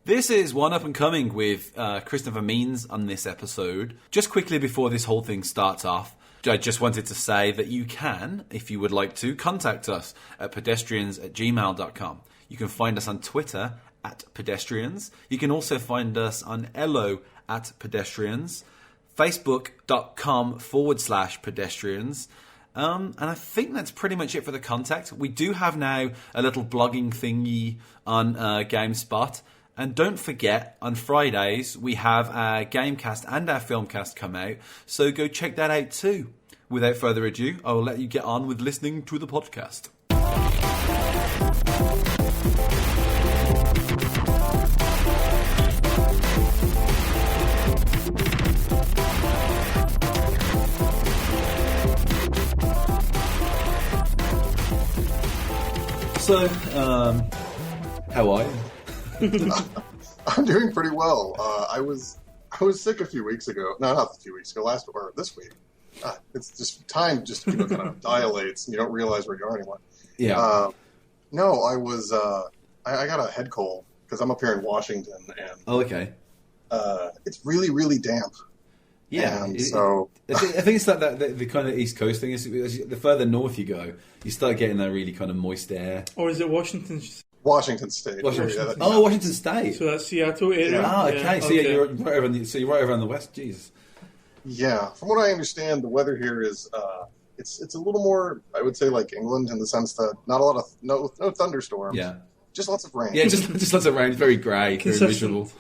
This is One Up and Coming with Christopher Means on this episode. Just quickly before this whole thing starts off, I just wanted to say that you can, if you would like to, contact us at pedestrians@gmail.com. You can find us on Twitter @pedestrians. You can also find us on Elo @pedestrians, facebook.com/pedestrians. And I think that's pretty much it for the contact. We do have now a little blogging thingy on GameSpot. And don't forget, on Fridays, we have our Gamecast and our Filmcast come out. So go check that out too. Without further ado, I will let you get on with listening to the podcast. So, how are you? I'm doing pretty well. I was sick a few weeks ago. No, not a few weeks ago. This week. It's just time just kind of dilates, and you don't realize where you are anymore. Yeah. No, I was. I got a head cold because I'm up here in Washington, and okay. It's really, really damp. Yeah. And so I think it's like the kind of East Coast thing. The further north you go, you start getting that really kind of moist air. Or is it Washington State? Washington State. So that's Seattle area. Ah, okay. Yeah. So yeah, you're right over you're right over on the west. Jesus. Yeah, from what I understand, the weather here is it's a little more, I would say, like England in the sense that not a lot of no thunderstorms. Yeah. Just lots of rain. Yeah, just lots of rain. Very grey, very miserable.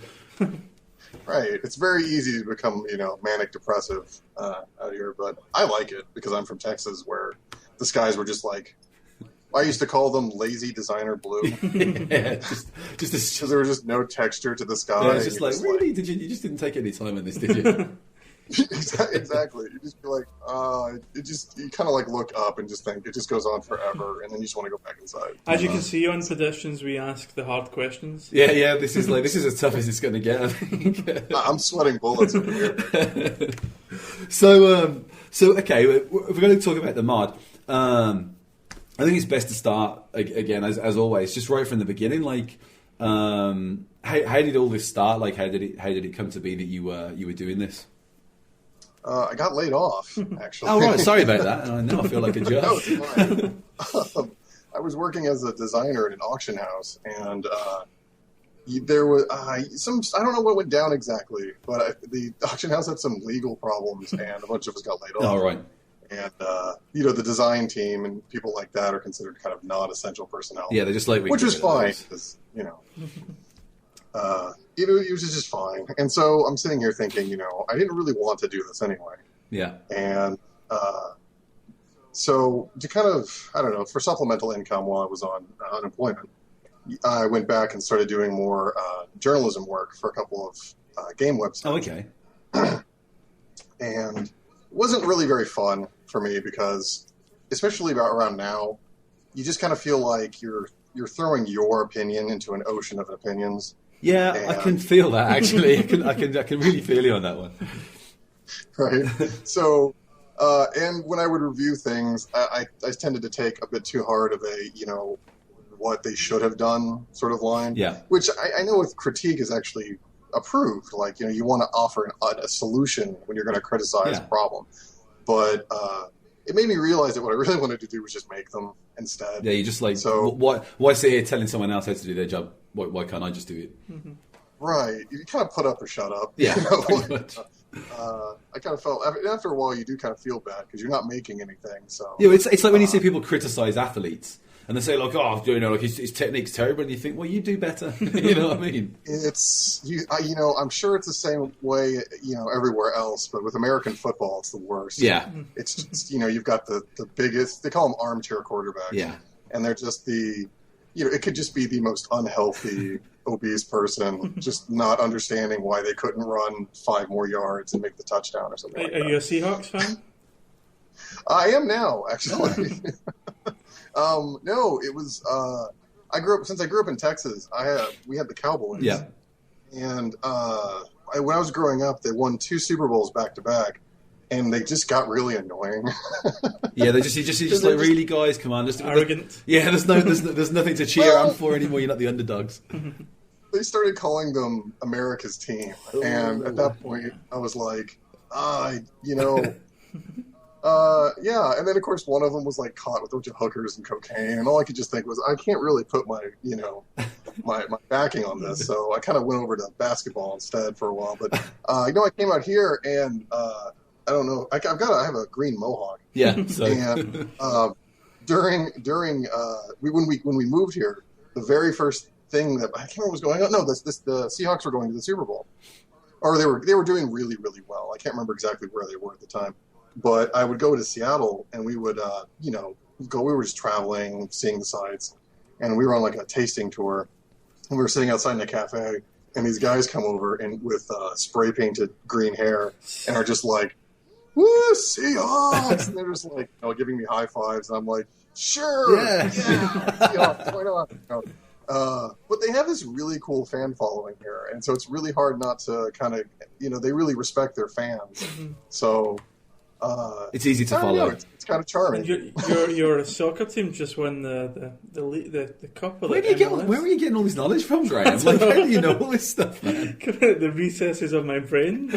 Right. It's very easy to become manic depressive out here, but I like it because I'm from Texas, where the skies were just like. I used to call them lazy designer blue. Yeah, just because there was just no texture to the sky. Yeah, it's just like, really? Did you just didn't take any time on this, did you? Exactly. You just be like, you kind of like look up and just think it just goes on forever, and then you just want to go back inside. As you can see on Pedestrians, we ask the hard questions. Yeah. This is as tough as it's going to get. I think. I'm sweating bullets over here. So okay, we're going to talk about the mod. I think it's best to start again, as always, just right from the beginning. Like, how did all this start? Like, how did it come to be that you were doing this? I got laid off, actually. Oh right, sorry about that. I know I feel like a jerk. No, it's fine. I was working as a designer at an auction house, and there was some. I don't know what went down exactly, but the auction house had some legal problems, and a bunch of us got laid off. Oh right. And, the design team and people like that are considered kind of non-essential personnel. Yeah, they're just like... Which was fine, because, it was just fine. And so I'm sitting here thinking, I didn't really want to do this anyway. Yeah. And so to kind of, I don't know, for supplemental income while I was on unemployment, I went back and started doing more journalism work for a couple of game websites. Oh, okay. And it wasn't really very fun for me because, especially around now, you just kind of feel like you're throwing your opinion into an ocean of opinions. Yeah, I can feel that actually. I can really feel you on that one. Right. So, and when I would review things, I tended to take a bit too hard of a what they should have done sort of line. Yeah. Which I know with critique is actually approved. Like you want to offer a solution when you're going to criticize a problem. But it made me realize that what I really wanted to do was just make them instead. Yeah, you just like, so, why sit here telling someone else how to do their job? Why can't I just do it? Mm-hmm. Right. You kind of put up or shut up. Yeah, pretty much. I kind of felt, after a while, you do kind of feel bad because you're not making anything. So yeah, it's like when you see people criticize athletes. And they say, like, his technique's terrible. And you think, well, you do better. You know what I mean? I'm sure it's the same way, everywhere else. But with American football, it's the worst. Yeah. It's just, you've got the biggest, they call them armchair quarterbacks. Yeah. And they're just it could just be the most unhealthy, obese person, just not understanding why they couldn't run 5 more yards and make the touchdown or something like that. Are you a Seahawks fan? I am now, actually. No, it was. I grew up in Texas. We had the Cowboys. Yeah. And when I was growing up, they won 2 Super Bowls back to back, and they just got really annoying. Yeah, you just like, really, guys, come on, just arrogant. Yeah, there's nothing to cheer on for anymore. You're not the underdogs. they started calling them America's team, and at that point, I was like, yeah. And then of course, one of them was like caught with a bunch of hookers and cocaine, and all I could just think was, I can't really put my my backing on this, so I kind of went over to basketball instead for a while. But I came out here, and I don't know, I have a green mohawk. Yeah. So. And during when we moved here, the very first thing that I can't remember what was going on. No, the Seahawks were going to the Super Bowl, or they were doing really, really well. I can't remember exactly where they were at the time, but I would go to Seattle, and we would go. We were just traveling, seeing the sights, and we were on like a tasting tour, and we were sitting outside in a cafe, and these guys come over and with spray painted green hair, and are just like, "Woo, Seahawks!" And they're just like, giving me high fives, and I'm like, "Sure, yeah, Seahawks, why not?" But they have this really cool fan following here, and so it's really hard not to kind of, they really respect their fans. So it's easy to follow. It's kind of charming. Your soccer team just won the cup. Where are you getting all this knowledge from, Graham? Like, how do you know all this stuff, man? The recesses of my brain.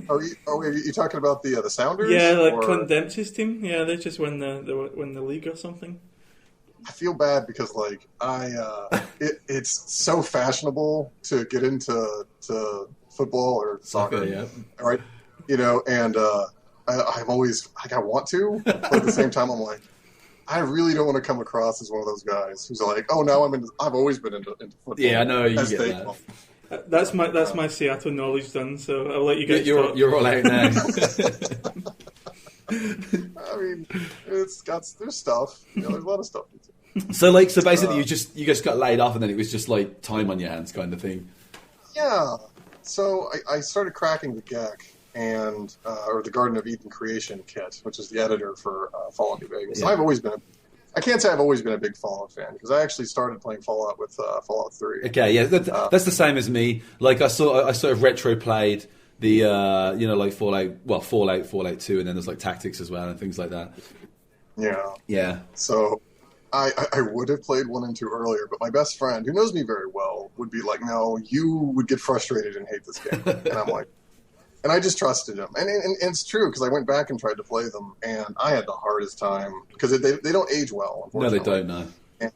Are you talking about the Sounders? Yeah, like Clint Dempsey's team. Yeah, they just won the league or something. I feel bad because it's so fashionable to get into football or soccer, yeah. Right? And I'm always like, I want to, but at the same time I'm like, I really don't want to come across as one of those guys who's like, oh, now I've always been into football. Yeah, I know you get that. That's my Seattle knowledge done. So I'll let you guys. You're all out now. I mean, there's stuff. There's a lot of stuff. So basically, you just got laid off, and then it was just like time on your hands, kind of thing. Yeah. So I started cracking the GEC and or the Garden of Eden Creation kit, which is the editor for Fallout New Vegas. Yeah. And I can't say I've always been a big Fallout fan, because I actually started playing Fallout with Fallout 3. Okay, yeah, that's the same as me. Like I sort of retro played the like Fallout 2, and then there's like Tactics as well and things like that. Yeah. Yeah. So I would have played 1 and 2 earlier, but my best friend, who knows me very well, would be like, no, you would get frustrated and hate this game. And I'm like, and I just trusted him. And it's true, because I went back and tried to play them, and I had the hardest time, because they don't age well, unfortunately. No, they don't, no. And,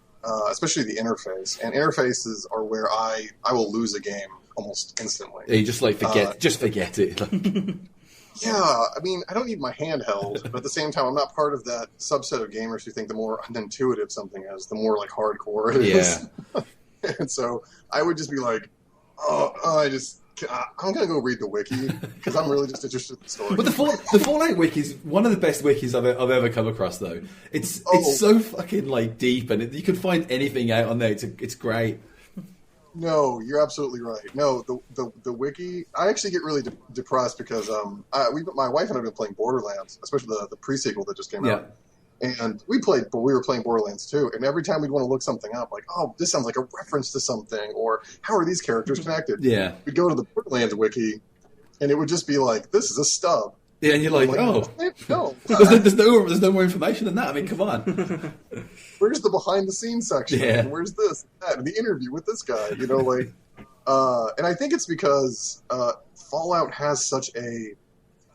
especially the interface. And interfaces are where I will lose a game almost instantly. Yeah, you just like forget it. Yeah, I mean, I don't need my handheld, but at the same time, I'm not part of that subset of gamers who think the more unintuitive something is, the more like hardcore it is. Yeah. And so I would just be like, I'm going to go read the wiki, because I'm really just interested in the story. But the Fallout wiki is one of the best wikis I've ever come across, though. It's so fucking like deep, and you can find anything out on there. It's great. No, you're absolutely right. No, the wiki. I actually get really depressed because my wife and I have been playing Borderlands, especially the pre-sequel that just came out. And we were playing Borderlands 2, and every time we'd want to look something up, like, oh, this sounds like a reference to something, or how are these characters connected? Yeah. We'd go to the Borderlands wiki, and it would just be like, this is a stub. Yeah, and you're like, no. there's no more information than that. I mean, come on. Where's the behind-the-scenes section? Yeah. And where's this, that, and the interview with this guy? And I think it's because Fallout has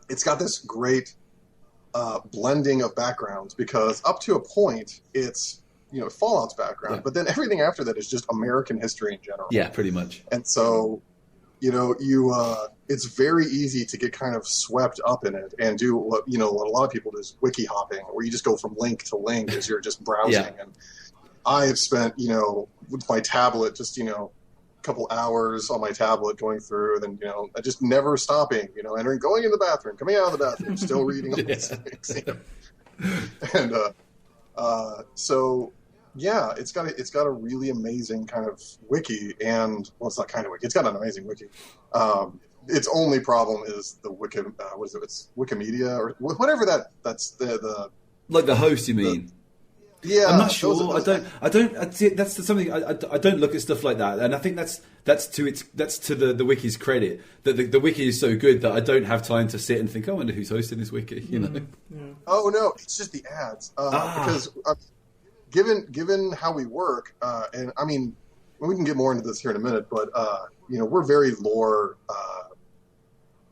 it's got this great blending of backgrounds, because up to a point, it's Fallout's background, but then everything after that is just American history in general. Yeah, pretty much. And so, it's very easy to get kind of swept up in it and do what a lot of people do is wiki hopping, where you just go from link to link as you're just browsing. Yeah. And I have spent with my tablet just a couple hours on my tablet going through, then just never stopping, entering, going in the bathroom, coming out of the bathroom, still reading all these things. And so yeah, it's got a really amazing kind of wiki, and it's not kind of wiki, it's got an amazing wiki. Its only problem is the wiki. What is it? It's Wikimedia or whatever that's the like the host. You mean? Yeah, I'm not sure. I don't. That's something. I don't look at stuff like that, and I think that's to the wiki's credit that the wiki is so good that I don't have time to sit and think, I wonder who's hosting this wiki. Yeah. Oh no, it's just the ads because given how we work, and I mean, we can get more into this here in a minute, but we're very lore.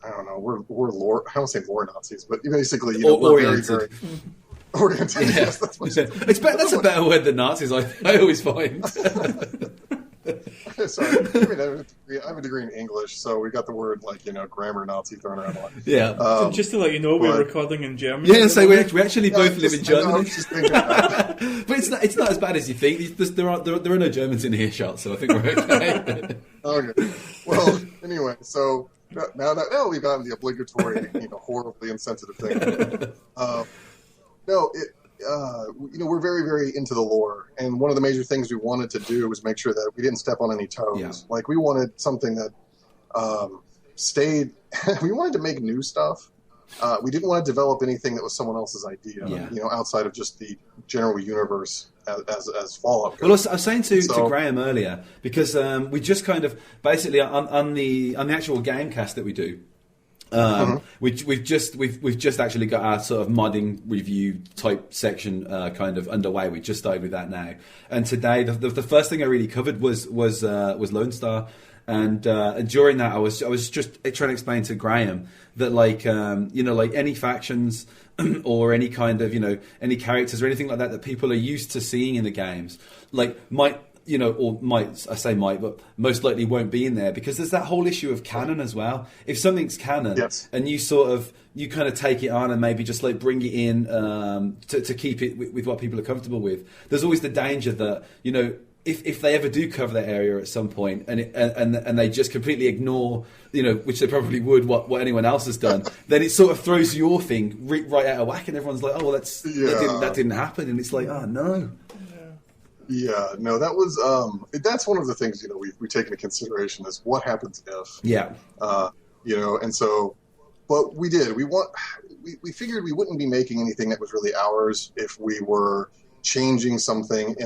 I don't know. We're lore. I don't say lore Nazis, but basically, we're very, very oriented. Yeah. Yes, that's what that's a better word than Nazis. I always find. Sorry, I have a degree in English, so we got the word grammar Nazi thrown around a lot. Yeah. So just to let you know, we're recording in German. Yeah, so we actually both live in Germany. I was just thinking about that. But it's not as bad as you think. There are no Germans in earshot, so I think we're okay. Okay. Well, anyway, so now we've gotten the obligatory, horribly insensitive thing. We're very, very into the lore, and one of the major things we wanted to do was make sure that we didn't step on any toes. Yeah. Like, we wanted something that stayed. We wanted to make new stuff. We didn't want to develop anything that was someone else's idea. Yeah. Outside of just the general universe as Fallout goes. Well, I was saying to Graham earlier, because we just kind of basically on the actual gamecast that we do. We've just actually got our sort of modding review type section kind of underway. We just started with that now, and today the first thing I really covered was Lonestar, and during that I was just trying to explain to Graham that like any factions or any kind of any characters or anything like that people are used to seeing in the games might but most likely won't be in there, because there's that whole issue of canon as well. If something's canon, yes, and you kind of take it on and maybe just bring it in to keep it with what people are comfortable with, there's always the danger that if they ever do cover that area at some point and they just completely ignore which they probably would what anyone else has done, then it sort of throws your thing right out of whack, and everyone's like, oh well, that didn't happen, and it's like, oh no. Yeah, no, that was that's one of the things we take into consideration is what happens if. Yeah. And so, but we did. We figured we wouldn't be making anything that was really ours if we were changing something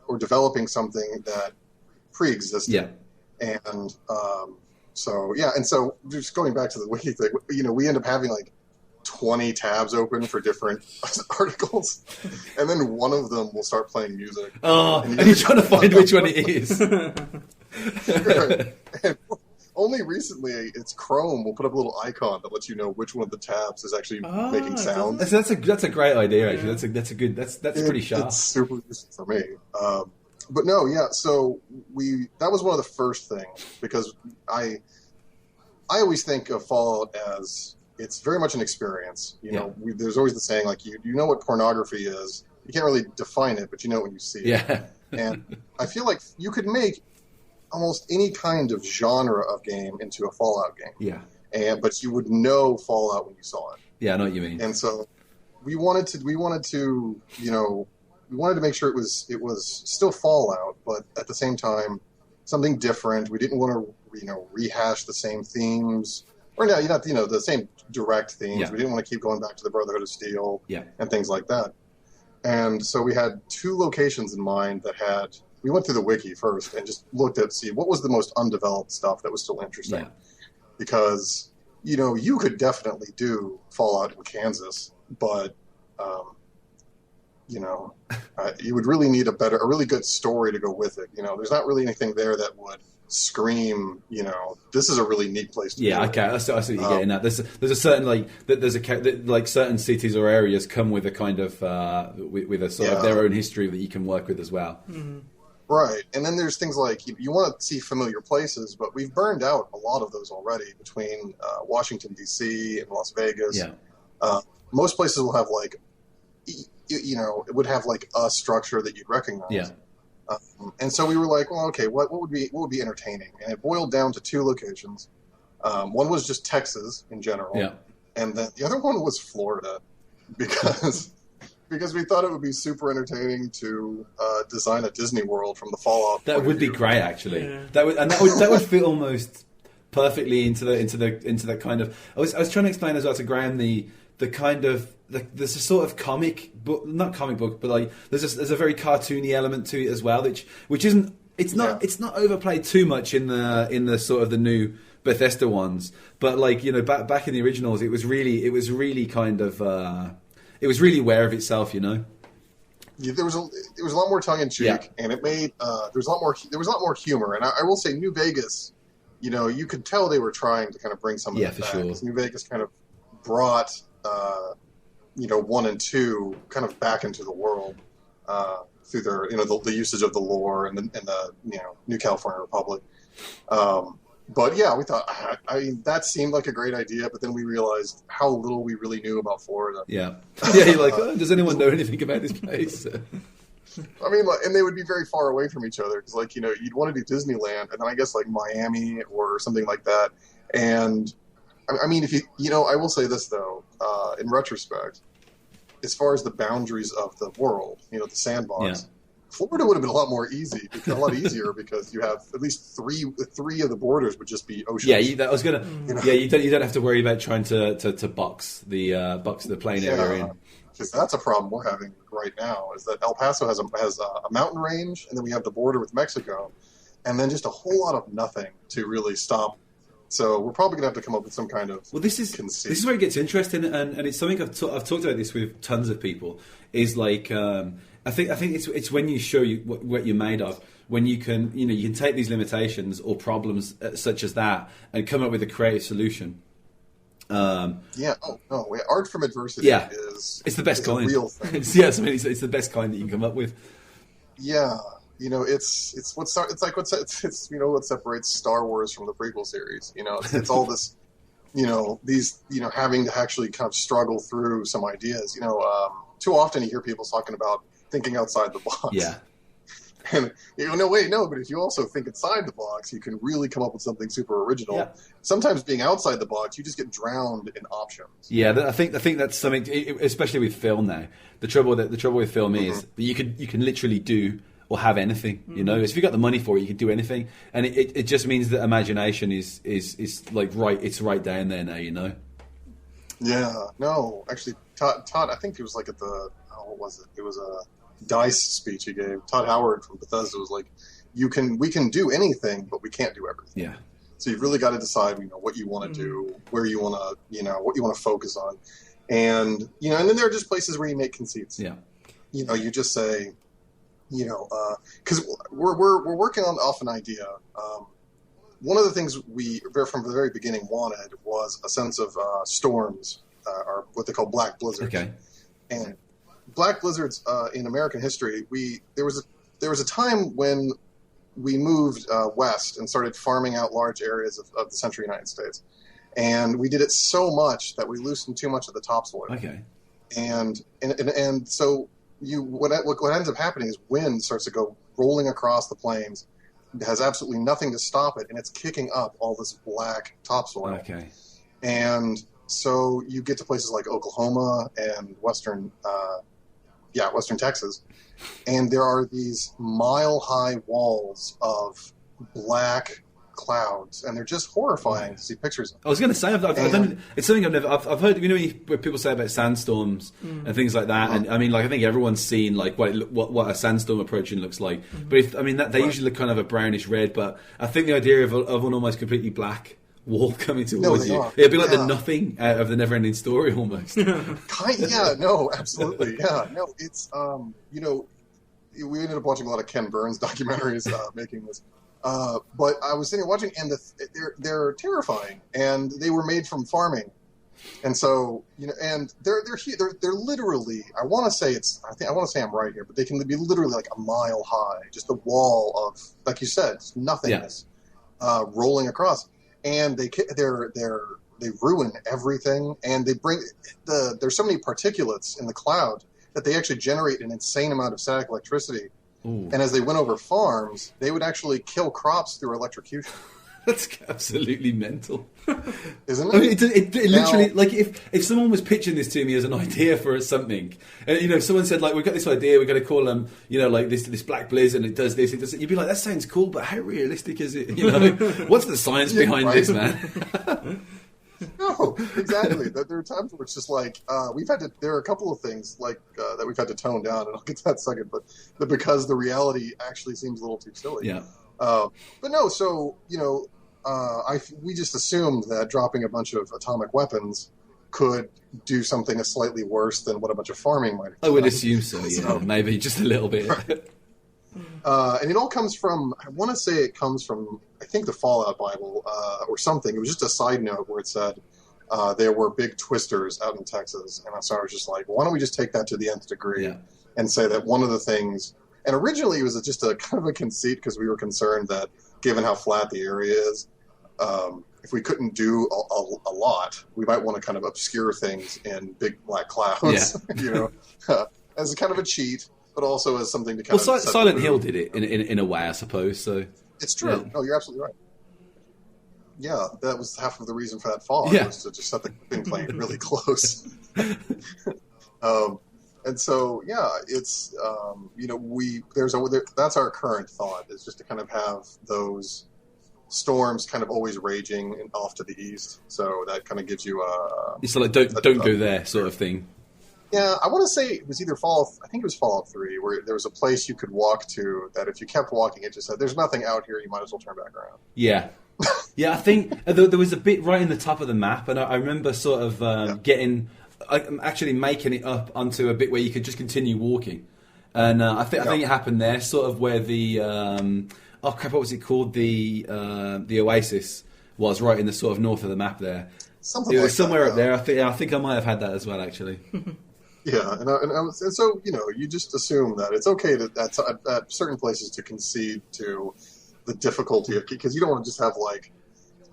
or developing something that pre-existed. Yeah. And so just going back to the wiki thing, we end up having 20 tabs open for different articles, and then one of them will start playing music. Oh, and you're trying to find which one it is. Right. And only recently, it's Chrome will put up a little icon that lets you know which one of the tabs is actually making sounds. That's a great idea, actually. That's pretty sharp. It's super useful for me. But no, yeah. So that was one of the first things, because I always think of Fallout as it's very much an experience. There's always the saying, you know what pornography is. You can't really define it, but you know it when you see it. Yeah. And I feel like you could make almost any kind of genre of game into a Fallout game. Yeah. But you would know Fallout when you saw it. Yeah, I know what you mean. And so we wanted to make sure it was still Fallout, but at the same time something different. We didn't want to rehash the same themes. Or no, not the same direct themes. Yeah. We didn't want to keep going back to the Brotherhood of Steel and things like that. And so we had 2 locations in mind we went through the wiki first and just looked at see what was the most undeveloped stuff that was still interesting. Yeah. Because you could definitely do Fallout in Kansas, but you would really need a really good story to go with it. There's not really anything there that would scream, this is a really neat place to be. Yeah, okay, I see what you're getting at. There's a certain certain cities or areas come with a kind of with a sort of their own history that you can work with as well. Mm-hmm. Right, and then there's things like you want to see familiar places, but we've burned out a lot of those already between Washington D.C. and Las Vegas. Yeah. Most places will have it would have a structure that you'd recognize. Yeah. And so we were like, well, okay, what would be entertaining? And it boiled down to 2 locations. One was just Texas in general, and then the other one was Florida, because we thought it would be super entertaining to design a Disney World from the Fallout. That would be great, actually. Yeah. That would fit almost perfectly into the kind of. I was trying to explain as well to Graham the kind of. There's a sort of comic book, not comic book, but there's a very cartoony element to it as well, which isn't. It's not overplayed too much in the sort of the new Bethesda ones, but back in the originals, it was really kind of it was really aware of itself, there was a lot more tongue in cheek, and it made there was a lot more humor. And I will say, New Vegas, you could tell they were trying to kind of bring some of that back. Sure. New Vegas kind of brought 1 and 2 kind of back into the world through their the usage of the lore and the New California Republic. But yeah, we thought, that seemed like a great idea, but then we realized how little we really knew about Florida. Yeah. Yeah, you're like, does anyone know anything about this place? I mean, and they would be very far away from each other, because, you'd want to do Disneyland, and then I guess, Miami or something like that. And, I mean, I will say this, though, in retrospect, as far as the boundaries of the world, the sandbox, Florida would have been a lot more easy, a lot easier, because you have at least three of the borders would just be oceans. Yeah, I was gonna. You don't have to worry about trying to box the plane area in. Because that's a problem we're having right now. Is that El Paso has a mountain range, and then we have the border with Mexico, and then just a whole lot of nothing to really stop. So we're probably gonna have to come up with some kind of conceit. This is where it gets interesting, and it's something I've talked about this with tons of people. Is I think it's when you show what you're made of, when you can take these limitations or problems such as that and come up with a creative solution. Art from adversity is it's the best kind. A real thing. It's the best kind that you can come up with. Yeah, it's what separates Star Wars from the prequel series. It's all this, these having to actually kind of struggle through some ideas. Too often you hear people talking about thinking outside the box. Yeah. And but if you also think inside the box, you can really come up with something super original. Yeah. Sometimes being outside the box, you just get drowned in options. Yeah, I think that's something, especially with film now. The trouble with film is that you can literally do or have anything. If you got the money for it, you can do anything, and it just means that imagination is it's right down there now. Yeah. No, actually, Todd, I think it was at the what was it? It was a DICE speech he gave. Todd Howard from Bethesda was like, we can do anything, but we can't do everything. Yeah. So you've really got to decide, what you want to do, where you want to, what you want to focus on. And, and then there are just places where you make conceits. Yeah. You just say, because we're working off an idea. One of the things we, from the very beginning, wanted was a sense of storms, or what they call black blizzards. Okay. And black blizzards in American history, there was a time when we moved west and started farming out large areas of the central United States, and we did it so much that we loosened too much of the topsoil. Okay. And so what ends up happening is wind starts to go rolling across the plains. It has absolutely nothing to stop it, and it's kicking up all this black topsoil. Okay. And so you get to places like Oklahoma and western Texas, and there are these mile-high walls of black clouds, and they're just horrifying to see pictures of. I was going to say, it's something I've heard. When people say about sandstorms and things like that, and I mean, I think everyone's seen what a sandstorm approaching looks like. But they usually look kind of a brownish red. But I think the idea of an almost completely black wall coming towards you, it'd be like the nothing out of the Never-Ending Story almost. Absolutely, yeah, no, it's we ended up watching a lot of Ken Burns documentaries making this. But I was sitting here watching, and they're terrifying, and they were made from farming, and so and they're literally. I want to say I'm right here, but they can be literally like a mile high, just a wall of, like you said, nothingness, rolling across, and they ruin everything, and they bring there's so many particulates in the cloud that they actually generate an insane amount of static electricity. Ooh. And as they went over farms, they would actually kill crops through electrocution. That's absolutely mental, isn't it? I mean, it literally, like, if someone was pitching this to me as an idea for something, and if someone said, like, we've got this idea, we've got to call them, like this black blizzard, and it does this, you'd be like, that sounds cool, but how realistic is it? What's the science behind this, man? No, exactly. There are times where it's just like there are a couple of things that we've had to tone down, and I'll get to that in a second, but because the reality actually seems a little too silly. Yeah. But no, so we just assumed that dropping a bunch of atomic weapons could do something slightly worse than what a bunch of farming might have done. I would assume so, yeah. Maybe just a little bit. And it all comes from, I want to say it comes from, I think, the Fallout Bible or something. It was just a side note where it said there were big twisters out in Texas. And so I was just like, why don't we just take that to the nth degree and say that one of the things, and originally it was just a kind of a conceit because we were concerned that given how flat the area is, if we couldn't do a lot, we might want to kind of obscure things in big black clouds, as a kind of a cheat, but also as something to kind of... Well, Silent Hill did it in a way, I suppose. So it's true. Yeah. No, you're absolutely right. Yeah, that was half of the reason for that fog, was to just set the thing playing really close. And so, it's, that's our current thought, is just to kind of have those storms kind of always raging off to the east. So that kind of gives you a... It's like, don't go there sort of thing. Yeah, I want to say it was either Fallout 3, where there was a place you could walk to that if you kept walking, it just said, there's nothing out here, you might as well turn back around. Yeah. Yeah, I think there was a bit right in the top of the map, and I remember sort of getting... actually making it up onto a bit where you could just continue walking. And I think it happened there, sort of where the... what was it called? The Oasis was right in the sort of north of the map there. Something like somewhere that, up there. I think I might have had that as well, actually. Yeah, and so you just assume that it's okay to at certain places to concede to the difficulty of, because you don't want to just have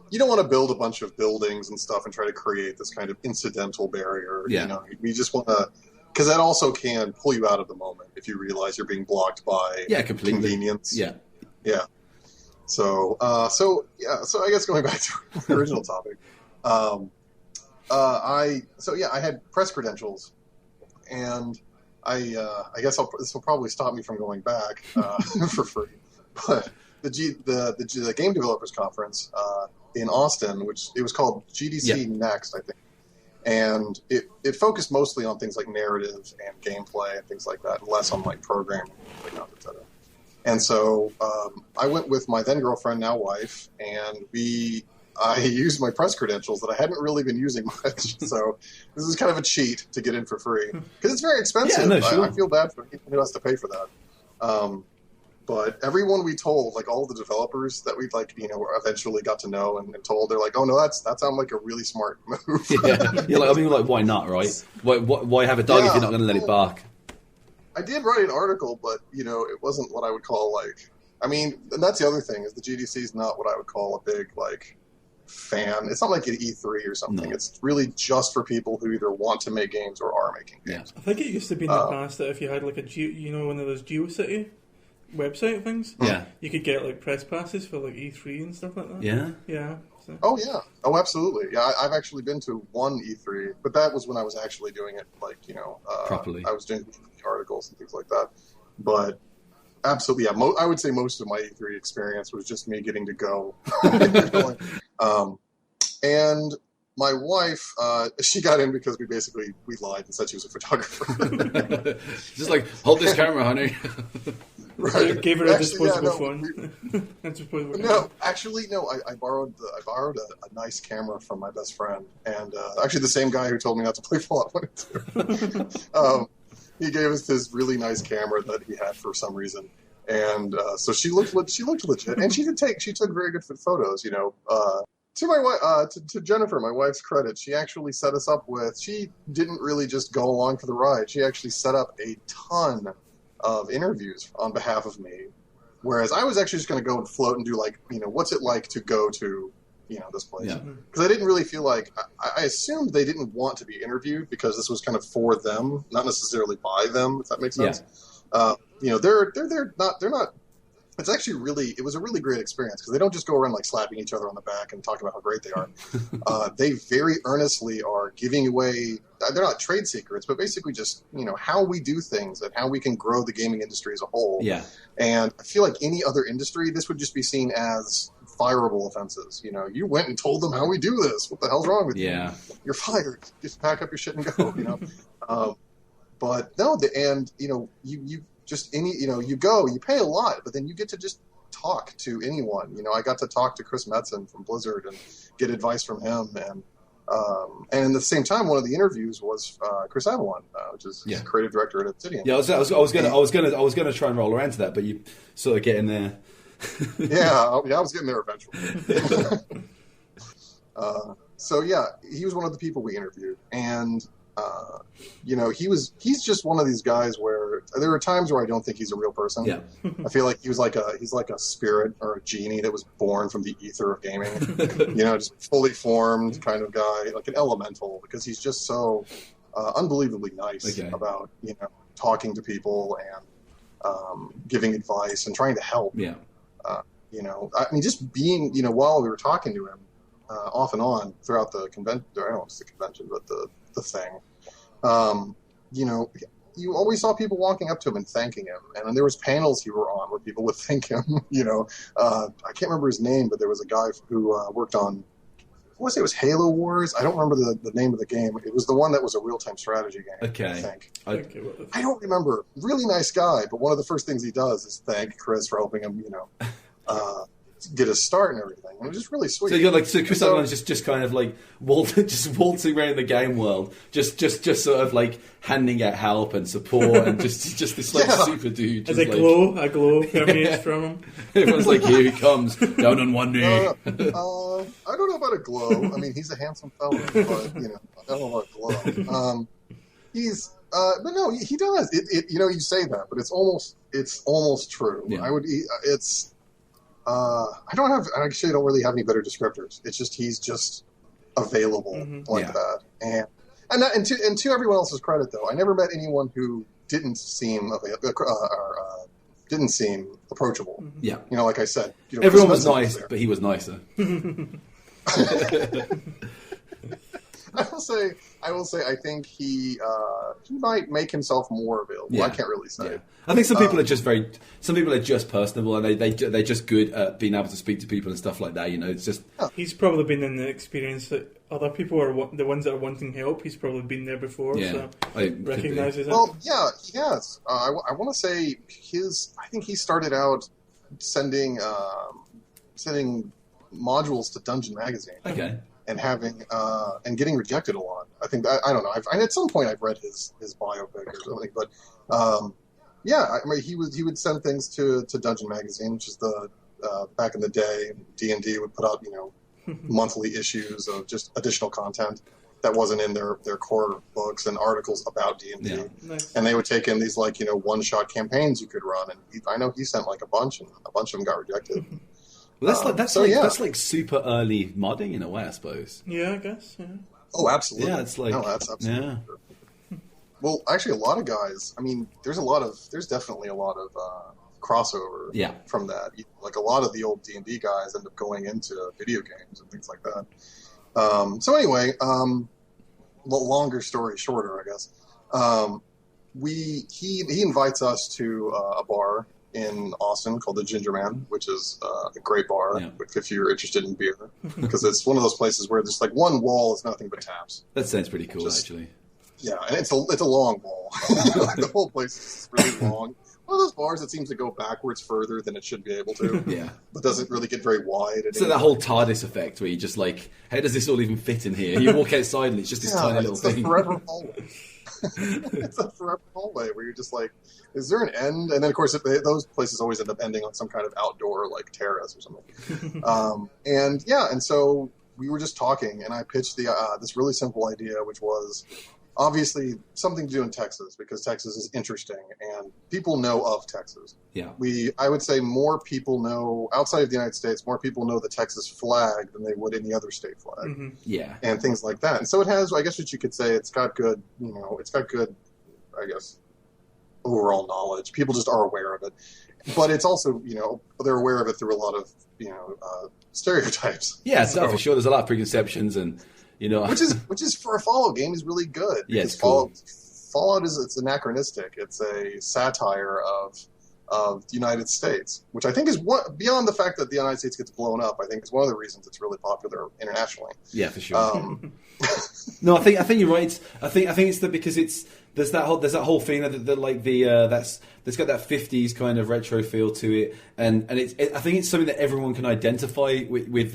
you don't want to build a bunch of buildings and stuff and try to create this kind of incidental barrier. Yeah. You just want to, because that also can pull you out of the moment if you realize you're being blocked by convenience. Yeah. Yeah. So I guess going back to the original topic, I had press credentials, and I guess this will probably stop me from going back for free. But the Game Developers Conference in Austin, which it was called GDC Next, I think, and it focused mostly on things like narrative and gameplay and things like that, less on programming, etc. And so I went with my then girlfriend, now wife, and I used my press credentials that I hadn't really been using much. So this is kind of a cheat to get in for free because it's very expensive. Yeah, no, sure. I feel bad for anyone who has to pay for that. But everyone we told, all the developers that we eventually got to know and told, they're like, "Oh no, that sounds like a really smart move." Why not, right? Why have a dog if you're not going to let it bark? I did write an article, but it wasn't what I would call and that's the other thing is the GDC is not what I would call a big fan. It's not like an E3 or something. No. It's really just for people who either want to make games or are making games. I think it used to be in the past that if you had one of those GeoCity website things, you could get press passes for E3 and stuff like that. Yeah. So. Oh yeah. Oh absolutely. Yeah, I've actually been to one E3, but that was when I was actually doing it properly. I was doing articles and things like that. But absolutely, yeah. I would say most of my E3 experience was just me getting to go. And my wife, she got in because we lied and said she was a photographer. Just hold this camera, honey. Right. Gave her a disposable phone. No, actually, no. I borrowed a nice camera from my best friend, and actually the same guy who told me not to play Fallout 1 and 2. He gave us this really nice camera that he had for some reason, and so she looked legit, and she took very good photos. To my wife, to Jennifer, my wife's credit, she actually set us up with. She didn't really just go along for the ride. She actually set up a ton of interviews on behalf of me, whereas I was actually just going to go and float and do what's it like to go to this place, because I didn't really feel I assumed they didn't want to be interviewed because this was kind of for them, not necessarily by them, if that makes sense. They're not. It's actually it was a really great experience because they don't just go around slapping each other on the back and talking about how great they are. They very earnestly are giving away, they're not trade secrets, but basically just, how we do things and how we can grow the gaming industry as a whole. Yeah. And I feel like any other industry, this would just be seen as fireable offenses. You went and told them how we do this. What the hell's wrong with you? You're fired. Just pack up your shit and go, But no, you just you go, you pay a lot, but then you get to just talk to anyone. I got to talk to Chris Metzen from Blizzard and get advice from him, and And at the same time, one of the interviews was Chris Avellone, which is creative director at Obsidian. Yeah, I was gonna try and roll around to that, but you sort of get in there. I was getting there eventually. So yeah, he was one of the people we interviewed, and he's just one of these guys where there are times where I don't think he's a real person. Yeah. I feel like he's like a spirit or a genie that was born from the ether of gaming. Just fully formed kind of guy, like an elemental, because he's just so unbelievably nice about talking to people and giving advice and trying to help. Yeah. Just being while we were talking to him off and on throughout the convention. I don't know if it's the convention, but the thing. You always saw people walking up to him and thanking him, and there was panels he were on where people would thank him. I can't remember his name, but there was a guy who worked on, I want to say it was Halo Wars. I don't remember the name of the game. It was the one that was a real-time strategy game. Okay. I think. I don't remember. Really nice guy, but one of the first things he does is thank Chris for helping him, get his start and everything. And it was just really sweet. So you got Chris Avellone just kind of like waltzing around the game world, just sort of like handing out help and support and just this super dude. There's a glow permeates from him. Everyone's like, here he comes, down on one knee. I don't know about a glow. I mean, he's a handsome fellow, but I don't know about a glow. But no, he does. You say that, but it's almost true. Yeah. I don't really have any better descriptors. It's just he's just available that, and to everyone else's credit though, I never met anyone who didn't seem approachable. Yeah, like I said, everyone was nice, but he was nicer. I will say, I think he might make himself more available. Yeah. I can't really say. Yeah. I think some people are just personable, and they're just good at being able to speak to people and stuff like that. It's just he's probably been in the experience that other people are the ones that are wanting help. He's probably been there before, so recognizes it. Well, yeah, he has. I want to say I think he started out sending modules to Dungeon Magazine. Okay. And having and getting rejected a lot. I think I don't know. At some point I've read his biopic or something, but he would send things to Dungeon Magazine, which is the back in the day D&D would put out monthly issues of just additional content that wasn't in their core books and articles about D&D. Yeah. Nice. And they would take in these one-shot campaigns you could run, and I know he sent like a bunch, and a bunch of them got rejected. Well, that's like super early modding in a way, I suppose. Yeah, I guess. Yeah. Oh, absolutely. Yeah, it's like that's absolutely true. Well, actually, a lot of guys. I mean, there's definitely a lot of crossover. From that. Like a lot of the old D&D guys end up going into video games and things like that. So anyway, longer story shorter, I guess. He invites us to a bar in Austin called the Ginger Man, which is a great bar if you're interested in beer, because it's one of those places where there's like one wall is nothing but taps. That sounds pretty cool, actually. Yeah, and it's a long wall. The whole place is really long. One of those bars that seems to go backwards further than it should be able to. But doesn't really get very wide. So that whole TARDIS effect where you just like, how does this all even fit in here? You walk outside and it's just this tiny little thing. Forever hallway. It's a forever hallway where you're just like, is there an end? And then, of course, those places always end up ending on some kind of outdoor, like, terrace or something. And so we were just talking, and I pitched this really simple idea, which was obviously something to do in Texas, because Texas is interesting, and people know of Texas. Yeah. I would say more people know, outside of the United States, more people know the Texas flag than they would any other state flag. Mm-hmm. Yeah. And things like that. And so it has, I guess what you could say, it's got good, I guess, overall knowledge. People just are aware of it. But it's also, they're aware of it through a lot of, stereotypes. Yeah, for sure. There's a lot of preconceptions and, which is for a Fallout game is really good. Yeah, it's cool. Fallout it's anachronistic. It's a satire of the United States, which I think is beyond the fact that the United States gets blown up. I think is one of the reasons it's really popular internationally. Yeah, for sure. No, I think you're right. I think it's because there's that whole thing that's got that 50s kind of retro feel to it, and I think it's something that everyone can identify with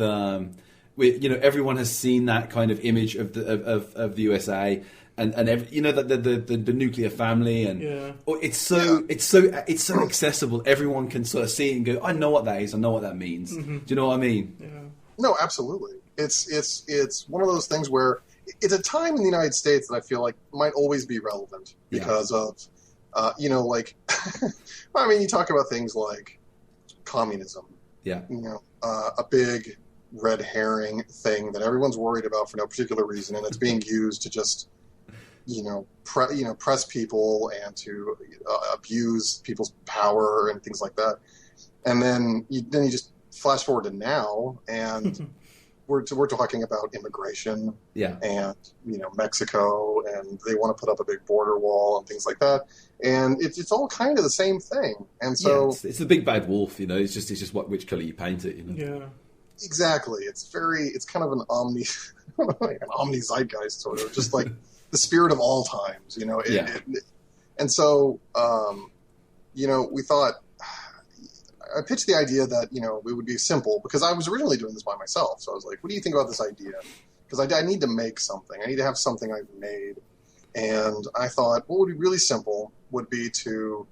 everyone has seen that kind of image of the USA. And the nuclear family, and it's so accessible. Everyone can sort of see it and go, I know what that is. I know what that means. Mm-hmm. Do you know what I mean? Yeah. No, absolutely. It's one of those things where it's a time in the United States that I feel like might always be relevant because of, I mean, you talk about things like communism. Yeah. A big red herring thing that everyone's worried about for no particular reason, and it's being used to just press people and to abuse people's power and things like that. And then you just flash forward to now, and we're talking about immigration, and Mexico, and they want to put up a big border wall and things like that. And it's all kind of the same thing. And so it's a big bad wolf, It's just which color you paint it, Yeah, exactly. It's kind of an omni zeitgeist sort of, just like. The spirit of all times, and so, we thought, I pitched the idea that, it would be simple, because I was originally doing this by myself. So I was like, what do you think about this idea? Because I need to make something. I need to have something I've made. And I thought, what would be really simple would be to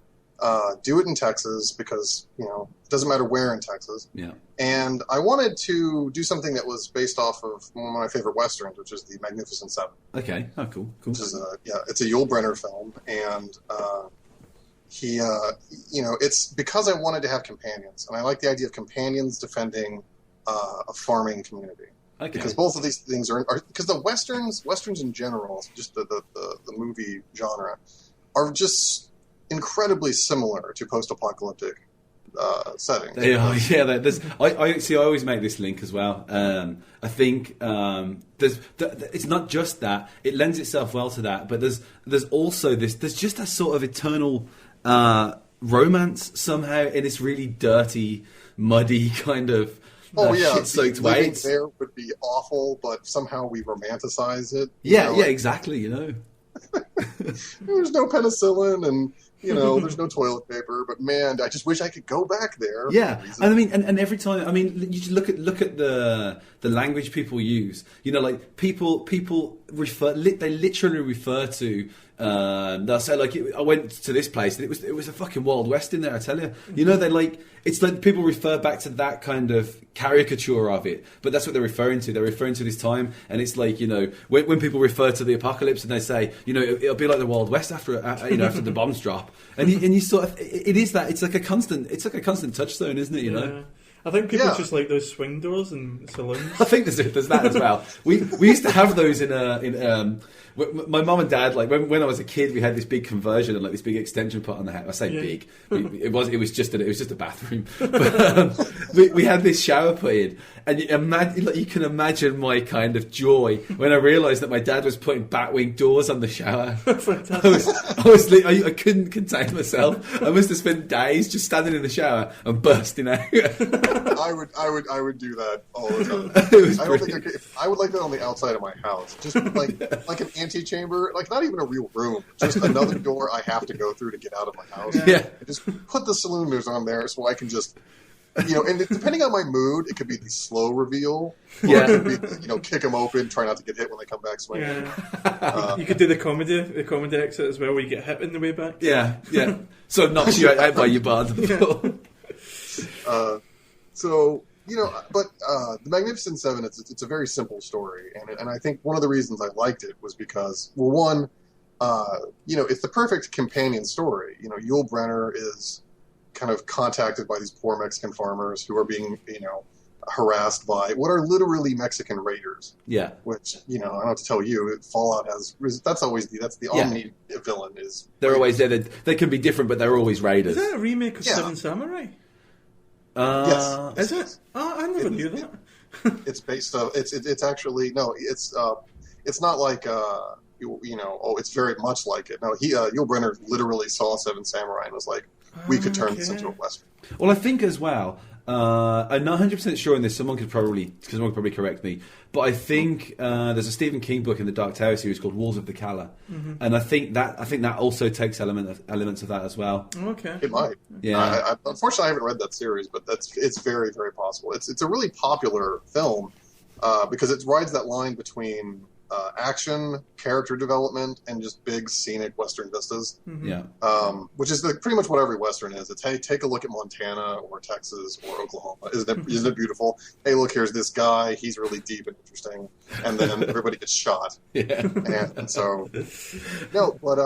do it in Texas, because, it doesn't matter where in Texas. Yeah. And I wanted to do something that was based off of one of my favorite Westerns, which is The Magnificent Seven. Okay. Oh, cool. Which is it's a Yul Brynner film. And he, it's because I wanted to have companions. And I like the idea of companions defending a farming community. Okay. Because both of these things are because the Westerns in general, just the movie genre, are just incredibly similar to post-apocalyptic settings. They are, I always make this link as well. I think it's not just that; it lends itself well to that. But there's also there's just a sort of eternal romance somehow in this really dirty, muddy kind of shit-soaked way. There would be awful, but somehow we romanticize it. Exactly. There's no penicillin and. There's no toilet paper, but man, I just wish I could go back there. Yeah, and I mean, and every time, I mean, you just look at the language people use. Like people refer, they literally refer to. They'll say like, I went to this place and it was a fucking Wild West in there. I tell you, it's like people refer back to that kind of caricature of it, but that's what they're referring to. They're referring to this time, and it's like when people refer to the apocalypse and they say it'll be like the Wild West after after the bombs drop, and you sort of it is that it's like a constant touchstone, isn't it? Yeah. I think people just like those swing doors in saloons. I think there's that as well. We used to have those in my mum and dad, like when I was a kid, we had this big conversion and like this big extension put on the house. I say big, it was just a bathroom. But we had this shower put in, and you can imagine my kind of joy when I realised that my dad was putting batwing doors on the shower. I couldn't contain myself. I must have spent days just standing in the shower and bursting out. I would do that all the time. I would like that on the outside of my house, just like an antechamber, like not even a real room, just another door I have to go through to get out of my house. Yeah, and just put the saloon doors on there so I can just, and depending on my mood, it could be the slow reveal, or it could be, kick them open, try not to get hit when they come back swinging. Yeah. You could do the comedy exit as well, where you get hit in the way back. Yeah. So knocks you out by your bar to the floor. But The Magnificent Seven, it's a very simple story, and I think one of the reasons I liked it was because, well, one, it's the perfect companion story. Yul Brynner is kind of contacted by these poor Mexican farmers who are being, harassed by what are literally Mexican raiders. Yeah. Which, I don't have to tell you, Fallout has, that's the omni villain is. They're always there. They can be different, but they're always raiders. Is that a remake of Seven Samurai? Yes. Is it? Oh, I never knew that. It's based on. It's actually no. It's not like it's very much like it. No, Yul Brynner literally saw Seven Samurai and was like, we could turn this into a western. Well, I think as well. I'm not 100% sure on this. Someone could probably correct me. But I think there's a Stephen King book in the Dark Tower series called Walls of the Cala, and I think that also takes elements of that as well. Okay, it might. Yeah. Unfortunately, I haven't read that series, but it's very, very possible. It's a really popular film, because it rides that line between action, character development, and just big scenic Western vistas. Mm-hmm. Yeah. Which is pretty much what every Western is. It's, hey, take a look at Montana or Texas or Oklahoma. Isn't it beautiful? Hey, look, here's this guy. He's really deep and interesting. And then everybody gets shot. Yeah. And so, no, but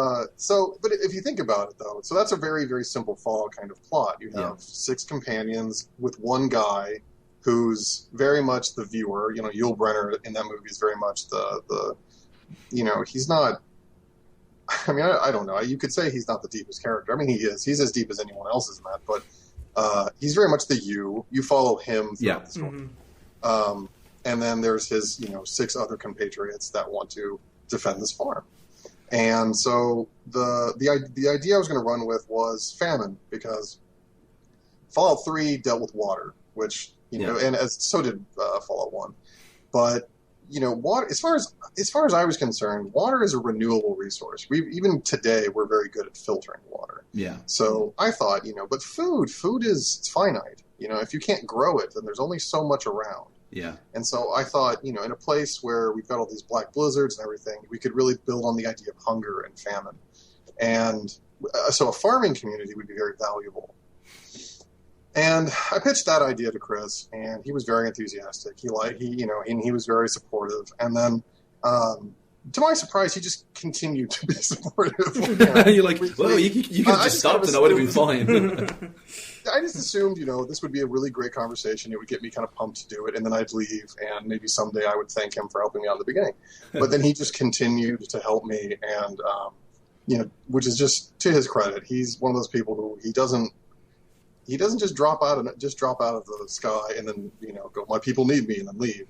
if you think about it, though, so that's a very, very simple Fallout kind of plot. You have 6 companions with one guy who's very much the viewer. You know, Yul Brynner in that movie is very much the he's not, I mean, I don't know. You could say he's not the deepest character. I mean, he is. He's as deep as anyone else is in that, but he's very much the you. You follow him throughout the story. Mm-hmm. And then there's his, 6 other compatriots that want to defend this farm. And so the idea I was going to run with was famine, because Fallout 3 dealt with water, which, and so did Fallout 1. But, water, as far as I was concerned, water is a renewable resource. Even today, we're very good at filtering water. Yeah. So I thought, but food is finite. If you can't grow it, then there's only so much around. Yeah. And so I thought, in a place where we've got all these black blizzards and everything, we could really build on the idea of hunger and famine. And so a farming community would be very valuable. And I pitched that idea to Chris, and he was very enthusiastic. He was very supportive. And then, to my surprise, he just continued to be supportive. You're like, well, you could have just stopped and I would have been fine. I just assumed, this would be a really great conversation. It would get me kind of pumped to do it, and then I'd leave, and maybe someday I would thank him for helping me out in the beginning. But then he just continued to help me, and which is just to his credit. He's one of those people who he doesn't just drop out of the sky and then go, my people need me, and then leave.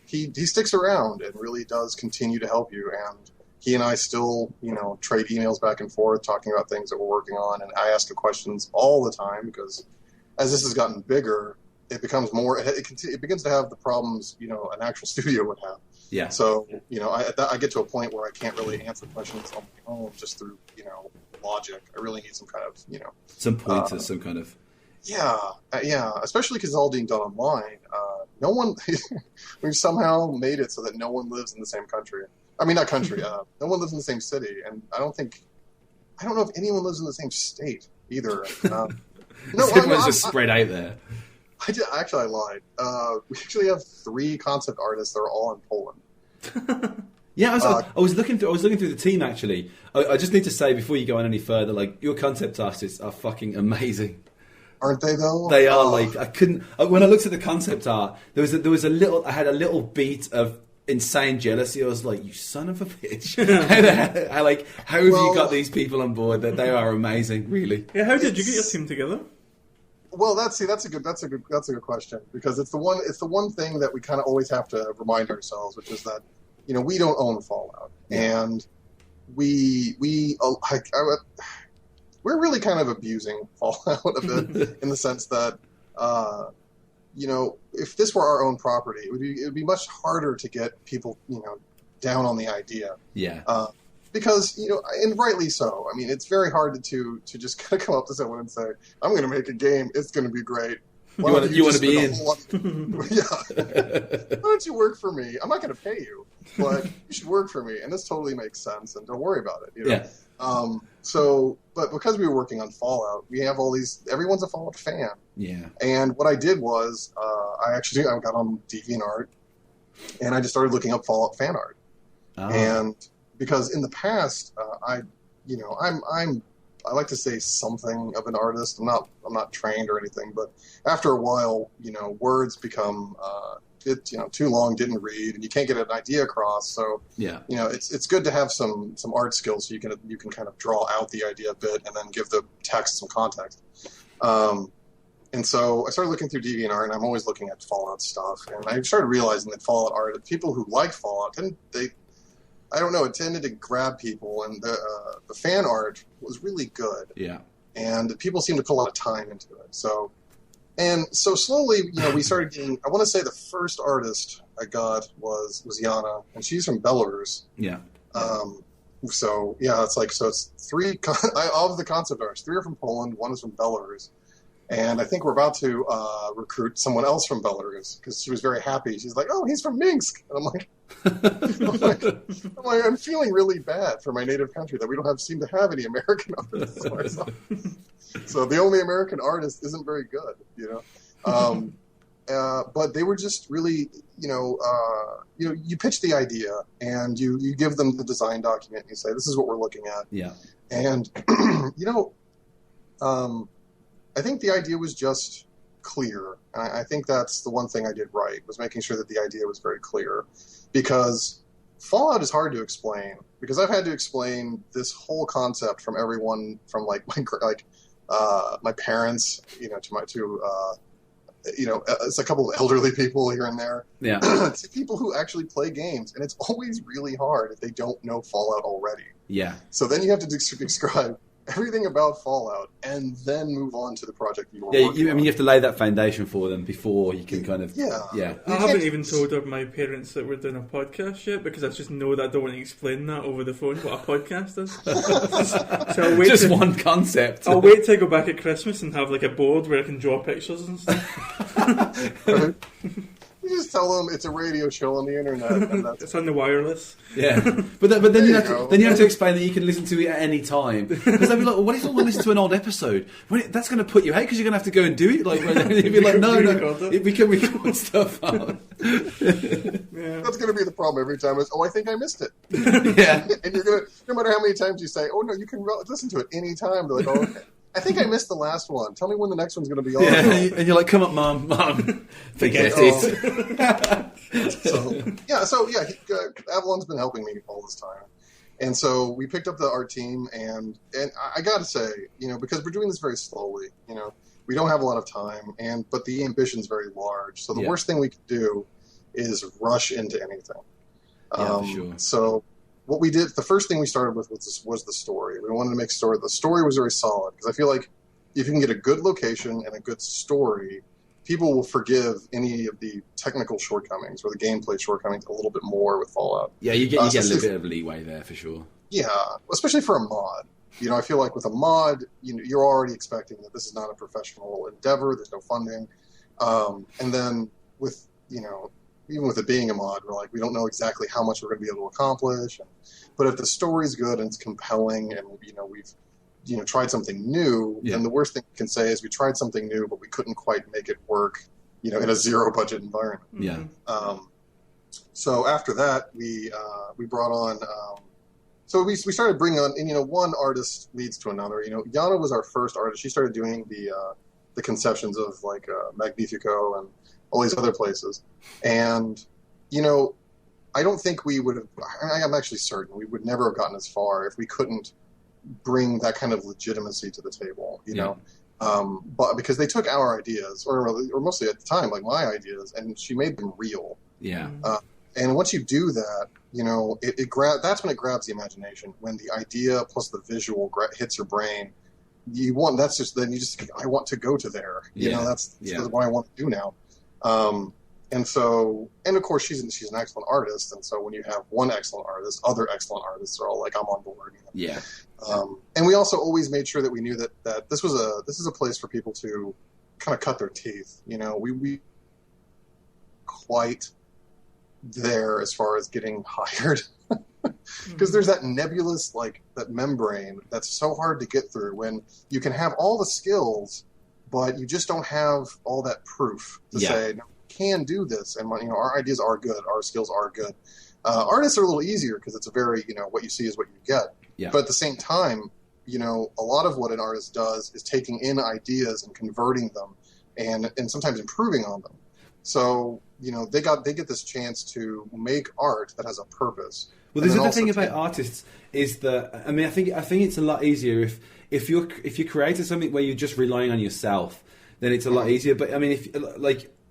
He sticks around and really does continue to help you, and he and I still, trade emails back and forth talking about things that we're working on, and I ask him questions all the time, because as this has gotten bigger, it becomes more. It begins to have the problems an actual studio would have. Yeah. So I get to a point where I can't really answer questions on my own just through logic. I really need some kind of some pointers, some kind of. Yeah, especially because it's all being done online. No one, we've somehow made it so that no one lives in the same country. I mean, not country. No one lives in the same city, and I don't know if anyone lives in the same state either. No, everyone's just spread out there. I lied. We actually have 3 concept artists that are all in Poland. Yeah, I was looking through the team actually. I just need to say before you go on any further, like, your concept artists are fucking amazing. Aren't they though? They are. Like, I couldn't. When I looked at the concept art, there was a little. I had a little beat of insane jealousy. I was like, "You son of a bitch! How have you got these people on board? That they are amazing, really." Yeah. How did you get your team together? Well, that's a good question, because it's the one thing that we kind of always have to remind ourselves, which is that we don't own Fallout, and we're really kind of abusing Fallout a bit in the sense that, if this were our own property, it would be much harder to get people, down on the idea. Yeah. Because, and rightly so. I mean, it's very hard to just kind of come up to someone and say, I'm going to make a game. It's going to be great. You want to be in? Yeah. Why don't you work for me? I'm not going to pay you, but you should work for me. And this totally makes sense, and don't worry about it. Yeah. But because we were working on Fallout, we have all these. Everyone's a Fallout fan. Yeah. And what I did was, I got on DeviantArt, and I just started looking up Fallout fan art. Oh. And because in the past, I like to say something of an artist. I'm not trained or anything, but after a while, words become too long, didn't read, and you can't get an idea across. So yeah, it's good to have some art skills so you can kind of draw out the idea a bit and then give the text some context. And so I started looking through DeviantArt, and I'm always looking at Fallout stuff, and I started realizing that Fallout art, people who like Fallout, it tended to grab people, and the fan art was really good. Yeah. And people seemed to put a lot of time into it. So slowly, we started getting, I want to say the first artist I got was Yana, and she's from Belarus. Yeah. It's 3 of the concept artists. 3 are from Poland, 1 is from Belarus. And I think we're about to recruit someone else from Belarus because she was very happy. She's like, "Oh, he's from Minsk," and I'm feeling really bad for my native country that we don't seem to have any American artists. So the only American artist isn't very good, but they were just really, you pitch the idea and you give them the design document and you say, "This is what we're looking at." Yeah. And I think the idea was just clear. I think that's the one thing I did right, was making sure that the idea was very clear. Because Fallout is hard to explain. Because I've had to explain this whole concept from everyone, from my parents, it's a couple of elderly people here and there. Yeah. To people who actually play games, and it's always really hard if they don't know Fallout already. Yeah. So then you have to describe everything about Fallout and then move on to the project you were working on. You have to lay that foundation for them before you can kind of... Yeah. I haven't even told my parents that we're doing a podcast yet because I just know that I don't want to explain that over the phone, what a podcast is. So I'll wait just one concept. I'll wait till I go back at Christmas and have a board where I can draw pictures and stuff. Right? You just tell them it's a radio show on the internet. And it's on the wireless. Yeah, but then you have to explain that you can listen to it at any time. Because they'll be like, well, "What if I want to listen to an old episode?" That's going to put you out because you're going to have to go and do it. You'd be like, "No, we can record stuff out." That's going to be the problem every time. I think I missed it. Yeah, and you're going to, no matter how many times you say, "Oh no, you can listen to it any time." They're like, "Oh, okay. I think I missed the last one. Tell me when the next one's going to be on." Yeah, and you're like, "Come on, mom, forget it." Avalon's been helping me all this time, and so we picked up the art team, and I got to say, because we're doing this very slowly, we don't have a lot of time, but the ambition's very large. So the worst thing we could do is rush into anything. For sure. So what we did, the first thing we started with was the story. We wanted to make story. The story was very solid because I feel like if you can get a good location and a good story, people will forgive any of the technical shortcomings or the gameplay shortcomings a little bit more with Fallout. Yeah, you get a little bit of leeway there for sure. Yeah, especially for a mod. I feel like with a mod, you're already expecting that this is not a professional endeavor. There's no funding, and then with even with it being a mod, we're like, we don't know exactly how much we're going to be able to accomplish. But if the story's good and it's compelling, and we've tried something new, then the worst thing we can say is we tried something new, but we couldn't quite make it work, in a zero budget environment. Yeah. So after that, we brought on. So we started bringing on, and one artist leads to another. Yana was our first artist. She started doing the conceptions of Magnifico and all these other places, and I don't think we would have. I'm actually certain we would never have gotten as far if we couldn't bring that kind of legitimacy to the table. But because they took our ideas, or mostly at the time, like my ideas, and she made them real. Yeah. And once you do that, that's when it grabs the imagination. When the idea plus the visual hits your brain, I want to go to there. That's what I want to do now. And of course she's an excellent artist. And so when you have one excellent artist, other excellent artists are all like, I'm on board. Yeah. And we also always made sure that we knew that this is a place for people to kind of cut their teeth. We quite there as far as getting hired because there's that nebulous, that membrane that's so hard to get through when you can have all the skills, but you just don't have all that proof to say, no, we can do this. And our ideas are good. Our skills are good. Artists are a little easier because it's a very, what you see is what you get. Yeah. But at the same time, a lot of what an artist does is taking in ideas and converting them and sometimes improving on them. So, they get this chance to make art that has a purpose. Well, the other thing about artists is that, I think it's a lot easier if you're creating something where you're just relying on yourself, then it's a lot easier. But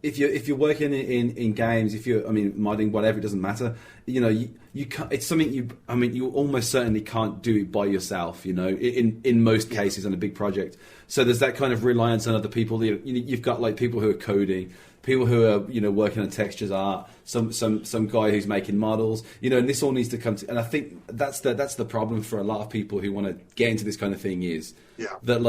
if you're working in games, modding, whatever, it doesn't matter. You can't. It's something you almost certainly can't do it by yourself. In most cases on a big project. So there's that kind of reliance on other people. You've got people who are coding, people who are working on textures art, some guy who's making models. And this all needs to come to. And I think that's the problem for a lot of people who want to get into this kind of thing is that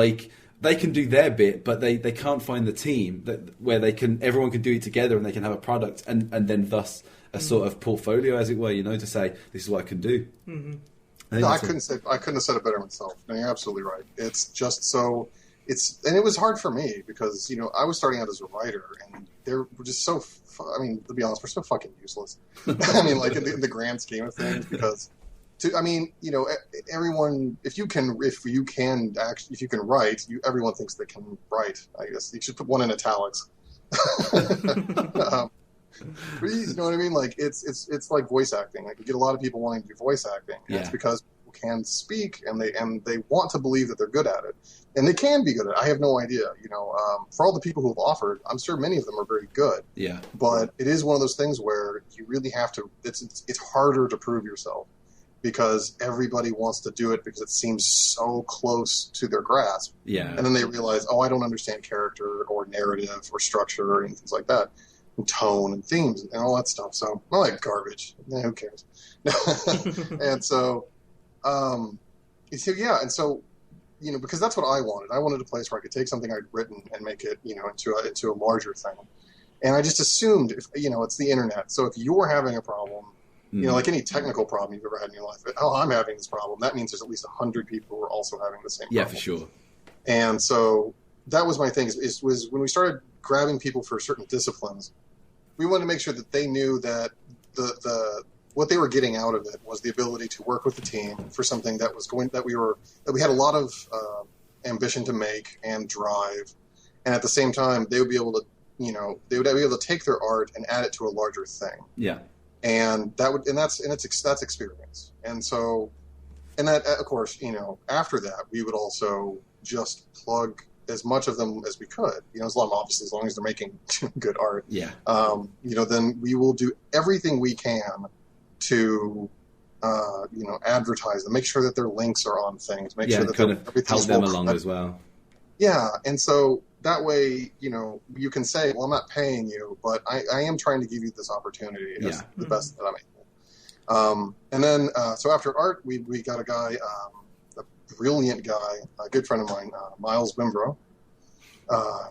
they can do their bit, but they can't find the team where everyone can do it together and they can have a product and then thus a sort of portfolio, as it were, to say this is what I can do. Mm-hmm. I couldn't have said it better myself. No, you're absolutely right. It's just so and it was hard for me because I was starting out as a writer and they're just so. I mean, to be honest, we're so fucking useless. I mean, like in the grand scheme of things, because. Everyone. If you can write, everyone thinks they can write. I guess you should put one in italics. But you know what I mean? Like it's like voice acting. Like you get a lot of people wanting to do voice acting. And it's because people can speak and they want to believe that they're good at it, and they can be good at it. I have no idea. For all the people who have offered, I'm sure many of them are very good. Yeah. But it is one of those things where you really have to. It's harder to prove yourself. Because everybody wants to do it because it seems so close to their grasp. Yeah. And then they realize, I don't understand character or narrative or structure or anything like that. And tone and themes and all that stuff. So, I like garbage. Who cares? And so, because that's what I wanted. I wanted a place where I could take something I'd written and make it, into a larger thing. And I just assumed, it's the internet. So if you're having a problem, like any technical problem you've ever had in your life. I'm having this problem. That means there's at least 100 people who are also having the same problem. Yeah, for sure. And so that was my thing. Was when we started grabbing people for certain disciplines, we wanted to make sure that they knew that the what they were getting out of it was the ability to work with the team for something that we had a lot of ambition to make and drive, and at the same time they would be able to they would be able to take their art and add it to a larger thing. Yeah. And that's experience. And so, and that, of course, after that, we would also just plug as much of them as we could, as long as they're making good art. Yeah. Then we will do everything we can to, advertise them, make sure that their links are on things, make sure that kind of help them along as well. Yeah. And so, that way, you can say, well, I'm not paying you, but I am trying to give you this opportunity as the best that I'm able. And then, so after art, we got a guy, a brilliant guy, a good friend of mine, Miles Bimbro.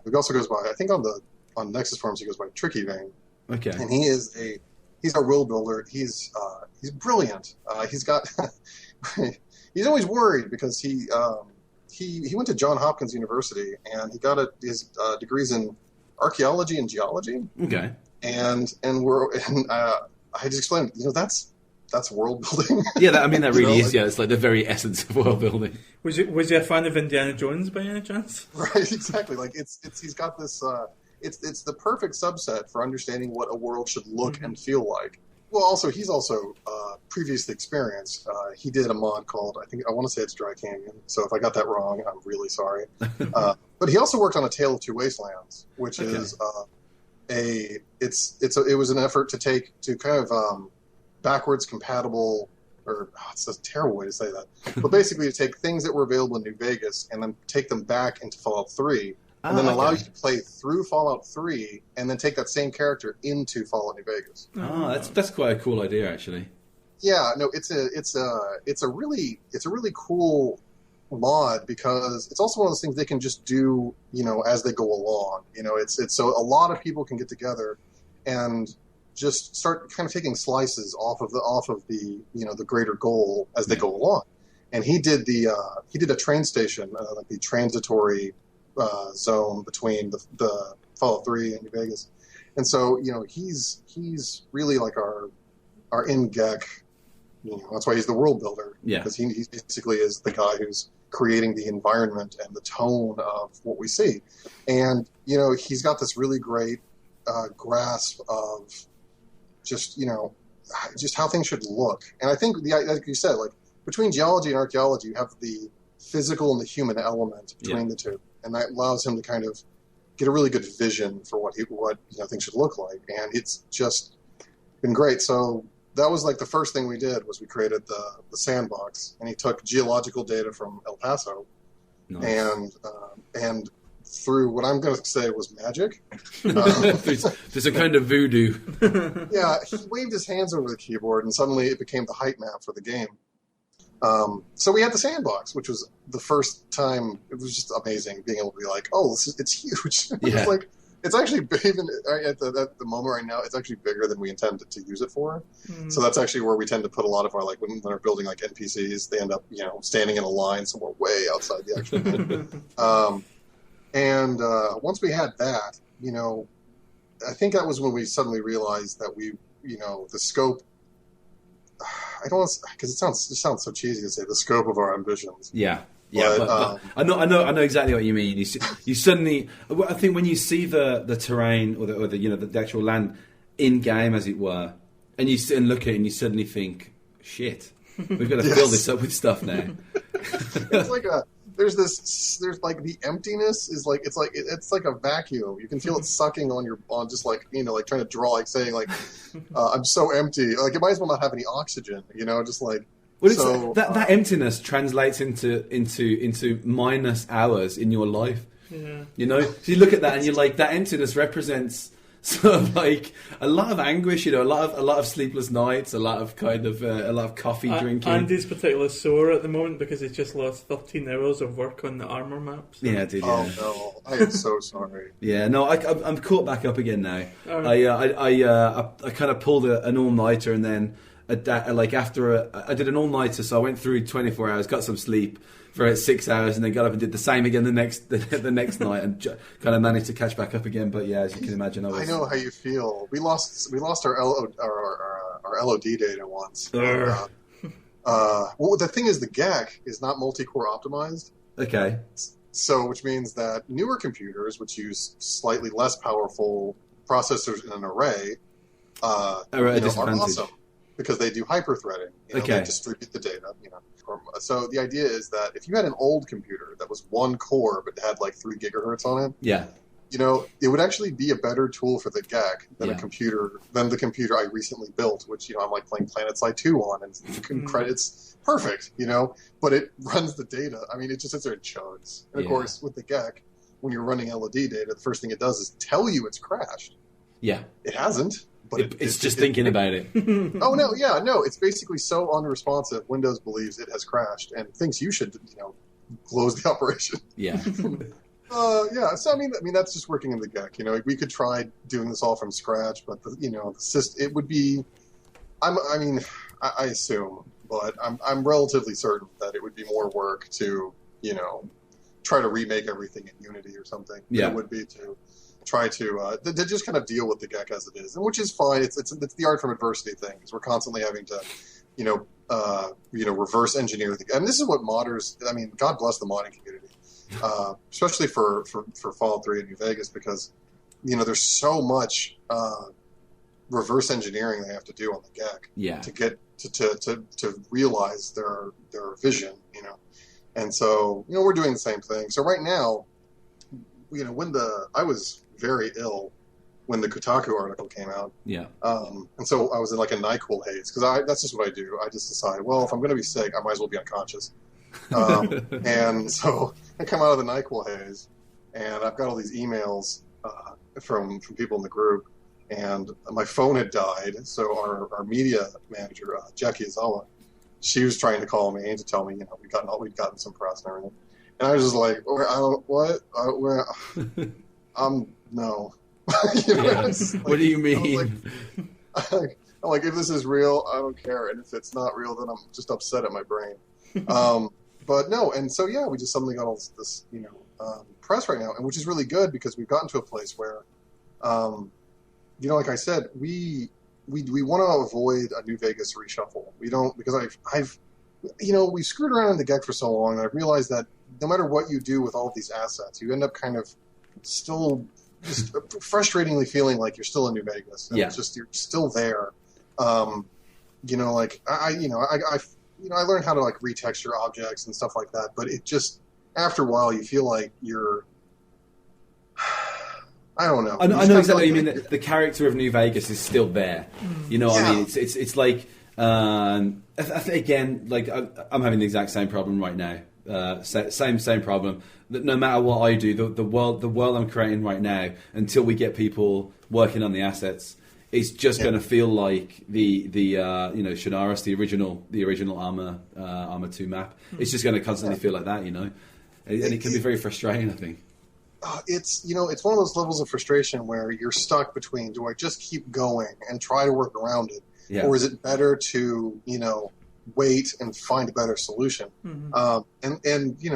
He also goes by, I think on Nexus forums, he goes by Tricky Vein. Okay. And he's our world builder. He's brilliant. He's he's always worried because he went to Johns Hopkins University and he got his degrees in archaeology and geology. Okay. And I just explained, that's world building. Yeah, that really is. Yeah, it's like the very essence of world building. Was you a fan of Indiana Jones by any chance? Right, exactly. Like he's got this. It's the perfect subset for understanding what a world should look and feel like. Well, he's also previously experienced. He did a mod called, I want to say it's Dry Canyon. So if I got that wrong, I'm really sorry. But he also worked on A Tale of Two Wastelands, which is it was an effort to kind of backwards compatible, or it's a terrible way to say that, but basically to take things that were available in New Vegas and then take them back into Fallout 3. And then allow you to play through Fallout 3, and then take that same character into Fallout New Vegas. Oh, that's quite a cool idea, actually. Yeah, no, it's a really cool mod because it's also one of those things they can just do, as they go along. It's so a lot of people can get together and just start kind of taking slices off of the the greater goal as they go along. And he did a train station, like the transitory zone between the Fallout 3 and New Vegas, and so he's really like our in-gec. That's why he's the world builder. Yeah, because he basically is the guy who's creating the environment and the tone of what we see, and he's got this really great grasp of just how things should look. And I think like you said, like between geology and archaeology, you have the physical and the human element between the two. And that allows him to kind of get a really good vision for what things should look like, and it's just been great. So that was like the first thing we did was we created the sandbox, and he took geological data from El Paso, and through what I'm going to say was magic. There's a kind of voodoo. Yeah, he waved his hands over the keyboard, and suddenly it became the height map for the game. So we had the sandbox, which was the first time. It was just amazing being able to be like, "Oh, it's huge." Yeah. It's like it's actually even at the moment right now. It's actually bigger than we intended to use it for. So that's actually where we tend to put a lot of our when we're building like NPCs. They end up standing in a line somewhere way outside the actual thing. And once we had that, I think that was when we suddenly realized that the scope. I don't because it sounds so cheesy to say the scope of our ambitions. Yeah. Yeah, but I know exactly what you mean. You suddenly, I think when you see the terrain or the actual land in game, as it were, and you sit and look at it, and you suddenly think, shit, we've got to fill this up with stuff now. It's like there's like the emptiness is like it's like a vacuum. You can feel it sucking on just like like trying to draw, like saying like I'm so empty. Like it might as well not have any oxygen. Just like. Well, so, that emptiness translates into minus hours in your life. Yeah. So you look at that and you're like, that emptiness represents sort of like a lot of anguish. A lot of sleepless nights, a lot of coffee drinking. Andy's particularly sore at the moment because he's just lost 13 hours of work on the armor maps. So. Yeah, dude. Oh no, I am so sorry. Yeah, no, I'm caught back up again now. Oh. I kind of pulled an all nighter and then. I did an all-nighter, so I went through 24 hours, got some sleep for 6 hours, and then got up and did the same again the next night, and kind of managed to catch back up again. But yeah, as you can imagine, I know how you feel. We lost our LOD data once. Well, the thing is, the GAC is not multi-core optimized. Okay. So, which means that newer computers, which use slightly less powerful processors in an array, are awesome. Because they do hyper-threading. They distribute the data. So the idea is that if you had an old computer that was one core but had like 3 gigahertz on it, it would actually be a better tool for the GAC than the computer I recently built, which I'm like playing PlanetSide 2 on, and credits perfect, but it runs the data. I mean, it just sits there and chugs. And of course, with the GAC, when you're running LOD data, the first thing it does is tell you it's crashed. Yeah, it hasn't. But it's just thinking about it. Oh no, it's basically so unresponsive. Windows believes it has crashed and thinks you should, close the operation. Yeah. So I mean that's just working in the GAC. We could try doing this all from scratch, but the system it would be. I assume, but I'm relatively certain that it would be more work to try to remake everything in Unity or something. Yeah. It would be to. Try to just kind of deal with the GAC as it is, and which is fine. It's the art from adversity thing. Because we're constantly having to, reverse engineer the. And this is what modders. I mean, God bless the modding community, especially for Fallout 3 and New Vegas, because there's so much reverse engineering they have to do on the GAC to get to realize their vision. And so we're doing the same thing. So right now, I was very ill when the Kotaku article came out. Yeah. And so I was in like a NyQuil haze because that's just what I do. I just decided, well, if I'm going to be sick, I might as well be unconscious. And so I come out of the NyQuil haze, and I've got all these emails from people in the group, and my phone had died. So our media manager, Jackie Azawa, she was trying to call me to tell me, we'd gotten some press and everything. And I was just like, no. What do you mean? I'm like, if this is real, I don't care. And if it's not real, then I'm just upset at my brain. But no, and so, we just suddenly got all this press right now, and which is really good because we've gotten to a place where, like I said, we want to avoid a New Vegas reshuffle. We don't, because I've we've screwed around in the GEC for so long, and I've realized that no matter what you do with all of these assets, you end up kind of still just frustratingly feeling like you're still in New Vegas. And it's just, you're still there. I learned how to like retexture objects and stuff like that, but it just, after a while, you feel like you're, I don't know. I know exactly what you mean. The character of New Vegas is still there. What I mean? It's like, again, like I'm having the exact same problem right now. Same problem. That no matter what I do, the world I'm creating right now, until we get people working on the assets, is just going to feel like the Shanaris, the original Armor 2 map. It's just going to constantly feel like that, and it can be very frustrating, I think. It's it's one of those levels of frustration where you're stuck between, do I just keep going and try to work around it, or is it better to wait and find a better solution? And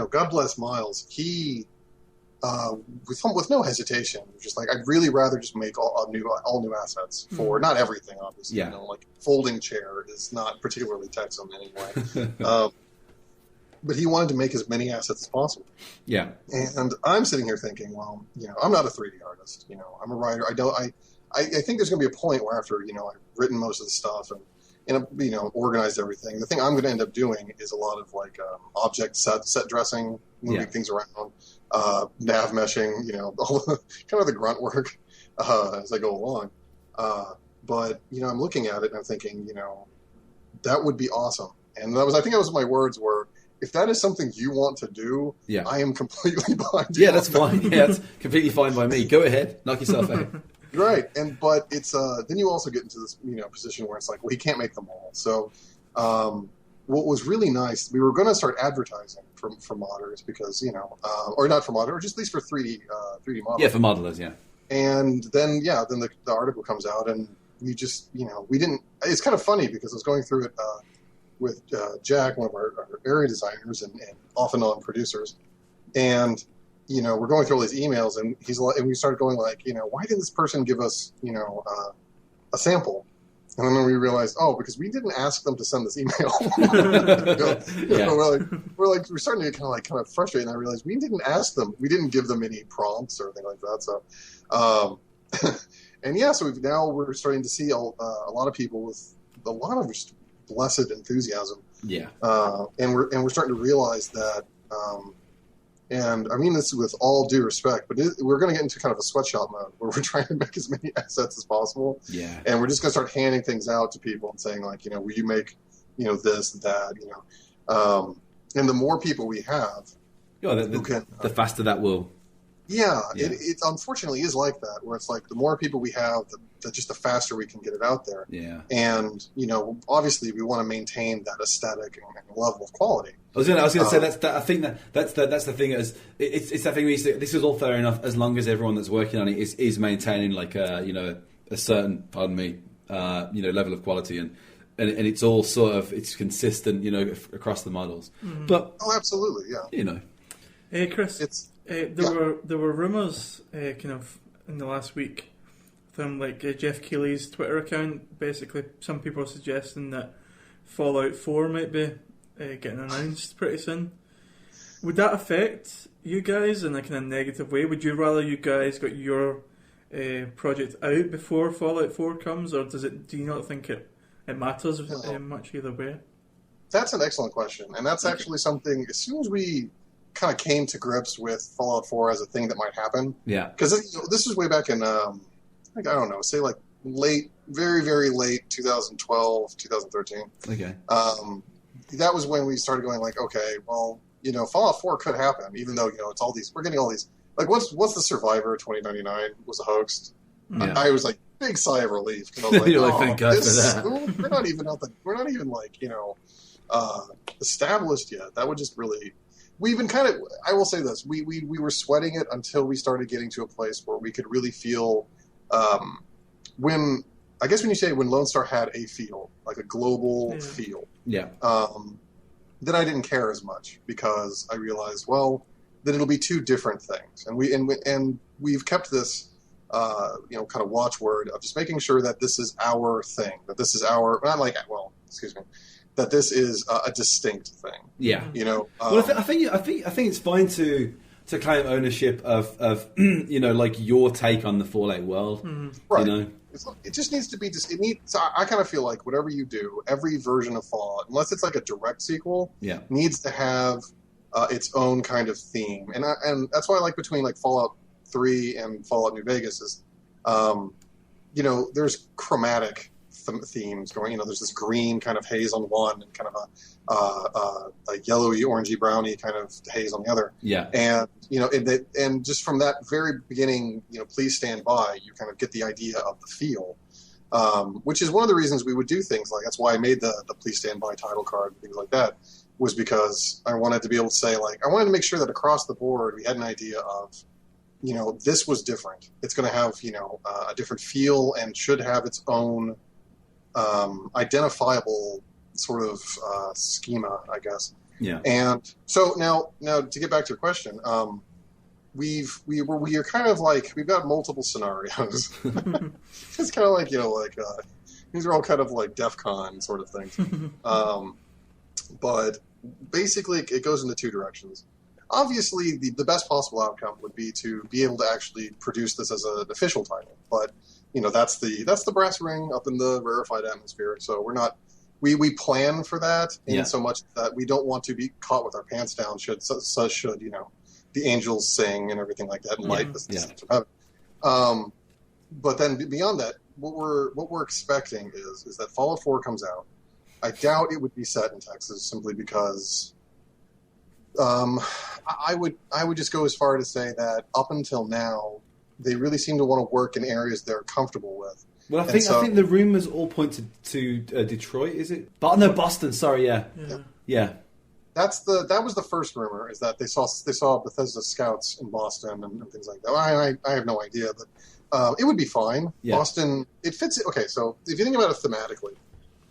God bless Miles, he with no hesitation, just like, I'd really rather just make all new assets for not everything, obviously. Like folding chair is not particularly Texan anyway. But he wanted to make as many assets as possible. Yeah. And I'm sitting here thinking, well, I'm not a 3D artist. I'm a writer. I think there's going to be a point where after, I've written most of the stuff and organized everything, the thing I'm going to end up doing is a lot of like object set dressing, moving things around, nav meshing, all the, kind of the grunt work as I go along. But, I'm looking at it and I'm thinking, that would be awesome. And I think that was my words were, if that is something you want to do, I am completely behind you. Yeah, that's fine. Yeah, that's completely fine by me. Go ahead, knock yourself out. Right, but it's then you also get into this position where it's like, well, he can't make them all. So what was really nice, we were going to start advertising for modders because or not for modders, or just at least for 3D modelers. Yeah, for modelers, yeah. And then the article comes out, and we just we didn't. It's kind of funny because I was going through it. With Jack, one of our area designers and off and on producers, and we're going through all these emails, and we started going like, why didn't this person give us a sample? And then we realized, because we didn't ask them to send this email. We're starting to get kind of frustrated, and I realized we didn't ask them, we didn't give them any prompts or anything like that. So, so we're starting to see a lot of people with a lot of just blessed enthusiasm. Yeah. And we're starting to realize that, and I mean this with all due respect, but we're going to get into kind of a sweatshop mode where we're trying to make as many assets as possible. Yeah. And we're just going to start handing things out to people and saying like, will you make, this, that, and the more people we have, the faster that will. Yeah. It unfortunately is like that, where it's like the more people we have, the faster we can get it out there. Yeah. And, obviously we want to maintain that aesthetic and level of quality. I was going to say I think that's the thing. It's that thing where you say, this is all fair enough as long as everyone that's working on it is maintaining like a certain, level of quality and it's all sort of, it's consistent, across the models. Mm-hmm. But absolutely, yeah. Hey Chris, there were rumors kind of in the last week from like Jeff Keighley's Twitter account. Basically, some people are suggesting that Fallout 4 might be getting announced pretty soon. Would that affect you guys in a kind of negative way? Would you rather you guys got your project out before Fallout 4 comes, or do you not think it matters much either way? That's an excellent question, and that's actually something. As soon as we kind of came to grips with Fallout 4 as a thing that might happen, because this was way back in. I don't know, say like very, very late 2012, 2013. Okay. That was when we started going like, okay, well, Fallout 4 could happen, even though, it's all these, we're getting all these, like once the Survivor 2099 was a hoax, I was like, big sigh of relief. Cause I was like, you're like, thank God for that. We're not even like, established yet. That would just really, we've been kind of, I will say this, we were sweating it until we started getting to a place where we could really feel, when Lonestar had a feel, like a global feel, then I didn't care as much because I realized, well, that it'll be two different things, and we've kept this, kind of watchword of just making sure that this is our thing, that this is our that this is a distinct thing. Yeah, well, I think it's fine to claim ownership of like your take on the Fallout world. Mm-hmm. Right. It just needs to be I kind of feel like whatever you do, every version of Fallout, unless it's like a direct sequel, needs to have its own kind of theme. And that's why I like between like Fallout 3 and Fallout New Vegas is, there's chromatic themes going. There's this green kind of haze on one and kind of a yellowy, orangey, browny kind of haze on the other. Yeah. And and just from that very beginning, please stand by. You kind of get the idea of the feel. which is one of the reasons we would do things like that's why I made the Please Stand By title card and things like that, was because I wanted to be able to say, like, I wanted to make sure that across the board we had an idea of, this was different. It's going to have, a different feel and should have its own identifiable sort of schema, I guess. Yeah. And so now to get back to your question, we are kind of like, we've got multiple scenarios. It's kind of like, these are all kind of like DEF CON sort of things. But basically it goes into two directions. Obviously, the best possible outcome would be to be able to actually produce this as an official title. But, that's the brass ring up in the rarefied atmosphere. So we're not, we plan for that in so much that we don't want to be caught with our pants down should the angels sing and everything like that and light this. But then beyond that, what we're expecting is that Fallout 4 comes out. I doubt it would be set in Texas simply because I would just go as far to say that up until now they really seem to want to work in areas they're comfortable with. Well, I think the rumors all point to Detroit, is it? But no, Boston. Sorry, yeah. That was the first rumor, is that they saw Bethesda scouts in Boston and things like that. I have no idea, but it would be fine. Yeah. Boston, it fits. Okay, so if you think about it thematically,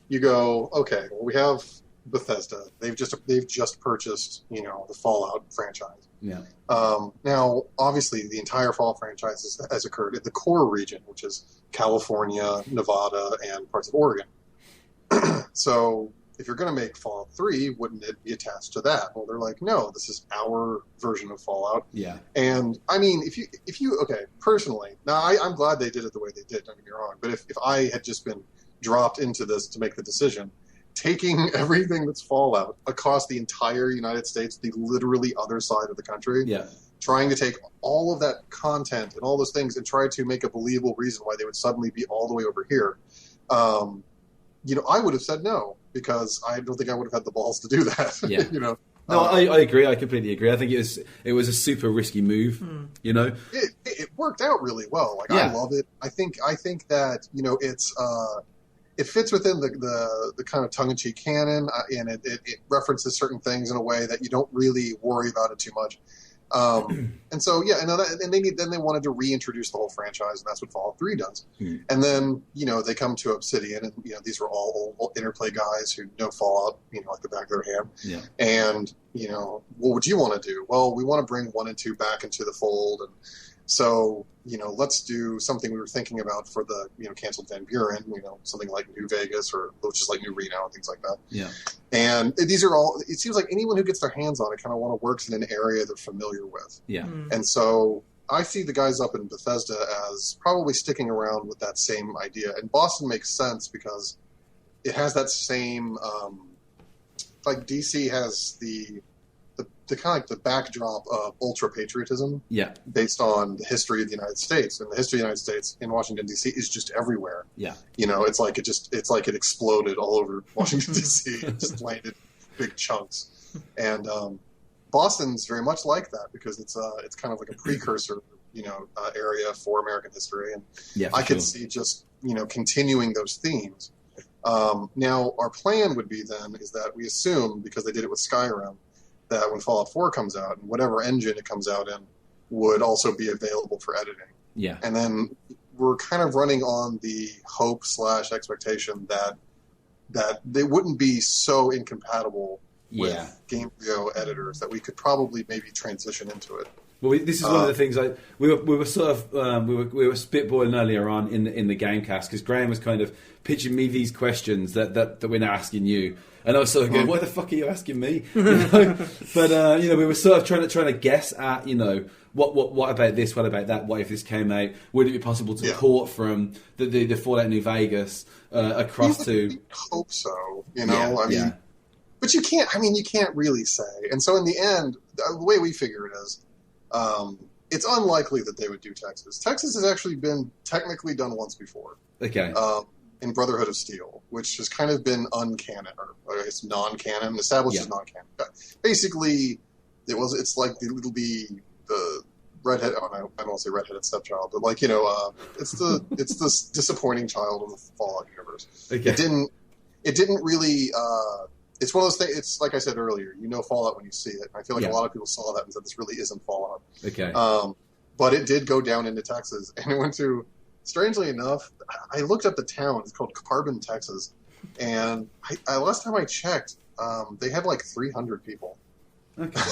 you go, okay, well, we have Bethesda. They've just purchased, the Fallout franchise. Yeah. Now, obviously, the entire Fallout franchise has occurred in the core region, which is California, Nevada, and parts of Oregon. So if you're going to make Fallout 3, wouldn't it be attached to that? Well, they're like, no, this is our version of Fallout. Yeah. And I mean, if you okay, personally, now I'm glad they did it the way they did, don't get me wrong, but if I had just been dropped into this to make the decision, taking everything that's Fallout across the entire United States, the literally other side of the country, trying to take all of that content and all those things and try to make a believable reason why they would suddenly be all the way over here, I would have said no, because I don't think I would have had the balls to do that. Yeah. No, I agree. I completely agree. I think it was a super risky move. It worked out really well. I love it. I think that it's it fits within the kind of tongue-in-cheek canon, and it references certain things in a way that you don't really worry about it too much. And so, and they wanted to reintroduce the whole franchise, and that's what Fallout 3 does. And then, they come to Obsidian, and, these were all old Interplay guys who know Fallout, like the back of their hand. Yeah. And, what would you want to do? Well, we want to bring 1 and 2 back into the fold, and so, let's do something we were thinking about for the, canceled Van Buren, something like New Vegas, or which is like New Reno and things like that. Yeah. And these are all, it seems like anyone who gets their hands on it kind of want to work in an area they're familiar with. Yeah. And so I see the guys up in Bethesda as probably sticking around with that same idea. And Boston makes sense because it has that same, like DC has the kind of like the backdrop of ultra patriotism, based on the history of the United States, and the history of the United States in Washington D.C. is just everywhere. Yeah, it's like it exploded all over Washington D.C. and just landed big chunks. And Boston's very much like that because it's kind of like a precursor, area for American history, and I could see just continuing those themes. Now our plan would be then is that we assume, because they did it with Skyrim, that when Fallout 4 comes out, and whatever engine it comes out in would also be available for editing. Yeah. And then we're kind of running on the hope/expectation that they wouldn't be so incompatible with Game Studio editors that we could probably maybe transition into it. Well, this is one of the things we were sort of we were spitballing earlier on in the Gamecast, because Graham was kind of pitching me these questions that we're now asking you, and I was sort of going, "Why the fuck are you asking me?" But we were sort of trying to guess at what about this, what about that, what if this came out? Would it be possible to port from the Fallout New Vegas across to? I hope so. But you can't. I mean, you can't really say. And so in the end, the way we figure it is. It's unlikely that they would do Texas. Texas has actually been technically done once before. Okay. In Brotherhood of Steel, which has kind of been uncanon, or I guess non-canon, established as non-canon. Basically, it's like the redhead. Oh, no, I don't want to say redheaded stepchild, but like it's the disappointing child of the Fallout universe. Okay. It didn't really. It's one of those things. It's like I said earlier. Fallout when you see it. I feel like a lot of people saw that and said this really isn't Fallout. Okay. But it did go down into Texas, and it went to. Strangely enough, I looked up the town. It's called Carbon, Texas, and I last time I checked, they had like 300 people. Okay.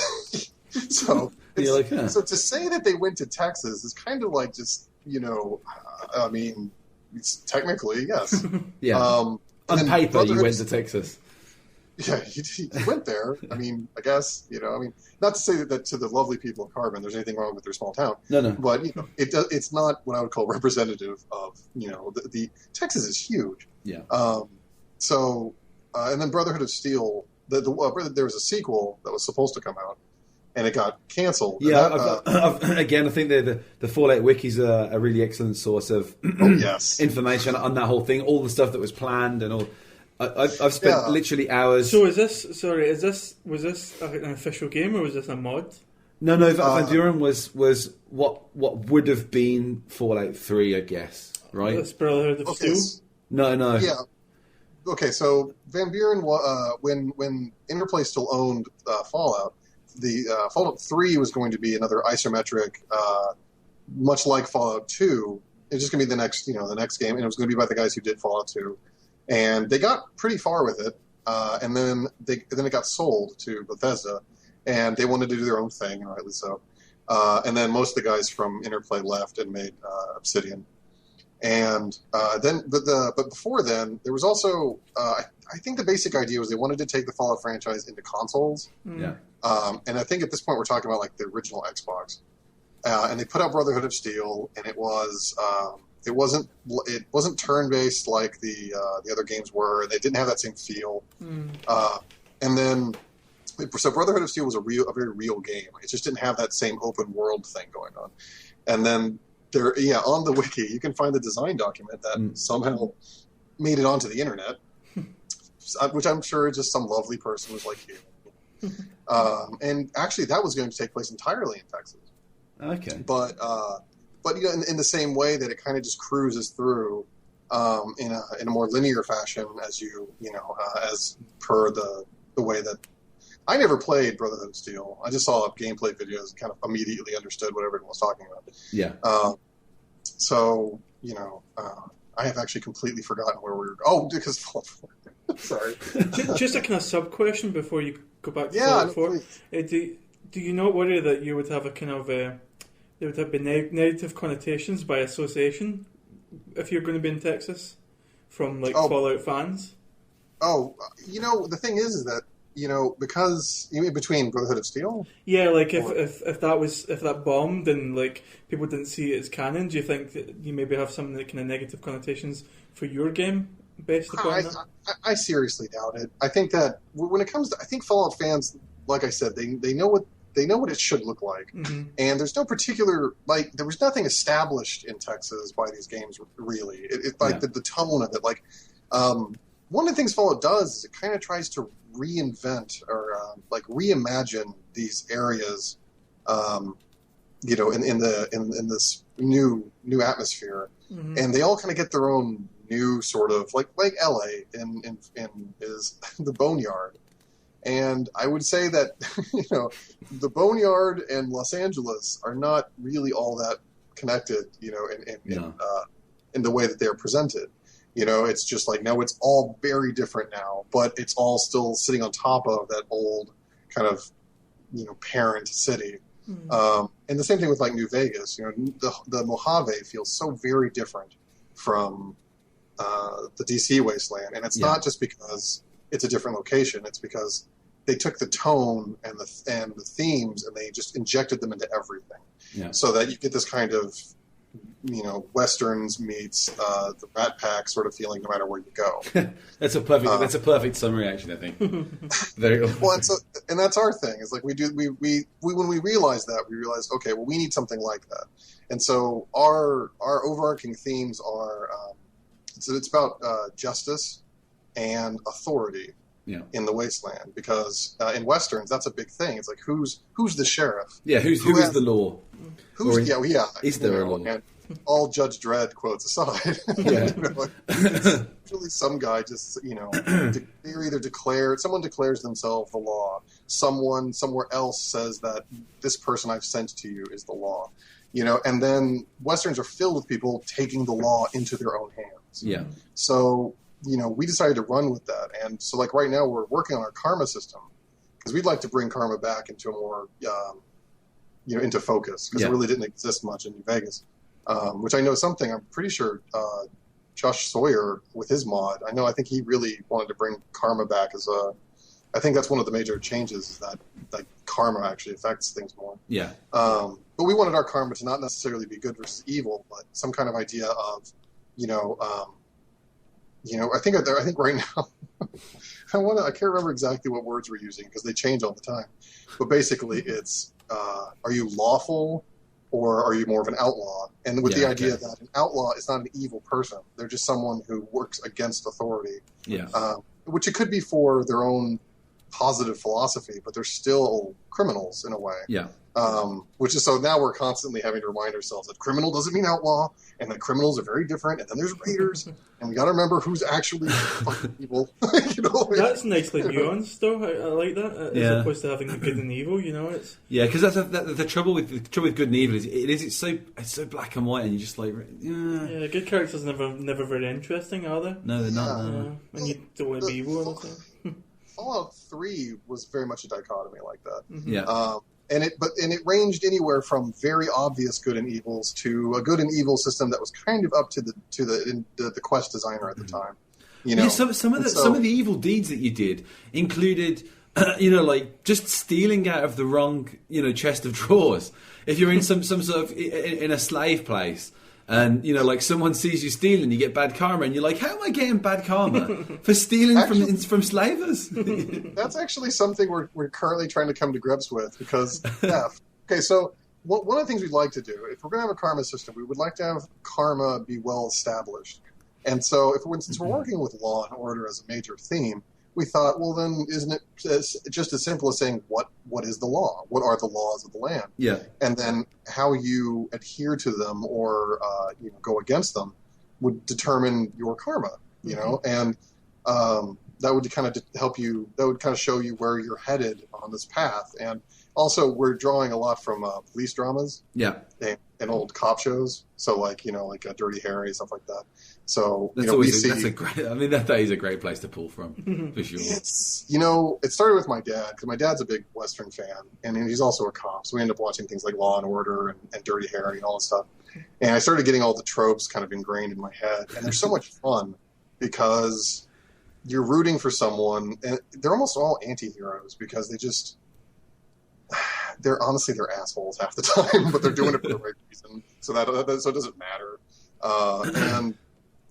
So, so to say that they went to Texas is kind of like just, I mean, it's technically, yes. Yeah. On paper, you went to Texas. Yeah, he went there. I mean, I guess, not to say that to the lovely people of Carbon, there's anything wrong with their small town. No. But, it's not what I would call representative of, the Texas is huge. Yeah. And then Brotherhood of Steel, there was a sequel that was supposed to come out, and it got canceled. Yeah, again, I think the Fallout Wiki's a really excellent source of information on that whole thing, all the stuff that was planned and all. I've spent literally hours. So was this an official game or was this a mod? No, Van Buren was what would have been Fallout 3, I guess, right? That's Brotherhood of Steel? No. Yeah. Okay, so Van Buren, when Interplay still owned Fallout, the Fallout 3 was going to be another isometric, much like Fallout 2. It's just going to be the next game, and it was going to be by the guys who did Fallout 2. And they got pretty far with it, and then it got sold to Bethesda, and they wanted to do their own thing, and rightly so. And then most of the guys from Interplay left and made Obsidian. And but before then, there was also I think the basic idea was they wanted to take the Fallout franchise into consoles. Yeah. And I think at this point we're talking about like the original Xbox. And they put out Brotherhood of Steel, and it wasn't turn-based like the other games were. They didn't have that same feel. And then, so Brotherhood of Steel was a very real game. It just didn't have that same open world thing going on. And then on the wiki you can find the design document that somehow made it onto the internet, which I'm sure just some lovely person was like, here. And actually, that was going to take place entirely in Texas. Okay. But in the same way that it kind of just cruises through in a more linear fashion as per the way that I never played Brotherhood of Steel. I just saw gameplay videos and kind of immediately understood what everyone was talking about. Yeah. I have actually completely forgotten where we were. Oh, because sorry. Just a kind of sub question before you go back to Fallout 4. Do you not worry that you would have a kind of there would have been negative connotations by association if you're going to be in Texas from Fallout fans? Oh, the thing is that because between Brotherhood of Steel. Yeah, like if that bombed and like people didn't see it as canon, do you think that you maybe have some kind of negative connotations for your game based upon that? I seriously doubt it. I think that when it comes to, I think Fallout fans, like I said, they know what it should look like, and there's no particular there was nothing established in Texas by these games really. The tone of it, one of the things Fallout does is it kind of tries to reinvent or reimagine these areas, in this new atmosphere, and they all kind of get their own new sort of like LA in is the Boneyard. And I would say that, the Boneyard and Los Angeles are not really all that connected, in the way that they're presented. It's just no, it's all very different now, but it's all still sitting on top of that old kind of, parent city. And the same thing with New Vegas. The Mojave feels so very different from the DC wasteland, and it's not just because it's a different location. It's because they took the tone and the themes and they just injected them into everything, so that you get this kind of westerns meets the Rat Pack sort of feeling no matter where you go. That's a perfect summary, actually. I think. Very well, and that's our thing. Is we when we realize that, we realize, okay, well, we need something like that. And so our overarching themes are it's about justice and authority. in the wasteland, because in westerns that's a big thing. It's like who's the sheriff? Yeah, who is the law? Is there a law? And all Judge Dredd quotes aside, Yeah. It's usually some guy just someone declares themselves the law. Someone somewhere else says that this person I've sent to you is the law. And then westerns are filled with people taking the law into their own hands. Yeah. So, we decided to run with that. And so, like, right now we're working on our karma system, because we'd like to bring karma back into a more, into focus, because it really didn't exist much in New Vegas, which I know something. I'm pretty sure Josh Sawyer, with his mod, I think he really wanted to bring karma back I think that's one of the major changes, is that like karma actually affects things more. Yeah. But we wanted our karma to not necessarily be good versus evil, but some kind of idea of, I think right now, I can't remember exactly what words we're using because they change all the time. But basically, it's are you lawful or are you more of an outlaw? And with the idea that an outlaw is not an evil person; they're just someone who works against authority. Yeah. Which it could be for their own positive philosophy, but they're still criminals in a way. Yeah. Which is, so now we're constantly having to remind ourselves that criminal doesn't mean outlaw, and that criminals are very different, and then there's raiders, and we got to remember who's actually fucking evil. That's nicely nuanced, though. I like that, as opposed to having the good and evil. It's because that's the trouble with good and evil is it's so black and white, and you're just like, yeah, good characters never very interesting, are they? No, they're not. And you don't want to be evil all the time. Fallout 3 was very much a dichotomy like that. Mm-hmm. Yeah. And it ranged anywhere from very obvious good and evils to a good and evil system that was kind of up to the quest designer at the time. Some of the evil deeds that you did included, like just stealing out of the wrong, chest of drawers. If you're in some sort of in a slave place. And, like someone sees you stealing, you get bad karma, and you're like, how am I getting bad karma for stealing from slavers? That's actually something we're currently trying to come to grips with, because, okay, so one of the things we'd like to do, if we're going to have a karma system, we would like to have karma be well established. And so since we're working with law and order as a major theme, we thought, well, then isn't it just as simple as saying what is the law? What are the laws of the land? Yeah. And then how you adhere to them or go against them would determine your karma, and that would kind of help you. That would kind of show you where you're headed on this path. And also, we're drawing a lot from police dramas, and old cop shows. So, like Dirty Harry, stuff like that. So that is a great place to pull from, for sure. It's it started with my dad, because my dad's a big Western fan, and he's also a cop. So we ended up watching things like Law and Order and Dirty Harry and all this stuff. And I started getting all the tropes kind of ingrained in my head, and they're so much fun because you're rooting for someone, and they're almost all anti-heroes because they're assholes half the time, but they're doing it for the right reason. So so it doesn't matter. And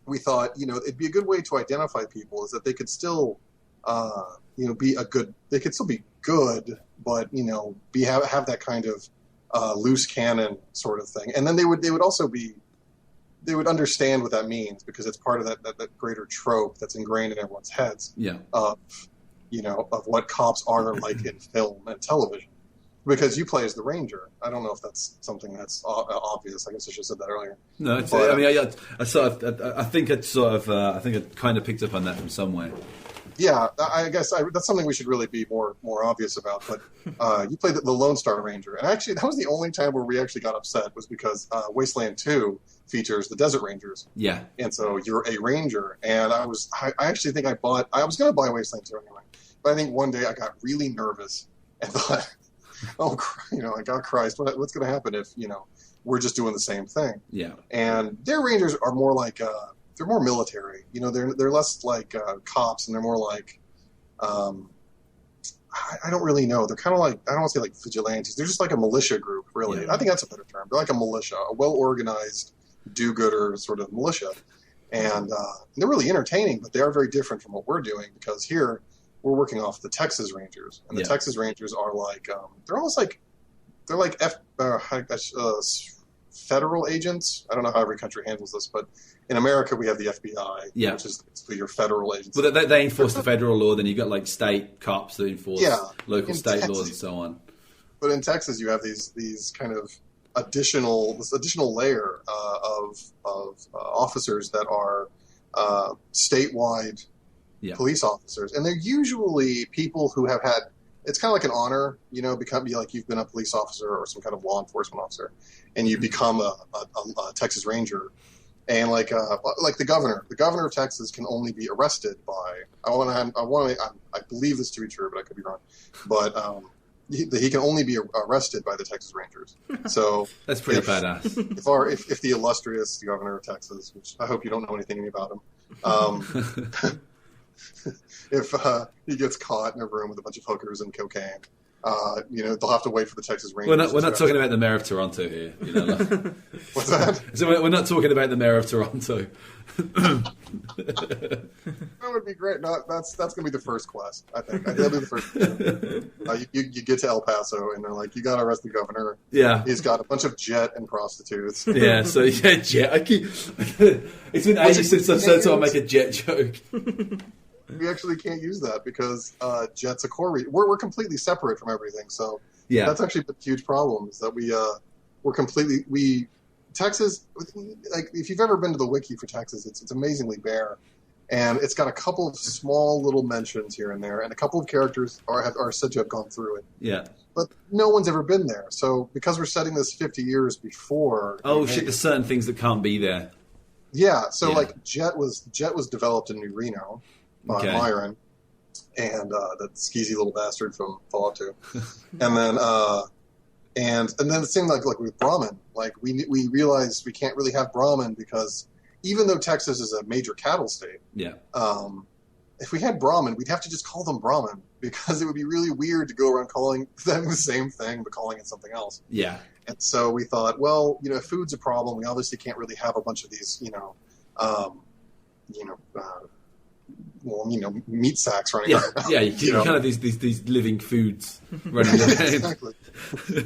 we thought, it'd be a good way to identify people is that they could still, they could still be good, but have that kind of loose cannon sort of thing. And then they would also they would understand what that means, because it's part of that greater trope that's ingrained in everyone's heads. Yeah. Of what cops are like in film and television. Because you play as the Ranger. I don't know if that's something that's obvious. I guess I should have said that earlier. No, I think I kind of picked up on that from somewhere. Yeah, I guess that's something we should really be more obvious about. But you played the Lonestar Ranger, and actually that was the only time where we actually got upset, was because Wasteland 2 features the Desert Rangers. Yeah, and so you're a Ranger, and I actually think I was going to buy Wasteland 2 anyway, but I think one day I got really nervous and thought, oh, God Christ, what's going to happen if we're just doing the same thing? Yeah, and their Rangers are more like they're more military. They're less like cops, and they're more like I don't really know. They're kind of like, I don't want to say like vigilantes. They're just like a militia group, really. Yeah. I think that's a better term. They're like a militia, a well-organized, do-gooder sort of militia, and they're really entertaining. But they are very different from what we're doing, because here we're working off the Texas Rangers, and the Texas Rangers are like they're almost like federal agents. I don't know how every country handles this, but in America we have the FBI, which is basically your federal agency. Well, they enforce the federal law. Then you've got like state cops that enforce local state laws and so on. But in Texas, you have these kind of additional layer of officers that are statewide police officers, and they're usually people who have had. It's kind of like an honor, like you've been a police officer or some kind of law enforcement officer, and you become a Texas Ranger, and like the governor of Texas can only be arrested by. I believe this to be true, but I could be wrong. But he can only be arrested by the Texas Rangers. So that's pretty badass. If the illustrious governor of Texas, which I hope you don't know anything about him. If he gets caught in a room with a bunch of hookers and cocaine, they'll have to wait for the Texas Rangers. We're not talking about the mayor of Toronto here. What's that? So we're not talking about the mayor of Toronto. That would be great. No, that's going to be the first quest, I think. That'll be the first. You get to El Paso, and they're like, you got to arrest the governor. Yeah. He's got a bunch of jet and prostitutes. Yeah, so jet. It's been ages since I've said so I'll make a jet joke. We actually can't use that because jet's a core. We're completely separate from everything. So that's actually a huge problem. Is that Texas. Like if you've ever been to the wiki for Texas, it's amazingly bare, and it's got a couple of small little mentions here and there, and a couple of characters are said to have gone through it. Yeah, but no one's ever been there. So because we're setting this 50 years before. Oh shit! There's certain things that can't be there. Yeah. So like Jet was developed in New Reno. By Myron, and that skeezy little bastard from Fallout 2, and then the same like with Brahmin, like we realized we can't really have Brahmin because even though Texas is a major cattle state, if we had Brahmin, we'd have to just call them Brahmin because it would be really weird to go around calling them the same thing but calling it something else. Yeah, and so we thought, well, if food's a problem, we obviously can't really have a bunch of these, meat sacks running around. Yeah, you kind of these living foods running around. Exactly.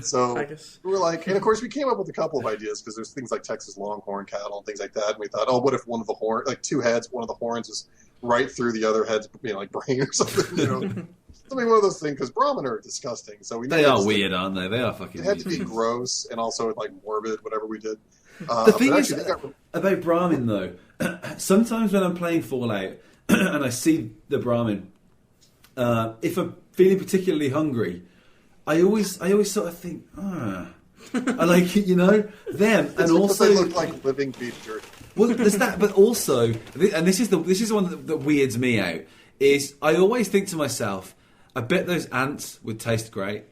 So we were like, and of course we came up with a couple of ideas because there's things like Texas Longhorn cattle and things like that. And we thought, what if one of the two heads, one of the horns is right through the other head's like brain or something, something one of those things. Because Brahmin are disgusting, so they are weird, aren't they? They are fucking. They had to be gross and also like morbid, whatever we did. The thing is about Brahmin though, sometimes when I'm playing Fallout. And I see the Brahmin. If I'm feeling particularly hungry, I always sort of think, I like them, and also they look like living beef jerky. Well, there's that, but also, and this is the one that weirds me out. Is I always think to myself, I bet those ants would taste great.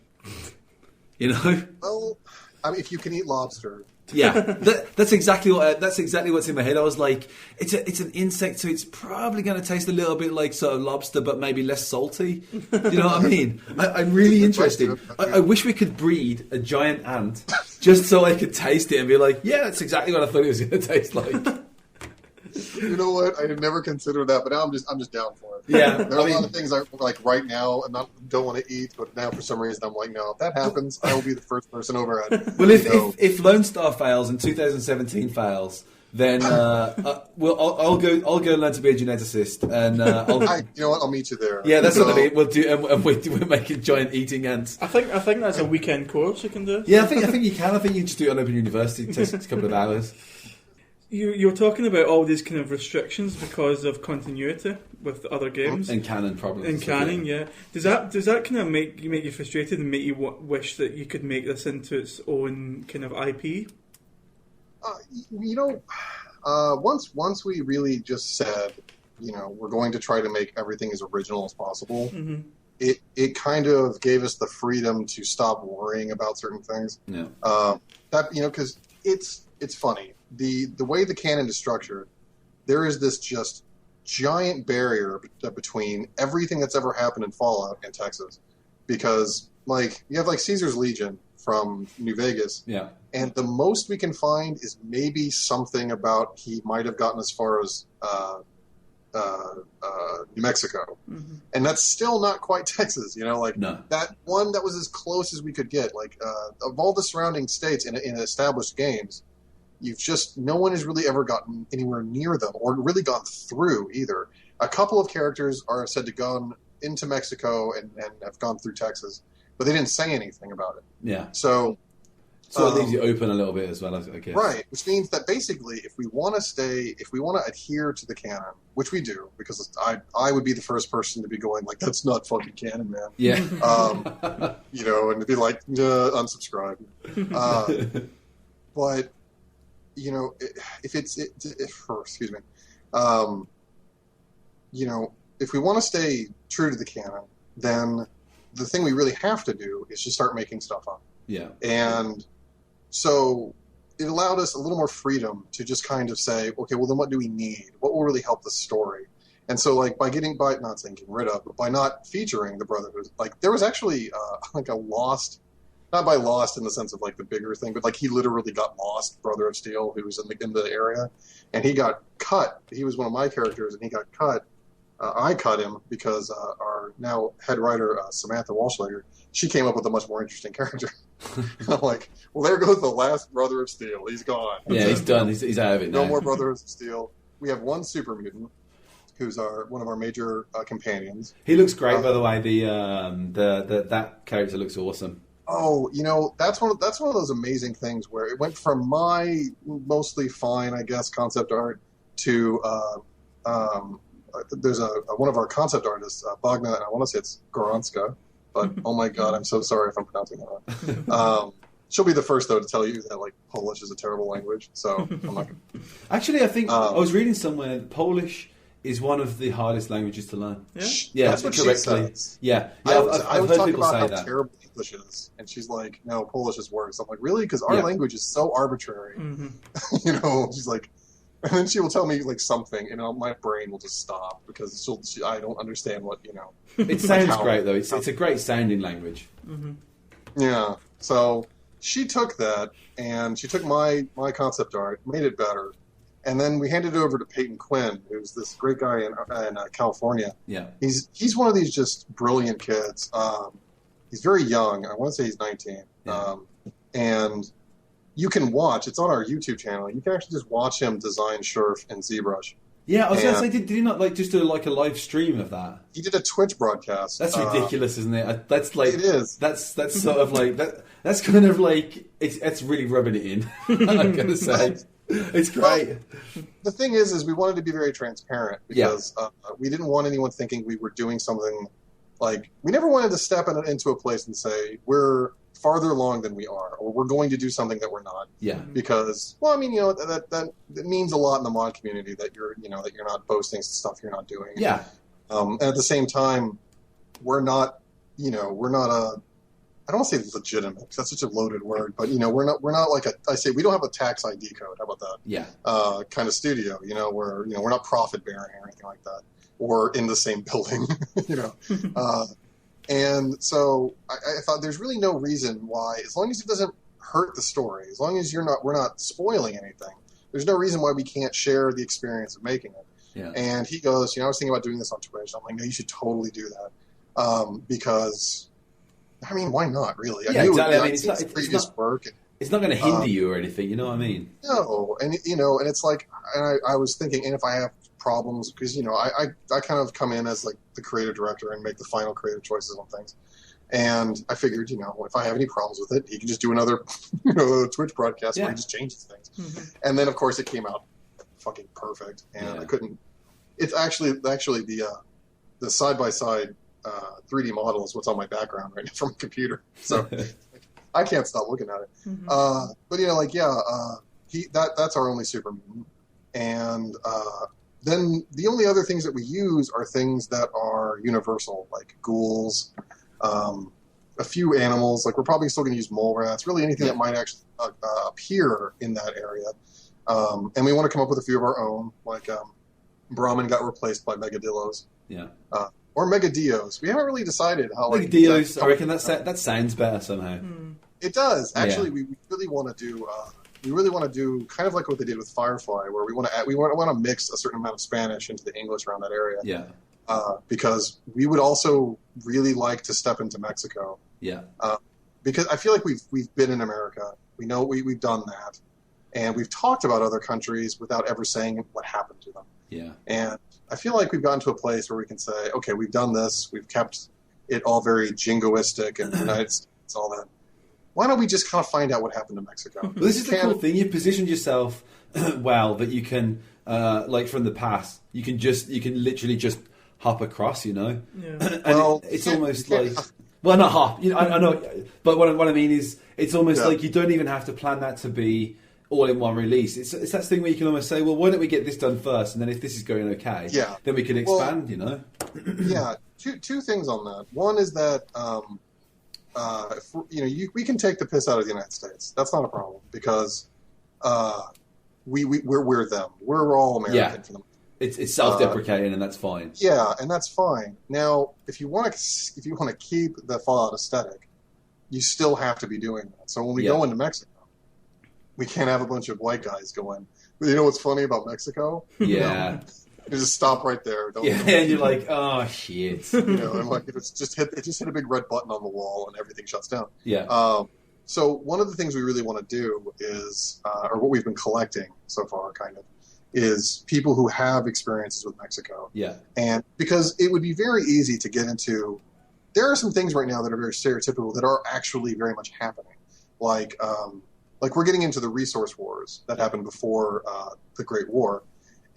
Well, I mean, if you can eat lobster. Yeah, that's exactly what's in my head. I was like, it's an insect, so it's probably going to taste a little bit like sort of lobster, but maybe less salty. You know what I mean? I'm really interested. I wish we could breed a giant ant just so I could taste it and be like, yeah, that's exactly what I thought it was going to taste like. You know what? I had never considered that, but now I'm just down for it. Yeah, there are a lot of things I like right now and don't want to eat, but now for some reason I'm like, no, if that happens, I will be the first person over it. Well, if Lonestar fails and 2017 fails, then I'll go learn to be a geneticist, and you know what? I'll meet you there. Yeah, that's what I mean. We'll do, and we're making giant eating ants. I think that's a weekend course you can do. Yeah, I think you can. I think you can just do it on Open University. It takes a couple of hours. You're talking about all these kind of restrictions because of continuity with other games and canon problems. In canon, yeah. Does that kind of make you frustrated and make you wish that you could make this into its own kind of IP? Once we really just said, we're going to try to make everything as original as possible. Mm-hmm. It kind of gave us the freedom to stop worrying about certain things. Yeah. Because it's funny. The way the canon is structured, there is this just giant barrier between everything that's ever happened in Fallout and Texas, because you have Caesar's Legion from New Vegas, and the most we can find is maybe something about he might have gotten as far as New Mexico, And that's still not quite Texas, like No. that one that was as close as we could get. Like of all the surrounding states in established games, no one has really ever gotten anywhere near them or really gone through either. A couple of characters are said to go into Mexico and have gone through Texas, but they didn't say anything about it. Yeah. So it leaves you open a little bit as well, I guess. Right, which means that basically if we want to adhere to the canon, which we do, because I would be the first person to be going like, that's not fucking canon, man. Yeah. And to be like, unsubscribe. But, if we want to stay true to the canon, then the thing we really have to do is just start making stuff up. Yeah. And so it allowed us a little more freedom to just kind of say, okay, well then what do we need? What will really help the story? And so like by not saying getting rid of, but by not featuring the Brotherhood, like there was actually like a lost, not by lost in the sense of like the bigger thing, but like he literally got lost, Brother of Steel, who was in the area, and he got cut. He was one of my characters, and he got cut. I cut him because our now head writer, Samantha Walschlager, she came up with a much more interesting character. I'm like, well, there goes the last Brother of Steel. He's gone. Yeah, he's done. He's out of it now. No more Brothers of Steel. We have one super mutant who's one of our major companions. He looks great, by the way. That character looks awesome. Oh, that's one of those amazing things where it went from my mostly fine, I guess, concept art to there's one of our concept artists, Bogna, and I want to say it's Goranska, but oh my god, I'm so sorry if I'm pronouncing that wrong. She'll be the first, though, to tell you that like Polish is a terrible language, so I'm not gonna... Actually, I think I was reading somewhere that Polish is one of the hardest languages to learn. Yeah, that's what she says. Yeah, I I've was heard talking people about say how that. terrible English is, and she's like, no, Polish is worse. I'm like, really? Because our language is so arbitrary. Mm-hmm. She's like... And then she will tell me like something, and my brain will just stop because I don't understand what It sounds great though. It's a great sounding language. Mm-hmm. Yeah. So she took that and she took my concept art, made it better, and then we handed it over to Peyton Quinn, who's this great guy in California. Yeah. He's one of these just brilliant kids. He's very young. I want to say he's 19. Yeah. And you can watch. It's on our YouTube channel. You can actually just watch him design Shurf and ZBrush. Yeah, I was going to say, did he not like just do like a live stream of that? He did a Twitch broadcast. That's ridiculous, isn't it? That's like it is. That's sort of like that. That's kind of like it's really rubbing it in. I'm going to say it's great. Well, the thing is we wanted to be very transparent because we didn't want anyone thinking we were doing something like we never wanted to step into a place and say we're farther along than we are, or we're going to do something that we're not. Yeah. Because, well, I mean, that means a lot in the mod community that you're not boasting stuff you're not doing. Yeah. And at the same time, we're not I don't want to say legitimate because that's such a loaded word, but we're not like we don't have a tax ID code. How about that? Yeah. Kind of studio, where we're not profit bearing or anything like that, or in the same building, And so I thought there's really no reason why, as long as it doesn't hurt the story, as long as we're not spoiling anything, there's no reason why we can't share the experience of making it. Yeah. And he goes, I was thinking about doing this on Twitch. I'm like, no, you should totally do that. Because, I mean, why not, really? Yeah, exactly. I mean, it's not going to hinder you or anything, you know what I mean? No, and, and it's like, and I was thinking, and if I have problems, because I kind of come in as like the creative director and make the final creative choices on things, and I figured if I have any problems with it, he can just do another Twitch broadcast where he just changes things. Mm-hmm. And then of course it came out fucking perfect, and I couldn't. It's actually the side by side 3D model is what's on my background right now from my computer, so I can't stop looking at it. Mm-hmm. But that's our only super mutant, and then the only other things that we use are things that are universal, like ghouls, a few animals. Like we're probably still going to use mole rats, really anything that might actually appear in that area. And we want to come up with a few of our own, like Brahmin got replaced by Megadillos. Yeah. Or Megadios. We haven't really decided how. Megadios, I reckon that sounds better somehow. It does. Actually, we really want to do... we really want to do kind of like what they did with Firefly, where we want to mix a certain amount of Spanish into the English around that area. Yeah. because we would also really like to step into Mexico. Yeah. Because I feel like we've been in America. We know we've done that. And we've talked about other countries without ever saying what happened to them. Yeah. And I feel like we've gotten to a place where we can say, okay, we've done this. We've kept it all very jingoistic and United States, all that. Why don't we just kind of find out what happened to Mexico? Well, this is the cool thing. You've positioned yourself well that you can, like from the past, you can literally just hop across, you know? Yeah. And Well, it's almost like... Well, not hop. You know, I know. But what I mean is, it's almost like you don't even have to plan that to be all in one release. It's that thing where you can almost say, well, why don't we get this done first, and then if this is going okay, then we can expand. You know. Yeah. Two things on that. One is that we can take the piss out of the United States. That's not a problem because we're them. We're all American for them. It's self-deprecating, and that's fine. Yeah, and that's fine. Now, if you want to keep the Fallout aesthetic, you still have to be doing that. So when we go into Mexico, we can't have a bunch of white guys go in. But you know what's funny about Mexico? Yeah. You just stop right there. And you're like, oh shit. And like it just hit a big red button on the wall and everything shuts down. Yeah. So one of the things we really want to do is, or what we've been collecting so far, kind of, is people who have experiences with Mexico. Yeah. And because it would be very easy to get into, there are some things right now that are very stereotypical that are actually very much happening. Like we're getting into the resource wars that happened before the Great War.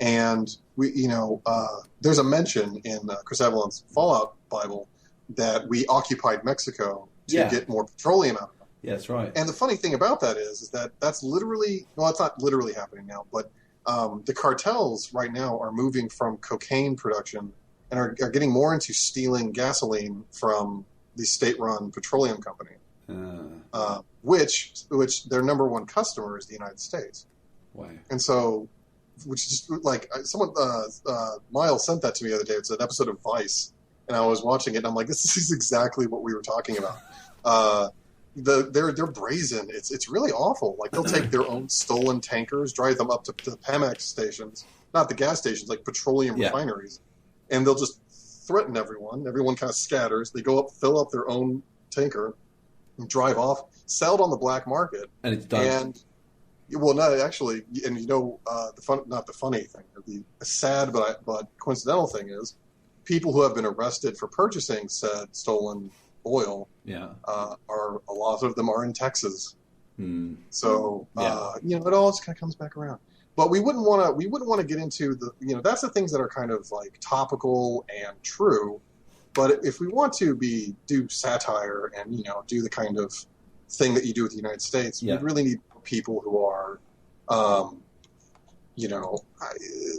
And there's a mention in Chris Avellone's Fallout Bible that we occupied Mexico to get more petroleum out of them. Yeah, that's right. And the funny thing about that is that that's literally, well, it's not literally happening now, but the cartels right now are moving from cocaine production and are getting more into stealing gasoline from the state-run petroleum company, which their number one customer is the United States. Wow. And so, which just like someone, Miles sent that to me the other day. It's an episode of Vice, and I was watching it, and I'm like, this is exactly what we were talking about. They're brazen. It's really awful. Like they'll take their own stolen tankers, drive them up to the Pemex stations, not the gas stations, like petroleum refineries, and they'll just threaten everyone. Everyone kind of scatters. They go up, fill up their own tanker, and drive off, sell it on the black market, and it's done. And well, no, actually, and not the funny thing, the sad but coincidental thing is, people who have been arrested for purchasing said stolen oil, are a lot of them are in Texas. So it all just kind of comes back around. But we wouldn't want to get into the that's the things that are kind of like topical and true. But if we want to do satire and do the kind of thing that you do with the United States, we really need people who are,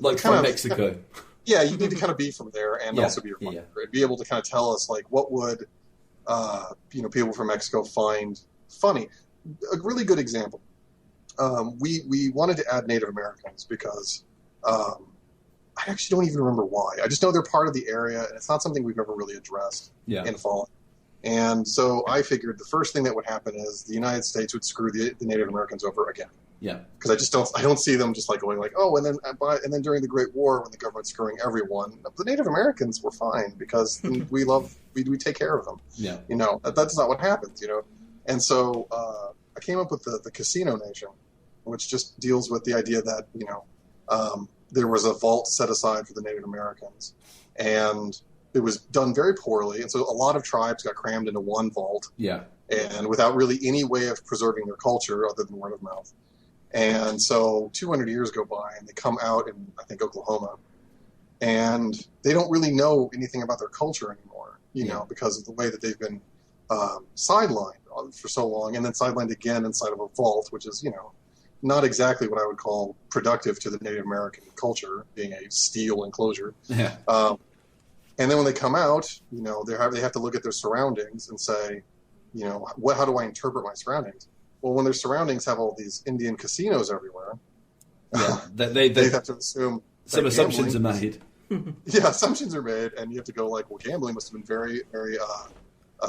like from Mexico. Yeah, you need to kind of be from there and also be from there and be able to kind of tell us like what would people from Mexico find funny. A really good example. We wanted to add Native Americans because I actually don't even remember why. I just know they're part of the area, and it's not something we've ever really addressed in Fallout. And so I figured the first thing that would happen is the United States would screw the Native Americans over again. Yeah. Because I don't see them just like going like, oh, and then during the Great War when the government's screwing everyone, the Native Americans were fine because we take care of them. Yeah. That's not what happens. And so I came up with the Casino Nation, which just deals with the idea that there was a vault set aside for the Native Americans, and it was done very poorly, and so a lot of tribes got crammed into one vault. Yeah. And without really any way of preserving their culture other than word of mouth. And so 200 years go by, and they come out in, I think, Oklahoma, and they don't really know anything about their culture anymore, because of the way that they've been sidelined for so long, and then sidelined again inside of a vault, which is, not exactly what I would call productive to the Native American culture, being a steel enclosure. Yeah. And then when they come out, they have to look at their surroundings and say, how do I interpret my surroundings? Well, when their surroundings have all these Indian casinos everywhere, they have to assume some assumptions are made. Yeah, assumptions are made, and you have to go like, well, gambling must have been very, very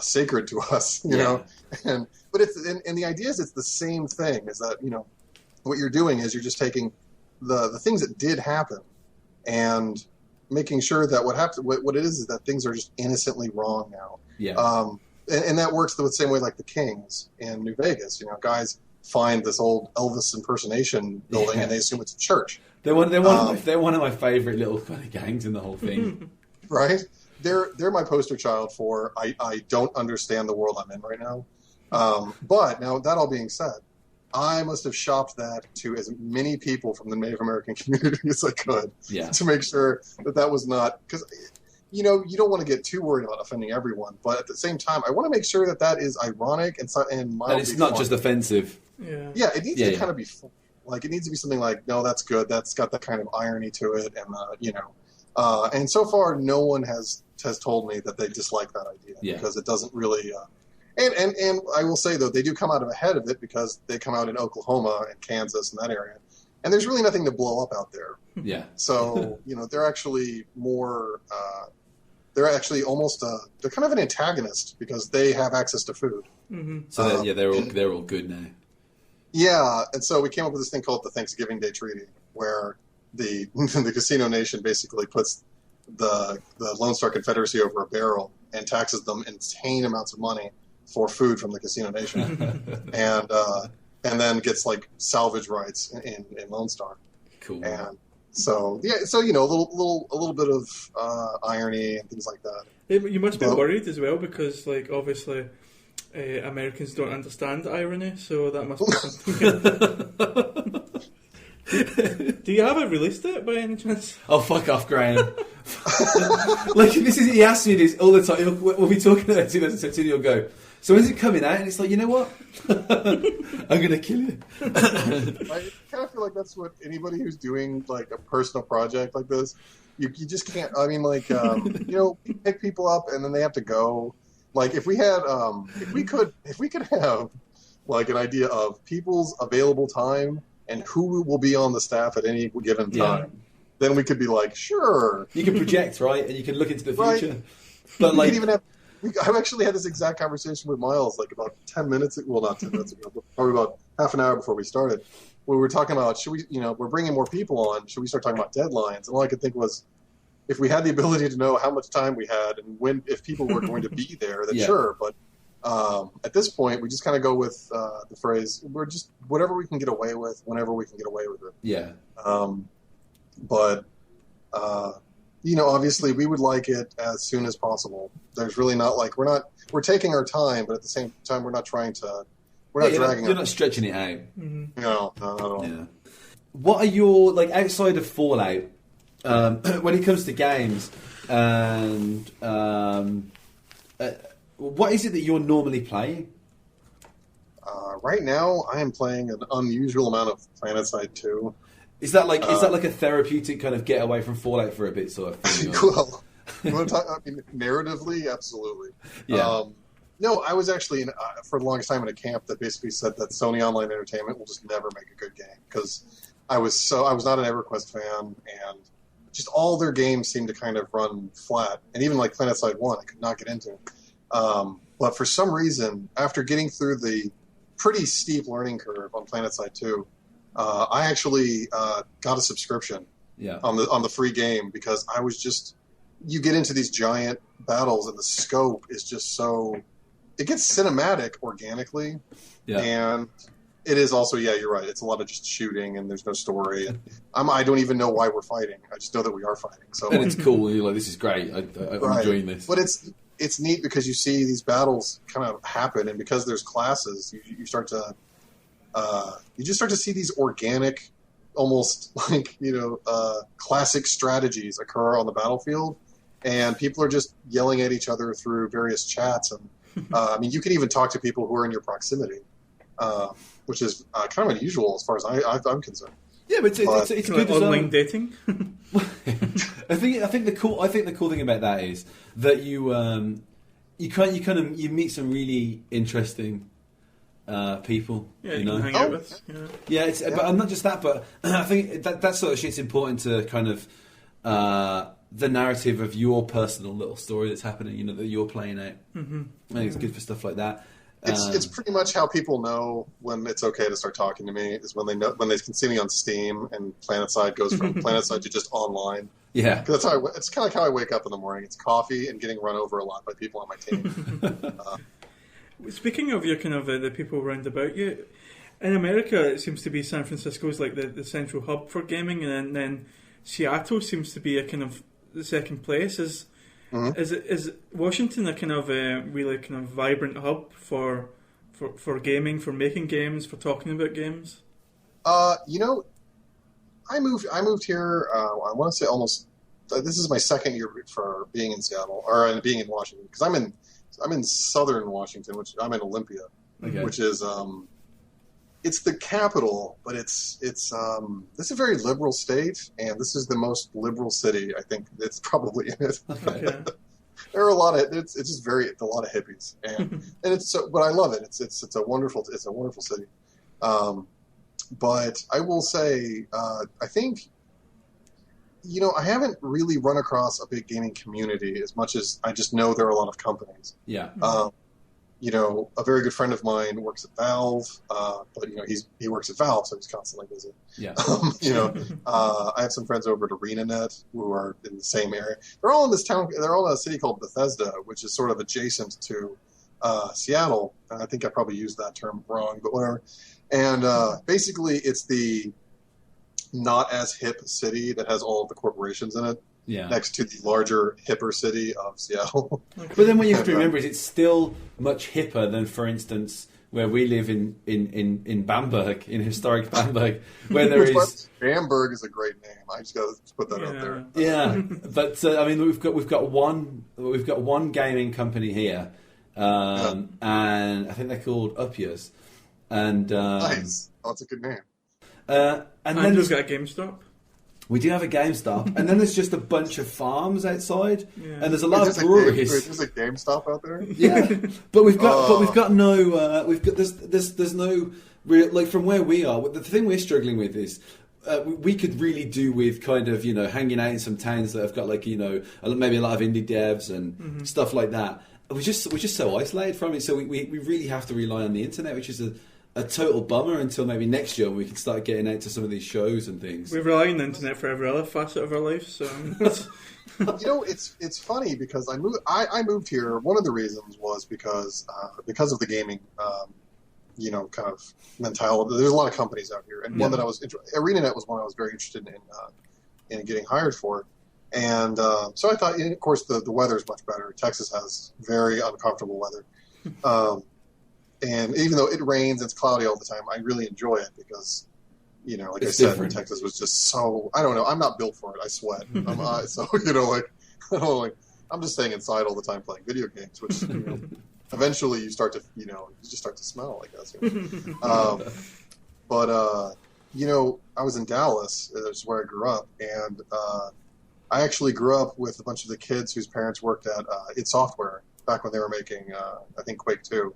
sacred to us, know. But the idea is it's the same thing. Is that what you're doing is you're just taking the things that did happen, and making sure that what it is that things are just innocently wrong now. Yeah. And that works the same way like the Kings in New Vegas. Guys find this old Elvis impersonation building and they assume it's a church. They're one of my favorite little kind of gangs in the whole thing. Right? They're my poster child for I don't understand the world I'm in right now. But now that all being said, I must have shopped that to as many people from the Native American community as I could to make sure that was not, because you don't want to get too worried about offending everyone, but at the same time, I want to make sure that is ironic and mildly and it's not fun. Just offensive. Yeah, it needs to kind of be fun. Like, it needs to be something like, no, that's good. That's got that kind of irony to it, and and so far, no one has told me that they dislike that idea because it doesn't really. And I will say though, they do come out ahead of it because they come out in Oklahoma and Kansas and that area, and there's really nothing to blow up out there. Yeah. So they're actually more. They're actually almost. They're kind of an antagonist because they have access to food. Mm-hmm. So they're all good now. Yeah, and so we came up with this thing called the Thanksgiving Day Treaty, where the Casino Nation basically puts the Lonestar Confederacy over a barrel and taxes them insane amounts of money for food from the Casino Nation, and then gets like salvage rights in Lone Star. Cool. And so a little bit of irony and things like that. You must be worried as well because, like, obviously, Americans don't understand irony, so that must be something. Do you have a release date by any chance? Oh, fuck off, Graham. Like, he asks me this all the time. We'll be talking about 2017, he'll go, so when's it coming out? And it's like, you know what? I'm going to kill you. I kind of feel like that's what anybody who's doing, like, a personal project like this, you just can't, I mean, like, you pick people up and then they have to go. Like, if we could have, like, an idea of people's available time and who will be on the staff at any given time, then we could be like, sure. You can project, right? And you can look into the future. Right. But, like, I've actually had this exact conversation with Miles, like, about 10 minutes, well, not 10 minutes ago, but probably about half an hour before we started, where we were talking about, should we, we're bringing more people on, should we start talking about deadlines? And all I could think was, if we had the ability to know how much time we had and if people were going to be there, then sure. But at this point, we just kind of go with the phrase, we're just whatever we can get away with, whenever we can get away with it. Yeah. But obviously we would like it as soon as possible. There's really not like we're taking our time, but at the same time we're not trying to dragging. You're not stretching it out. Mm-hmm. No, not at all. Yeah. What are your, like, outside of Fallout, when it comes to games, and what is it that you're normally playing? Right now, I am playing an unusual amount of PlanetSide 2. Is that like a therapeutic kind of get away from Fallout for a bit sort of thing? Well, you want to talk? I mean, narratively, absolutely. Yeah. No, I was actually for the longest time in a camp that basically said that Sony Online Entertainment will just never make a good game because I was not an EverQuest fan, and just all their games seemed to kind of run flat, and even like PlanetSide 1, I could not get into. But for some reason, after getting through the pretty steep learning curve on PlanetSide 2, I actually got a subscription on the free game because I was just, you get into these giant battles and the scope is just so, it gets cinematic organically, and it is also, you're right, it's a lot of just shooting and there's no story, and I don't even know why we're fighting. I just know that we are fighting. So and it's cool. You're like, this is great. I'm enjoying this. But it's neat because you see these battles kind of happen, and because there's classes, you start to you just start to see these organic, almost like classic strategies occur on the battlefield, and people are just yelling at each other through various chats, and I mean, you can even talk to people who are in your proximity, which is kind of unusual as far as I'm concerned. Yeah, but it's good online dating. I think the cool thing about that is that you meet some really interesting people. Yeah, you can hang out with. Yeah, but not just that, but I think that sort of shit's important to kind of the narrative of your personal little story that's happening. That you're playing out. Mm-hmm. I think it's good for stuff like that. It's pretty much how people know when it's okay to start talking to me is when they can see me on Steam and PlanetSide goes from PlanetSide to just online. Yeah, because it's kind of like how I wake up in the morning. It's coffee and getting run over a lot by people on my team. Speaking of your kind of the people round about you, in America it seems to be San Francisco's like the central hub for gaming, and then Seattle seems to be a kind of the second place. Is Washington a kind of a really kind of vibrant hub for gaming, for making games, for talking about games? I moved here. I want to say almost. This is my second year for being in Seattle or being in Washington because I'm in southern Washington, which I'm in Olympia, which is it's the capital, but it's this is a very liberal state, and this is the most liberal city I think it's probably in it. Okay. There are a lot of it's just a lot of hippies, and it's so, but I love it. It's a wonderful city. But I will say, I think, I haven't really run across a big gaming community as much as I just know there are a lot of companies. Yeah. A very good friend of mine works at Valve, but he works at Valve, so he's constantly busy. Yeah. I have some friends over at ArenaNet who are in the same area. They're all in this town. They're all in a city called Bethesda, which is sort of adjacent to Seattle. And I think I probably used that term wrong, but whatever. And basically, it's the not as hip city that has all of the corporations in it. Yeah. Next to the larger, hipper city of Seattle. But then what you have to remember is it's still much hipper than, for instance, where we live in Bamberg, in historic Bamberg, where there is... Bamberg is a great name. I just got to put that out there. Yeah, but we've got one gaming company here, and I think they're called Uppiers. And nice. Oh, that's a good name. And then there's got a GameStop. We do have a GameStop, and then there's just a bunch of farms outside, and there's a lot of breweries. There's a GameStop out there. Yeah, but we've got no. There's no real, like, from where we are. The thing we're struggling with is we could really do with kind of hanging out in some towns that have got maybe a lot of indie devs and stuff like that. We're just so isolated from it, so we really have to rely on the internet, which is a total bummer until maybe next year when we can start getting out to some of these shows and things. We rely on the internet for every other facet of our life, so... it's funny because I moved here. One of the reasons was because of the gaming, kind of mentality. There's a lot of companies out here, and one that I was ArenaNet was one I was very interested in getting hired for, and so I thought, of course, the weather's much better. Texas has very uncomfortable weather. And even though it rains, it's cloudy all the time, I really enjoy it because, like it's I said, different. Texas was just so, I don't know, I'm not built for it. I sweat. I'm just staying inside all the time playing video games, which, eventually you start to, you just start to smell, I guess. But I was in Dallas, that's where I grew up, and I actually grew up with a bunch of the kids whose parents worked at id Software back when they were making, I think, Quake 2.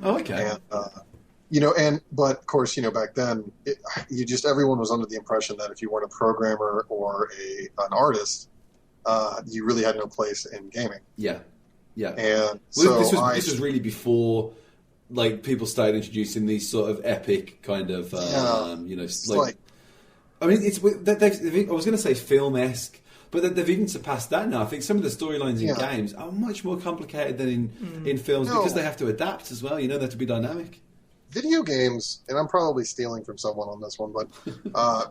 Oh, okay. And, but of course, back then, everyone was under the impression that if you weren't a programmer or an artist, you really had no place in gaming. Yeah. Yeah. And so this was really before, like, people started introducing these sort of epic kind of, I mean, I was going to say film-esque, but they've even surpassed that now. I think some of the storylines in games are much more complicated than in films because they have to adapt as well. They have to be dynamic. Video games, and I'm probably stealing from someone on this one, but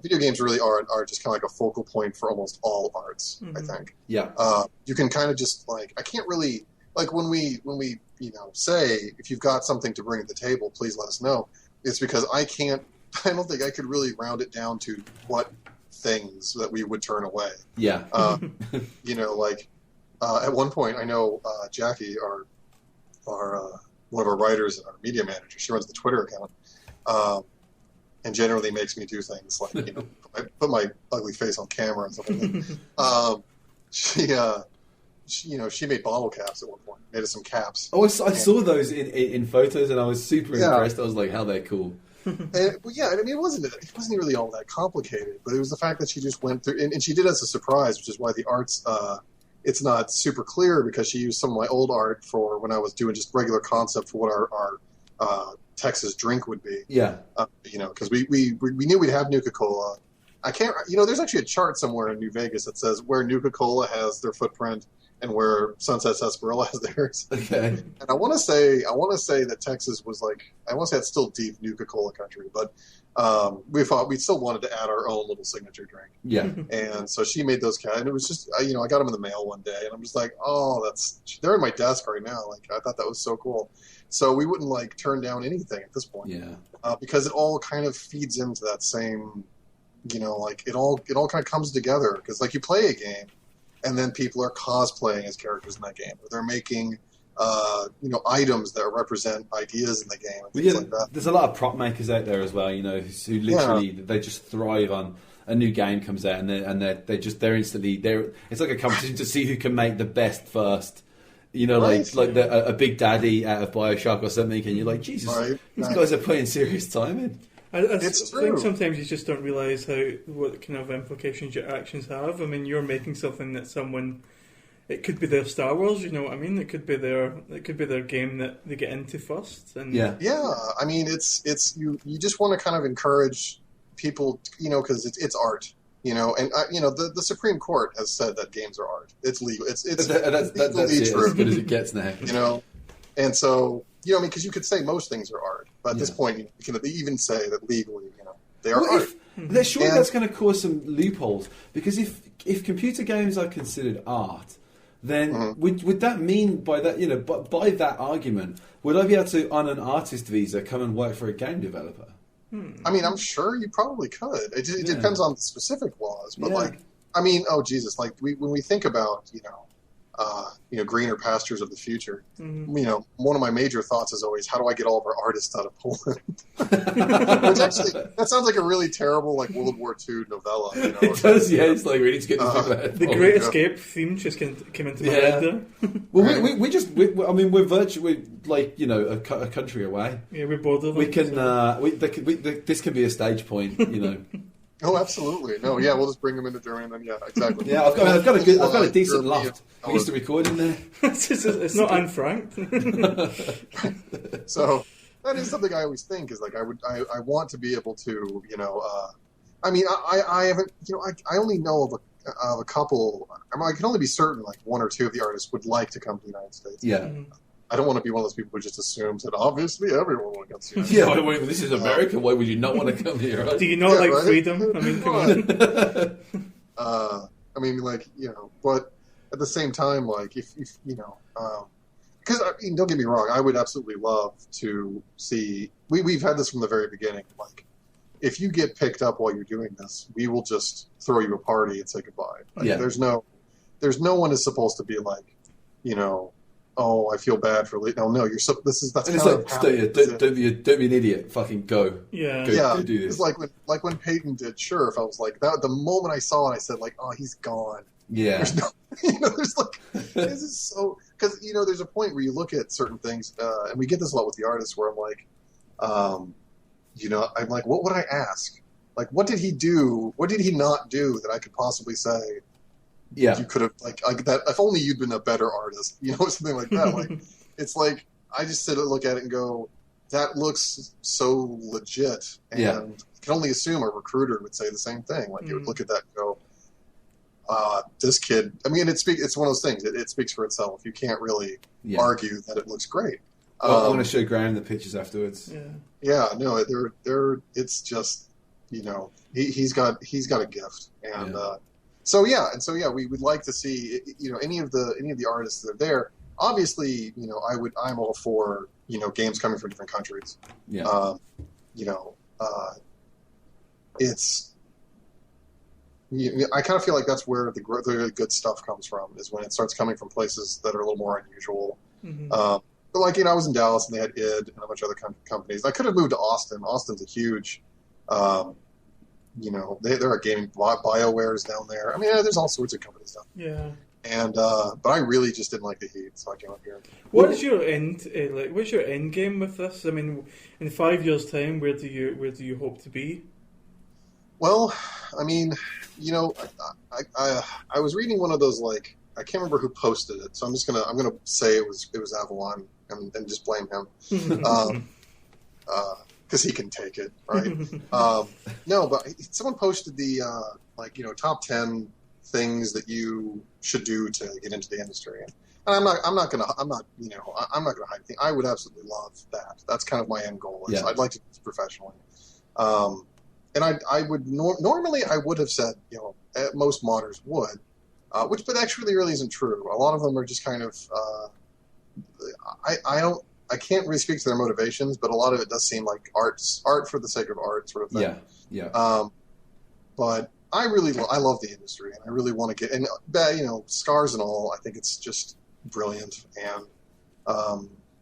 video games really are just kind of like a focal point for almost all arts, I think. Yeah. You can kind of just, like, I can't really, like, when we say, if you've got something to bring to the table, please let us know. It's because I don't think I could really round it down to what things that we would turn away. Yeah. At one point, I know Jackie, our one of our writers and our media manager, she runs the Twitter account, and generally makes me do things like, put my ugly face on camera and stuff like that. She made bottle caps at one point, made us some caps. Oh, I saw those in photos, and I was super impressed. I was like, how they're cool. It wasn't really all that complicated, but it was the fact that she just went through, and she did it as a surprise, which is why the art's it's not super clear, because she used some of my old art for when I was doing just regular concept for what our Texas drink would be. Yeah. Because we knew we'd have Nuka-Cola. I can't. There's actually a chart somewhere in New Vegas that says where Nuka-Cola has their footprint and where Sunset Sarsaparilla has theirs. Okay. And I want to say that Texas was like, I want to say it's still deep Nuka-Cola country, but we still wanted to add our own little signature drink. Yeah. And so she made those and it was just, I got them in the mail one day, and I'm just like, oh, they're in my desk right now. Like, I thought that was so cool. So we wouldn't like turn down anything at this point. Yeah. Because it all kind of feeds into that same, like it all kind of comes together, because like you play a game, and then people are cosplaying as characters in that game, or they're making, items that represent ideas in the game. And things like that. There's a lot of prop makers out there as well, who literally they just thrive on a new game comes out, and they're instantly there. It's like a competition to see who can make the best first. A Big Daddy out of BioShock or something, and you're like, Jesus, these guys are putting serious time in. I think sometimes you just don't realise what kind of implications your actions have. I mean, you're making something that someone, it could be their Star Wars, you know what I mean? It could be their game that they get into first. And yeah. I mean, it's you just want to kind of encourage people, because it's art. And the Supreme Court has said that games are art. It's legal. It's that's true. As good as it gets now. And so because you could say most things are art, but at this point you can even say that legally, they are art. Surely that's going to cause some loopholes, because if computer games are considered art, then would that mean by that by that argument, would I be able to on an artist visa come and work for a game developer? I mean, I'm sure you probably could. It depends on the specific laws, but when we think about greener pastures of the future, one of my major thoughts is always, how do I get all of our artists out of Poland? Which actually, that sounds like a really terrible World War II novella. It does, yeah. It's like, we need to get these people out. The Great Escape theme just came into my head there. Well, we're virtually a country away. Yeah, we're both of them. We can. This can be a stage point. Oh, absolutely. No, yeah, we'll just bring them into Germany, and then yeah, exactly. Yeah, I've got a decent loft. We used to record in there. It's not Anne Frank. So that is something I always think is like I want to be able to I mean I haven't I only know of a couple. I can only be certain like one or two of the artists would like to come to the United States. Yeah. I don't want to be one of those people who just assumes that obviously everyone will come to the United States. This is America. Why would you not want to come here? Right? Do you not like freedom? I mean, come on. I mean, but at the same time, if because don't get me wrong, I would absolutely love to see. We've had this from the very beginning. If you get picked up while you're doing this, we will just throw you a party and say goodbye. There's no one is supposed to be oh, I feel bad for leaving. No, you're so. That's and don't be an idiot. Fucking go. Yeah, go do this. It's when Peyton did Sheriff. I was like that. The moment I saw it, I said oh, he's gone. Yeah. There's no, there's this is so because there's a point where you look at certain things, and we get this a lot with the artists, where I'm like, I'm like, what would I ask? What did he do? What did he not do that I could possibly say? Yeah, you could have like that. If only you'd been a better artist, something like that. It's like I just sit and look at it and go, that looks so legit, and you can only assume a recruiter would say the same thing. You would look at that and go, this kid. I mean, it's one of those things. It speaks for itself. You can't really argue that it looks great. I want to show Graham the pictures afterwards. Yeah, no, they're. It's just he's got a gift, and. So we would like to see any of the artists that are there. Obviously, I'm all for games coming from different countries. Yeah. It's I kind of feel like that's where the good stuff comes from, is when it starts coming from places that are a little more unusual. Mm-hmm. But I was in Dallas and they had id and a bunch of other companies. I could have moved to Austin. Austin's a huge. There are gaming BioWare's down there. I mean, there's all sorts of companies down there. Yeah. And but I really just didn't like the heat, so I came up here. What's your end game with this? I mean, in 5 years' time, where do you hope to be? Well, I mean, I was reading one of those I can't remember who posted it, so I'm gonna say it was Avellone and just blame him. because he can take it, right? No, but someone posted the top 10 things that you should do to get into the industry. And I'm not gonna hide anything. I would absolutely love that. That's kind of my end goal. I'd like to do this professionally. And I would normally I would have said, most modders would, but actually really isn't true. A lot of them are just kind of, I can't really speak to their motivations, but a lot of it does seem like art for the sake of art sort of thing. Yeah. But I love the industry, and I really want to get, and scars and all, I think it's just brilliant, and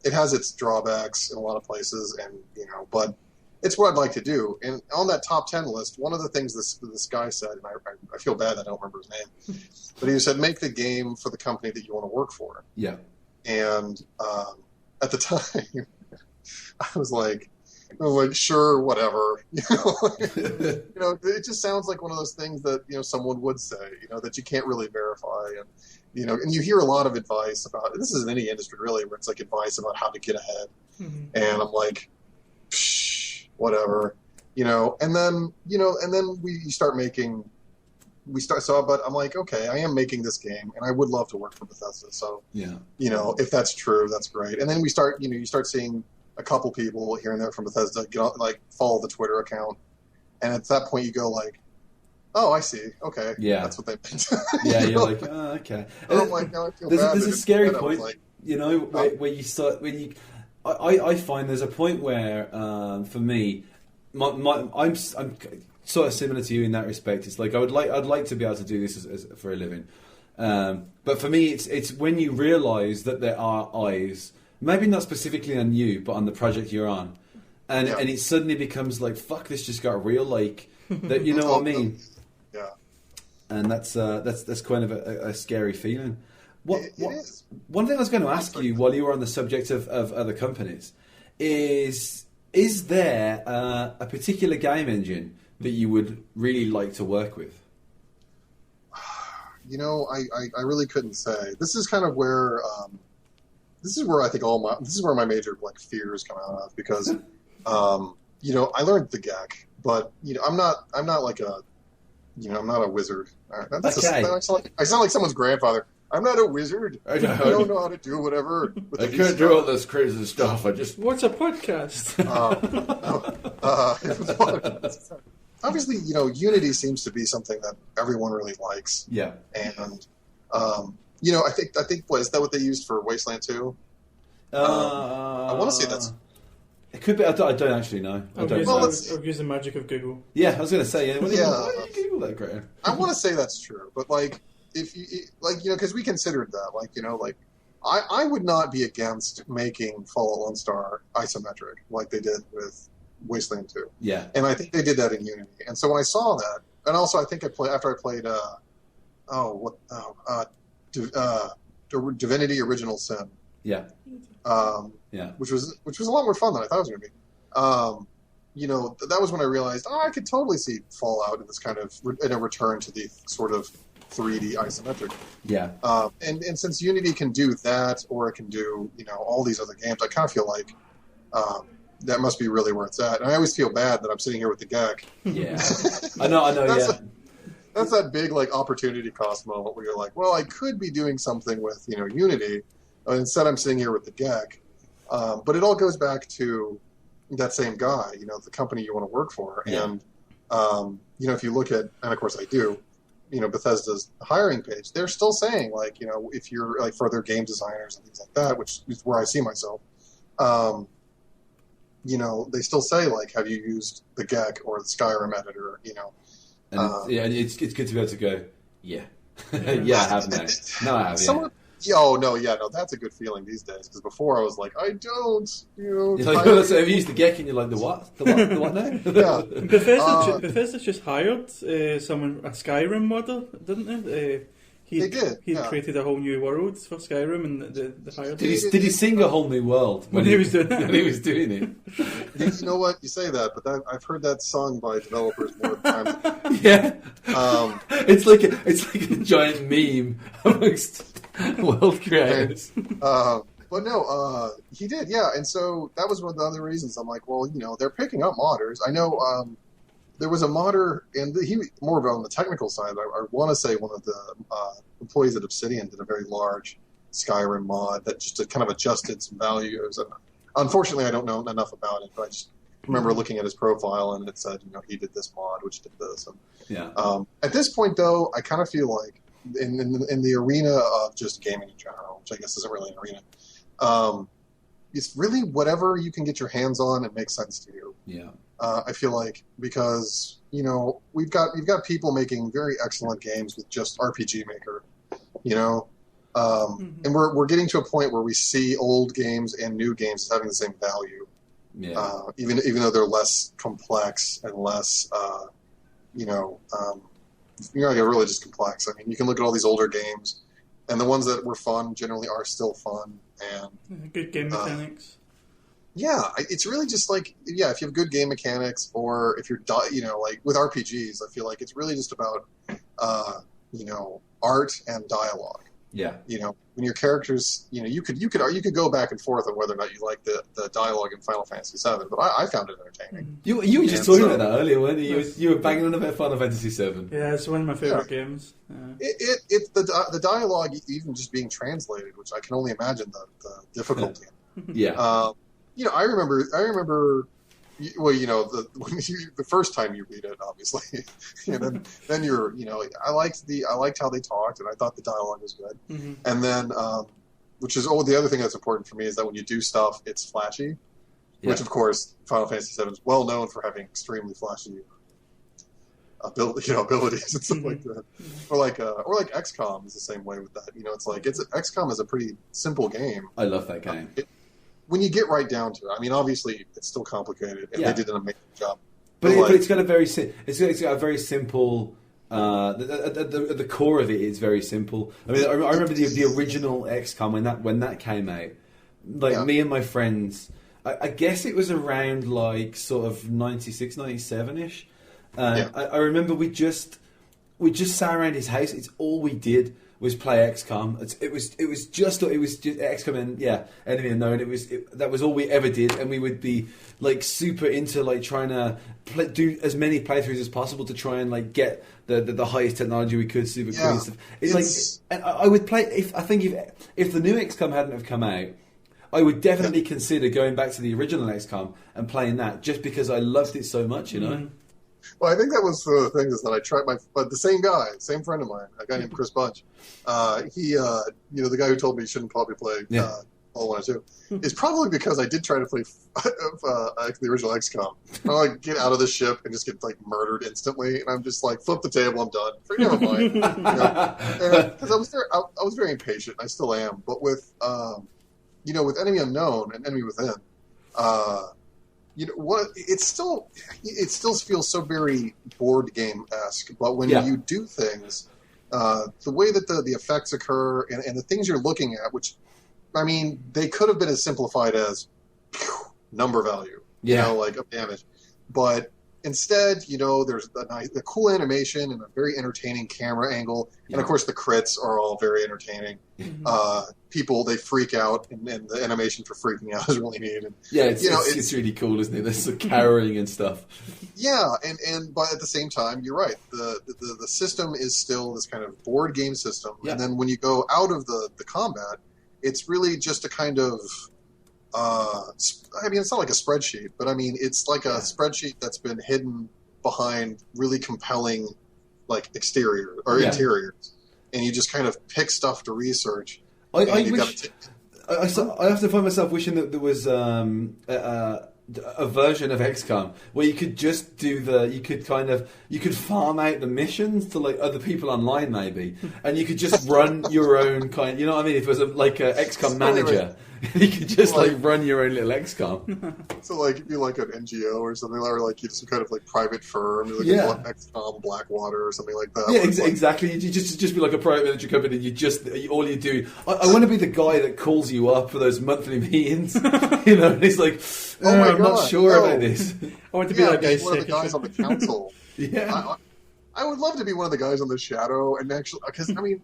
it has its drawbacks in a lot of places, and but it's what I'd like to do. And on that top 10 list, one of the things this guy said, and I feel bad that I don't remember his name, but he said, make the game for the company that you want to work for. Yeah. And at the time, I was like, sure, whatever. It just sounds like one of those things that someone would say, that you can't really verify, and you hear a lot of advice about. This is in any industry really, where it's like advice about how to get ahead, and I'm like, psh, whatever, and then but I'm like, okay, I am making this game, and I would love to work for Bethesda. So if that's true, that's great. And then we start, you start seeing a couple people here and there from Bethesda follow the Twitter account, and at that point you go like, oh, I see, okay, that's what they meant. You're like, oh, okay. And I'm like, now I feel there's bad. There's a scary point, where you start I find there's a point where for me, I'm sort of similar to you in that respect. It's like I'd like to be able to do this as for a living, but for me, it's when you realise that there are eyes, maybe not specifically on you, but on the project you're on, and it suddenly becomes like, fuck, this just got real, like that. You know what I mean? Yeah. And that's kind of a scary feeling. It is. One thing I was going to ask you while you were on the subject of other companies is there a particular game engine that you would really like to work with? I really couldn't say. This is kind of where I think this is where my major fears come out of, because I learned the GAC, but I'm not like a I'm not a wizard. I sound like someone's grandfather. I'm not a wizard. I don't know how to do whatever. I can't do all this crazy stuff. What's a podcast? Obviously, Unity seems to be something that everyone really likes. Yeah. And I think is that what they used for Wasteland 2? I want to say that's. It could be. I don't actually know. I don't know. I'll use the magic of Google. Yeah, I was going to say. Why did you Google that, Graham? I want to say that's true, but if you because we considered that, I would not be against making Fallout Lone Star isometric like they did with Wasteland 2. Yeah. And I think they did that in Unity. And so when I saw that, and also I think after I played Divinity Original Sin. Yeah. Which was a lot more fun than I thought it was going to be. That was when I realized, I could totally see Fallout in this kind of in a return to the sort of 3D isometric. Yeah. And since Unity can do that, or it can do all these other games, I kind of feel like that must be really where it's at. And I always feel bad that I'm sitting here with the GAC. Yeah. I know. That's that big opportunity cost moment where you're like, well, I could be doing something with Unity, but instead I'm sitting here with the GAC. But it all goes back to that same guy, the company you want to work for. Yeah. And if you look at, and of course I do, Bethesda's hiring page, they're still saying if you're for their game designers and things like that, which is where I see myself, they still say have you used the GAC or the Skyrim editor, And it's good to be able to go, yeah, I have now. No, I have. No, that's a good feeling these days, because before I was like, I don't, You're like, so have you used the GEC and you're like, the what? The what now? Yeah. Bethesda just hired a Skyrim modder, didn't they? They did. He created a whole new world for Skyrim, and they hired. Did he sing a whole new world when he was doing it? When he was doing it. You know what? You say that, but I've heard that sung by developers more times. Yeah. It's like a giant meme amongst world creators. But no, he did, yeah. And so that was one of the other reasons. I'm like, well, they're picking up modders. I know there was a modder, and he more of on the technical side. I want to say one of the employees at Obsidian did a very large Skyrim mod that just kind of adjusted some values. And unfortunately, I don't know enough about it, but I just remember looking at his profile, and it said, he did this mod, which did this. And, yeah. At this point, though, I kind of feel like in the arena of just gaming in general, which I guess isn't really an arena, it's really whatever you can get your hands on and makes sense to you. Yeah. I feel like because you've got people making very excellent games with just RPG Maker, and we're getting to a point where we see old games and new games having the same value. Yeah. Even though they're less complex and less, really just complex. I mean, you can look at all these older games, and the ones that were fun generally are still fun and good game mechanics. Yeah, it's really just like, if you have good game mechanics, or if you're, like with RPGs, I feel like it's really just about, art and dialogue. Yeah. When your characters, you could go back and forth on whether or not you like the dialogue in Final Fantasy VII, but I found it entertaining. You were just talking about that earlier, weren't you? You were banging on about Final Fantasy VII. Yeah, it's one of my favorite games. The dialogue even just being translated, which I can only imagine the difficulty. Yeah. I remember. Well, the first time you read it, obviously, then you're, I liked how they talked, and I thought the dialogue was good. Mm-hmm. And then, which is the other thing that's important for me is that when you do stuff, it's flashy, which of course Final Fantasy VII is well known for having extremely flashy abilities and stuff like that. Or like XCOM is the same way with that. XCOM is a pretty simple game. I love that game. When you get right down to it, I mean, obviously it's still complicated, and they did an amazing job. But it's got a very simple. At the core of it is very simple. I mean, I remember the original XCOM when that came out. Me and my friends, I guess it was around like sort of 96, 97-ish. I remember we just sat around his house. It's all we did was play XCOM. It was just XCOM and Enemy Unknown. That was all we ever did, and we would be like super into like trying to do as many playthroughs as possible to try and like get the highest technology we could, super cool and stuff. And I would play if the new XCOM hadn't have come out, I would definitely consider going back to the original XCOM and playing that just because I loved it so much, Mm-hmm. Well, I think that was the thing is that I tried but the same friend of mine, a guy named Chris Bunch, he, the guy who told me you shouldn't probably play All 1 and 2, is probably because I did try to play the original XCOM. I like get out of the ship and just get like murdered instantly, and I'm just like, flip the table, I'm done. Never mind. Because I was very impatient. I still am, but with with Enemy Unknown and Enemy Within. It still feels so very board game-esque, but when you do things, the way that the effects occur and the things you're looking at, which, I mean, they could have been as simplified as number value, of damage, but instead, there's the cool animation and a very entertaining camera angle, and of course the crits are all very entertaining. People, they freak out, and the animation for freaking out is really neat. And, it's really cool, isn't it? There's some cowering and stuff. Yeah, but at the same time, you're right. The system is still this kind of board game system, and then when you go out of the combat, it's really just a kind of. I mean, it's not like a spreadsheet, but I mean, it's like a spreadsheet that's been hidden behind really compelling, like exterior or interiors, and you just kind of pick stuff to research. I have to find myself wishing that there was a version of XCOM where you could just do you could farm out the missions to like other people online maybe, and you could just run your own kind. You know what I mean? If it was like a XCOM manager. You could just run your own little XCOM. So like it'd be like an NGO or something, or like some kind of like private firm, like XCOM Blackwater or something like that. Yeah, exactly. You just be like a private military company. All you do. I want to be the guy that calls you up for those monthly meetings. And he's like, I'm not sure about this. I want to be that guy. One of the guys on the council. Yeah. I would love to be one of the guys on the Shadow, and actually, because I mean,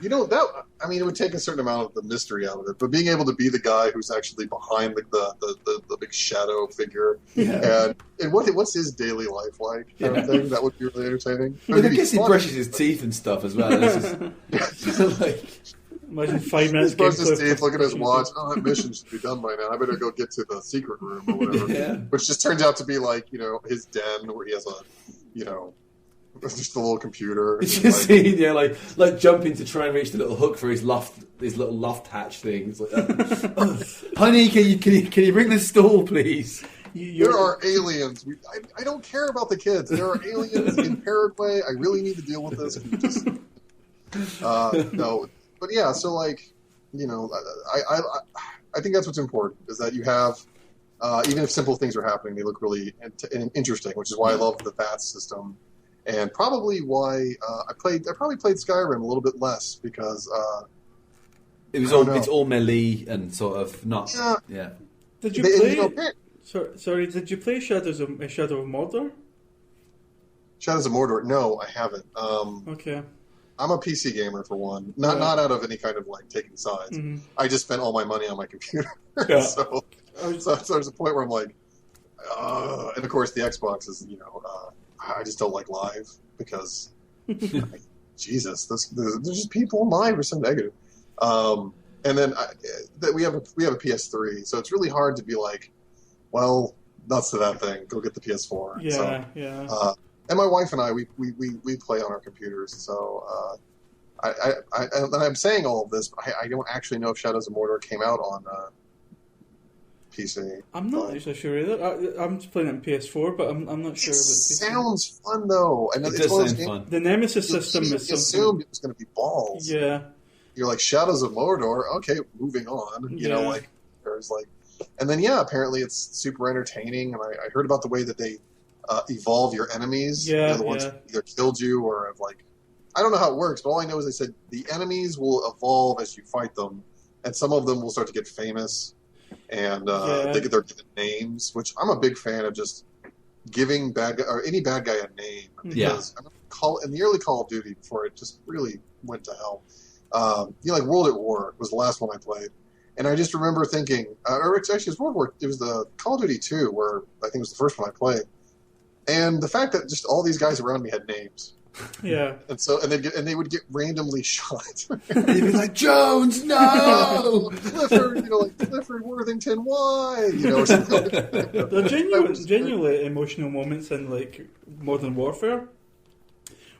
it would take a certain amount of the mystery out of it, but being able to be the guy who's actually behind the big shadow figure, and what's his daily life like, kind of thing, that would be really entertaining. I guess he brushes his teeth and stuff as well. Imagine 5 minutes. He brushes his teeth, look at his watch. Oh, that mission should be done by now. I better go get to the secret room or whatever. Yeah. Which just turns out to be like, his den where he has just a little computer. Like jumping to try and reach the little hook for his little loft hatch thing. It's like, honey, can you bring the stool, please? There are aliens. I don't care about the kids. There are aliens in Paraguay. I really need to deal with this. No, but yeah. So I think that's what's important is that you have. Even if simple things are happening, they look really interesting, which is why I love the VATS system, and probably why I probably played Skyrim a little bit less because it's all melee and sort of not. Yeah. Did you play? Sorry, did you play Shadow of Mordor? Shadows of Mordor? No, I haven't. Okay. I'm a PC gamer for one, not out of any kind of taking sides. Mm-hmm. I just spent all my money on my computer, so there's a point where I'm like, and of course the Xbox is, I just don't like live because, Jesus, there's just people live are so negative. And then we have a PS3, so it's really hard to be like, well, nuts to that thing. Go get the PS4. Yeah. And my wife and I, we play on our computers. So I'm saying all of this, but I don't actually know if Shadows of Mordor came out on PC. I'm not actually sure either. I'm just playing it on PS4, but I'm not sure about PC. Sounds fun though, and it does sound fun. The Nemesis system is something. Assumed it was going to be balls. Yeah. You're like Shadows of Mordor. Okay, moving on. There's and then apparently it's super entertaining, and I heard about the way that they evolve your enemies. Yeah, the ones that either killed you or have I don't know how it works, but all I know is they said the enemies will evolve as you fight them, and some of them will start to get famous, and they're given names, which I'm a big fan of just giving any bad guy a name. Because in the early Call of Duty, before it just really went to hell, World at War was the last one I played. And I just remember thinking, it was the Call of Duty 2, where I think it was the first one I played. And the fact that just all these guys around me had names. Yeah. And they would get randomly shot. You'd be like, Jones, no! Clifford, Clifford Worthington, why? Or something. There are genuinely emotional moments in Modern Warfare.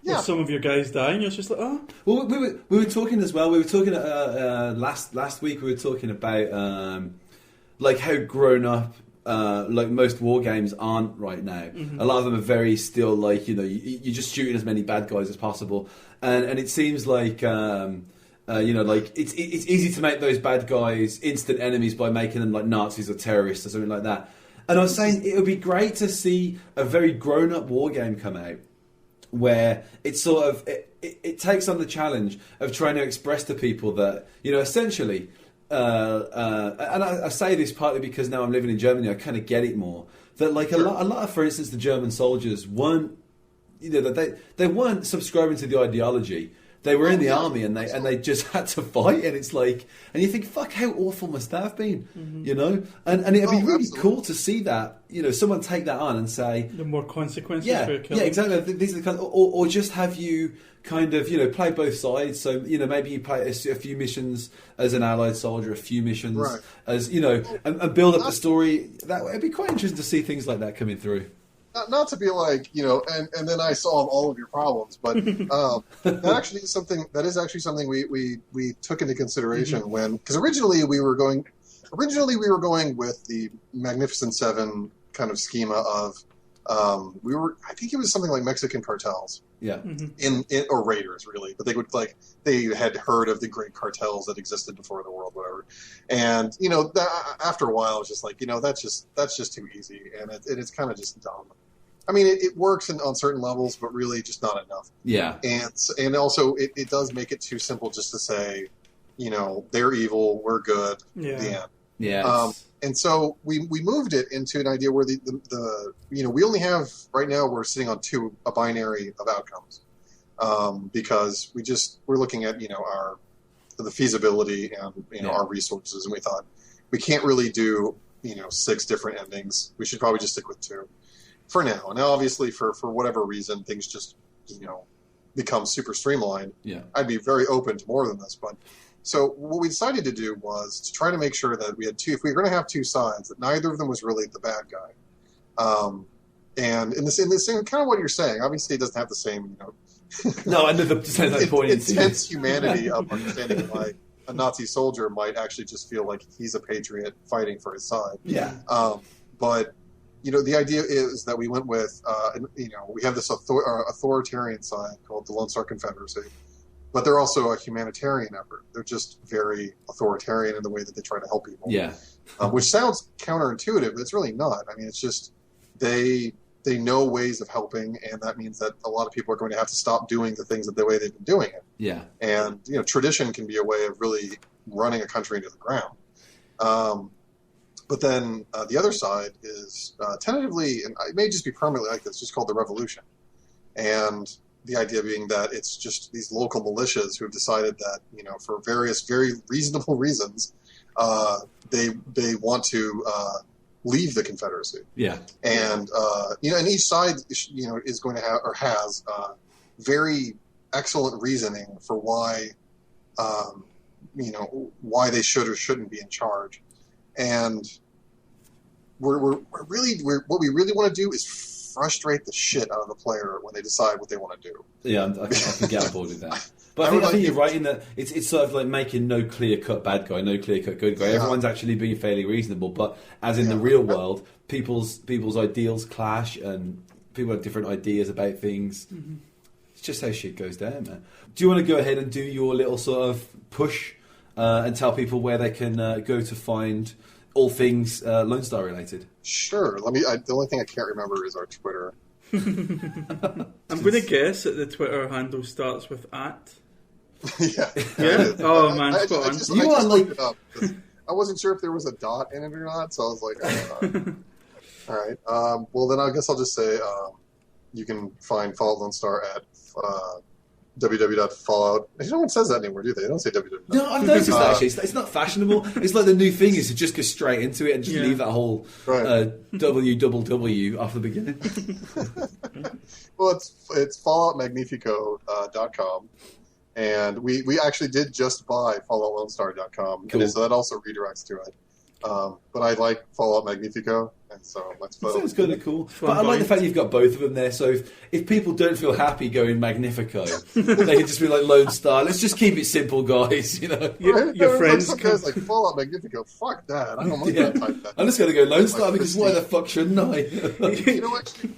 Yeah. With some of your guys dying, you're just like, oh. Well, we were talking as well. We were talking last week. We were talking about how grown up most war games aren't right now. Mm-hmm. A lot of them are very still you're just shooting as many bad guys as possible, and it seems like it's easy to make those bad guys instant enemies by making them like Nazis or terrorists or something like that. And I was saying it would be great to see a very grown up war game come out, where it's sort of it takes on the challenge of trying to express to people that essentially, and I say this partly because now I'm living in Germany, I kind of get it more. That a lot of, for instance, the German soldiers weren't, that they weren't subscribing to the ideology. They were in the army and they just had to fight, and it's and you think, fuck, how awful must that have been, mm-hmm. And it'd be really cool to see that, someone take that on and say the more consequences for killing. Yeah, exactly. These are the kind of, or just have you kind of play both sides. So maybe you play a few missions as an Allied soldier, a few missions as and build up the story. That it'd be quite interesting to see things like that coming through. Not to be and then I solve all of your problems, but that is actually something we took into consideration mm-hmm. because originally we were going with the Magnificent Seven kind of schema of I think it was something like Mexican cartels. Yeah. Mm-hmm. In or raiders really, but they had heard of the great cartels that existed before the world, whatever. And after a while, it's just that's just too easy, and it's kind of just dumb. I mean, it works on certain levels, but really just not enough. Yeah. And also it does make it too simple just to say, they're evil, we're good. Yeah. The end. Yeah. And so we moved it into an idea where the we only have right now we're sitting on a binary of outcomes. because we're looking at the feasibility and our resources, and we thought we can't really do 6 different endings. We should probably just stick with 2 for now. And obviously, for whatever reason, things just become super streamlined. Yeah, I'd be very open to more than this. But so what we decided to do was to try to make sure that we had 2. If we were going to have 2 sides, that neither of them was really the bad guy. And in the same kind of what you're saying, obviously it doesn't have the same no, I know the point. Intense humanity of understanding why a Nazi soldier might actually just feel like he's a patriot fighting for his side. Yeah. But the idea is that we went with we have this authoritarian side called the Lonestar Confederacy, but they're also a humanitarian effort. They're just very authoritarian in the way that they try to help people. Yeah. Which sounds counterintuitive, but it's really not. I mean, it's just they know ways of helping, and that means that a lot of people are going to have to stop doing the things the way they've been doing it. Yeah. And tradition can be a way of really running a country into the ground. But then the other side is tentatively, and it may just be permanently like this, just called the Revolution. And the idea being that it's just these local militias who have decided that for various very reasonable reasons they want to leave the Confederacy. Yeah. And and each side is going to have or has very excellent reasoning for why why they should or shouldn't be in charge. And what we really want to do is frustrate the shit out of the player when they decide what they want to do. Yeah, I can get on board with that. But I think you're right in that it's sort of like making no clear-cut bad guy, no clear-cut good guy. Yeah. Everyone's actually being fairly reasonable, but as in the real world, people's ideals clash, and people have different ideas about things. Mm-hmm. It's just how shit goes down, man. Do you want to go ahead and do your little sort of push and tell people where they can go to find all things Lonestar related? Sure. The only thing I can't remember is our Twitter. I'm going to guess that the Twitter handle starts with @. Yeah. Oh man, I just looked it up. I wasn't sure if there was a dot in it or not, so I was like, all right. Well, then I guess I'll just say you can find Fallout Lonestar at www.fallout. No one says that anymore, do they? They don't say www. No, I've noticed that actually. It's not fashionable. It's like the new thing is to just go straight into it and just leave that whole www off the beginning. Well, it's falloutmagnifico.com. And we actually did just buy falloutlonstar.com, cool. And so that also redirects to it. But I like Fallout Magnifico, and so let's put it. Sounds kind of cool. But I like the fact you've got both of them there, so if people don't feel happy going Magnifico, they can just be like Lonestar. Let's just keep it simple, guys. Your friends some guys like Fallout Magnifico. Fuck that. I don't want to type that. I'm just going to go Lonestar because why the fuck shouldn't I? Actually,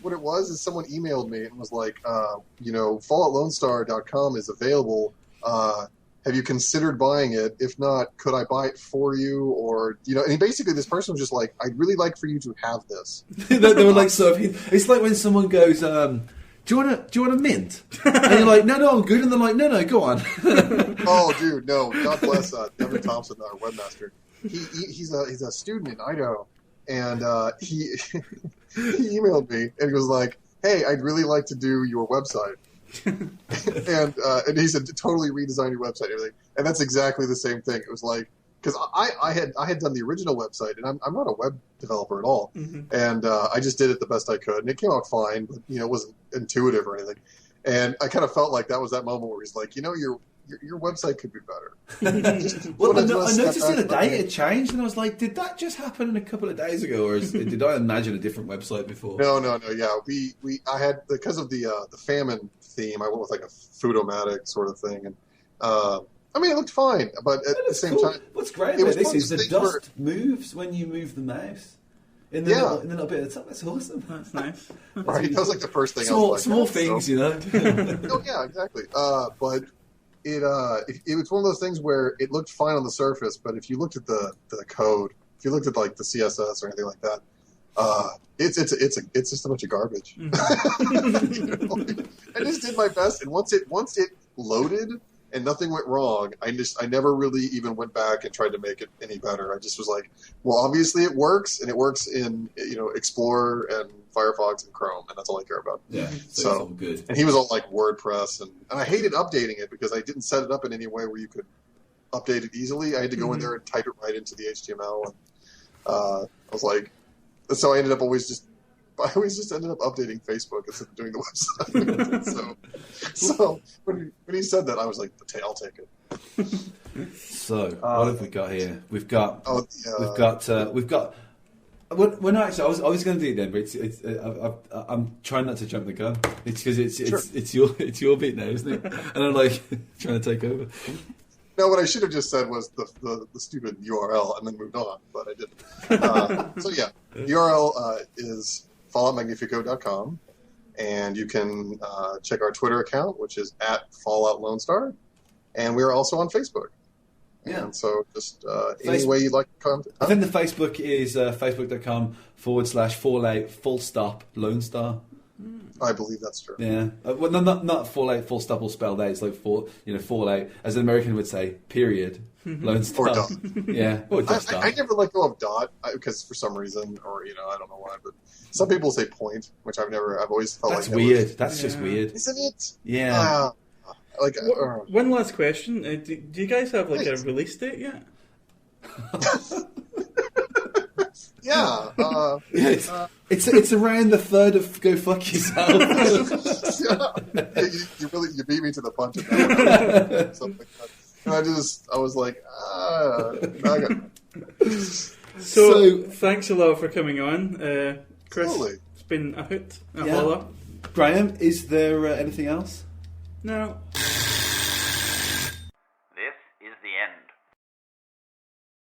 what it was is someone emailed me and was like, falloutlonstar.com is available. Have you considered buying it? If not, could I buy it for you? Or, and basically this person was just like, I'd really like for you to have this. They were like, it's like when someone goes, do you want a mint? And you're like, no, I'm good. And they're like, no, go on. Oh, dude, no. God bless Devin Thompson, our webmaster. He's a student in Idaho. And he emailed me and he was like, hey, I'd really like to do your website. and he said to totally redesign your website and everything, and that's exactly the same thing. It was like, because I had done the original website, and I'm not a web developer at all, and I just did it the best I could, and it came out fine, but it wasn't intuitive or anything. And I kind of felt like that was that moment where he's like, your website could be better. Well, I noticed the other day it changed, and I was like, did that just happen a couple of days ago, or did I imagine a different website before? No. Yeah, I had, because of the famine theme, I went with like a Foodomatic sort of thing, and it looked fine, but at the same time, what's great about this is the dust moves when you move the mouse. In the little bit of the top. That's awesome. That's nice. Right, that was like the first thing. Small things, Oh yeah, exactly. But it was one of those things where it looked fine on the surface, but if you looked at the code, if you looked at like the CSS or anything like that, it's just a bunch of garbage. I just did my best, and once it loaded and nothing went wrong. I never really even went back and tried to make it any better. I just was like, well, obviously it works, and it works in Explorer and Firefox and Chrome, and that's all I care about. Yeah, so it's all good. And he was all like WordPress, and I hated updating it because I didn't set it up in any way where you could update it easily. I had to go in there and type it right into the HTML, and I was like, so I always just ended up updating Facebook instead of doing the website. so when he said that, I was like, I'll take it. So what have we got here? We've got. Well, no, actually, I was going to do it then, but I'm trying not to jump the gun. It's because it's your beat now, isn't it? And I'm like trying to take over. No, what I should have just said was the stupid URL and then moved on, but I didn't. So yeah, the URL is falloutmagnifico.com, and you can check our Twitter account, which is @FalloutLoneStar, and we are also on Facebook. Yeah. And so just any way you'd like to contact. I think the Facebook is facebook.com/Fallout _Lonestar. I believe that's true. Yeah. Well, not Fallout full stop all spelled out. It's like Fallout, as an American would say, period. Lone Star. Or dot. Yeah. Or just dot. I never let go of dot because for some reason, or I don't know why, but some people say point, which I've always felt that's like weird. That's just weird, isn't it? Yeah. One last question: do you guys have a release date yet? Yeah. It's around the 3rd of Go Fuck Yourself. You beat me to the punch. Something like that. And I was like, I got. So thanks a lot for coming on, Chris. Totally. It's been a hoot, a holler. Graham, is there anything else? No.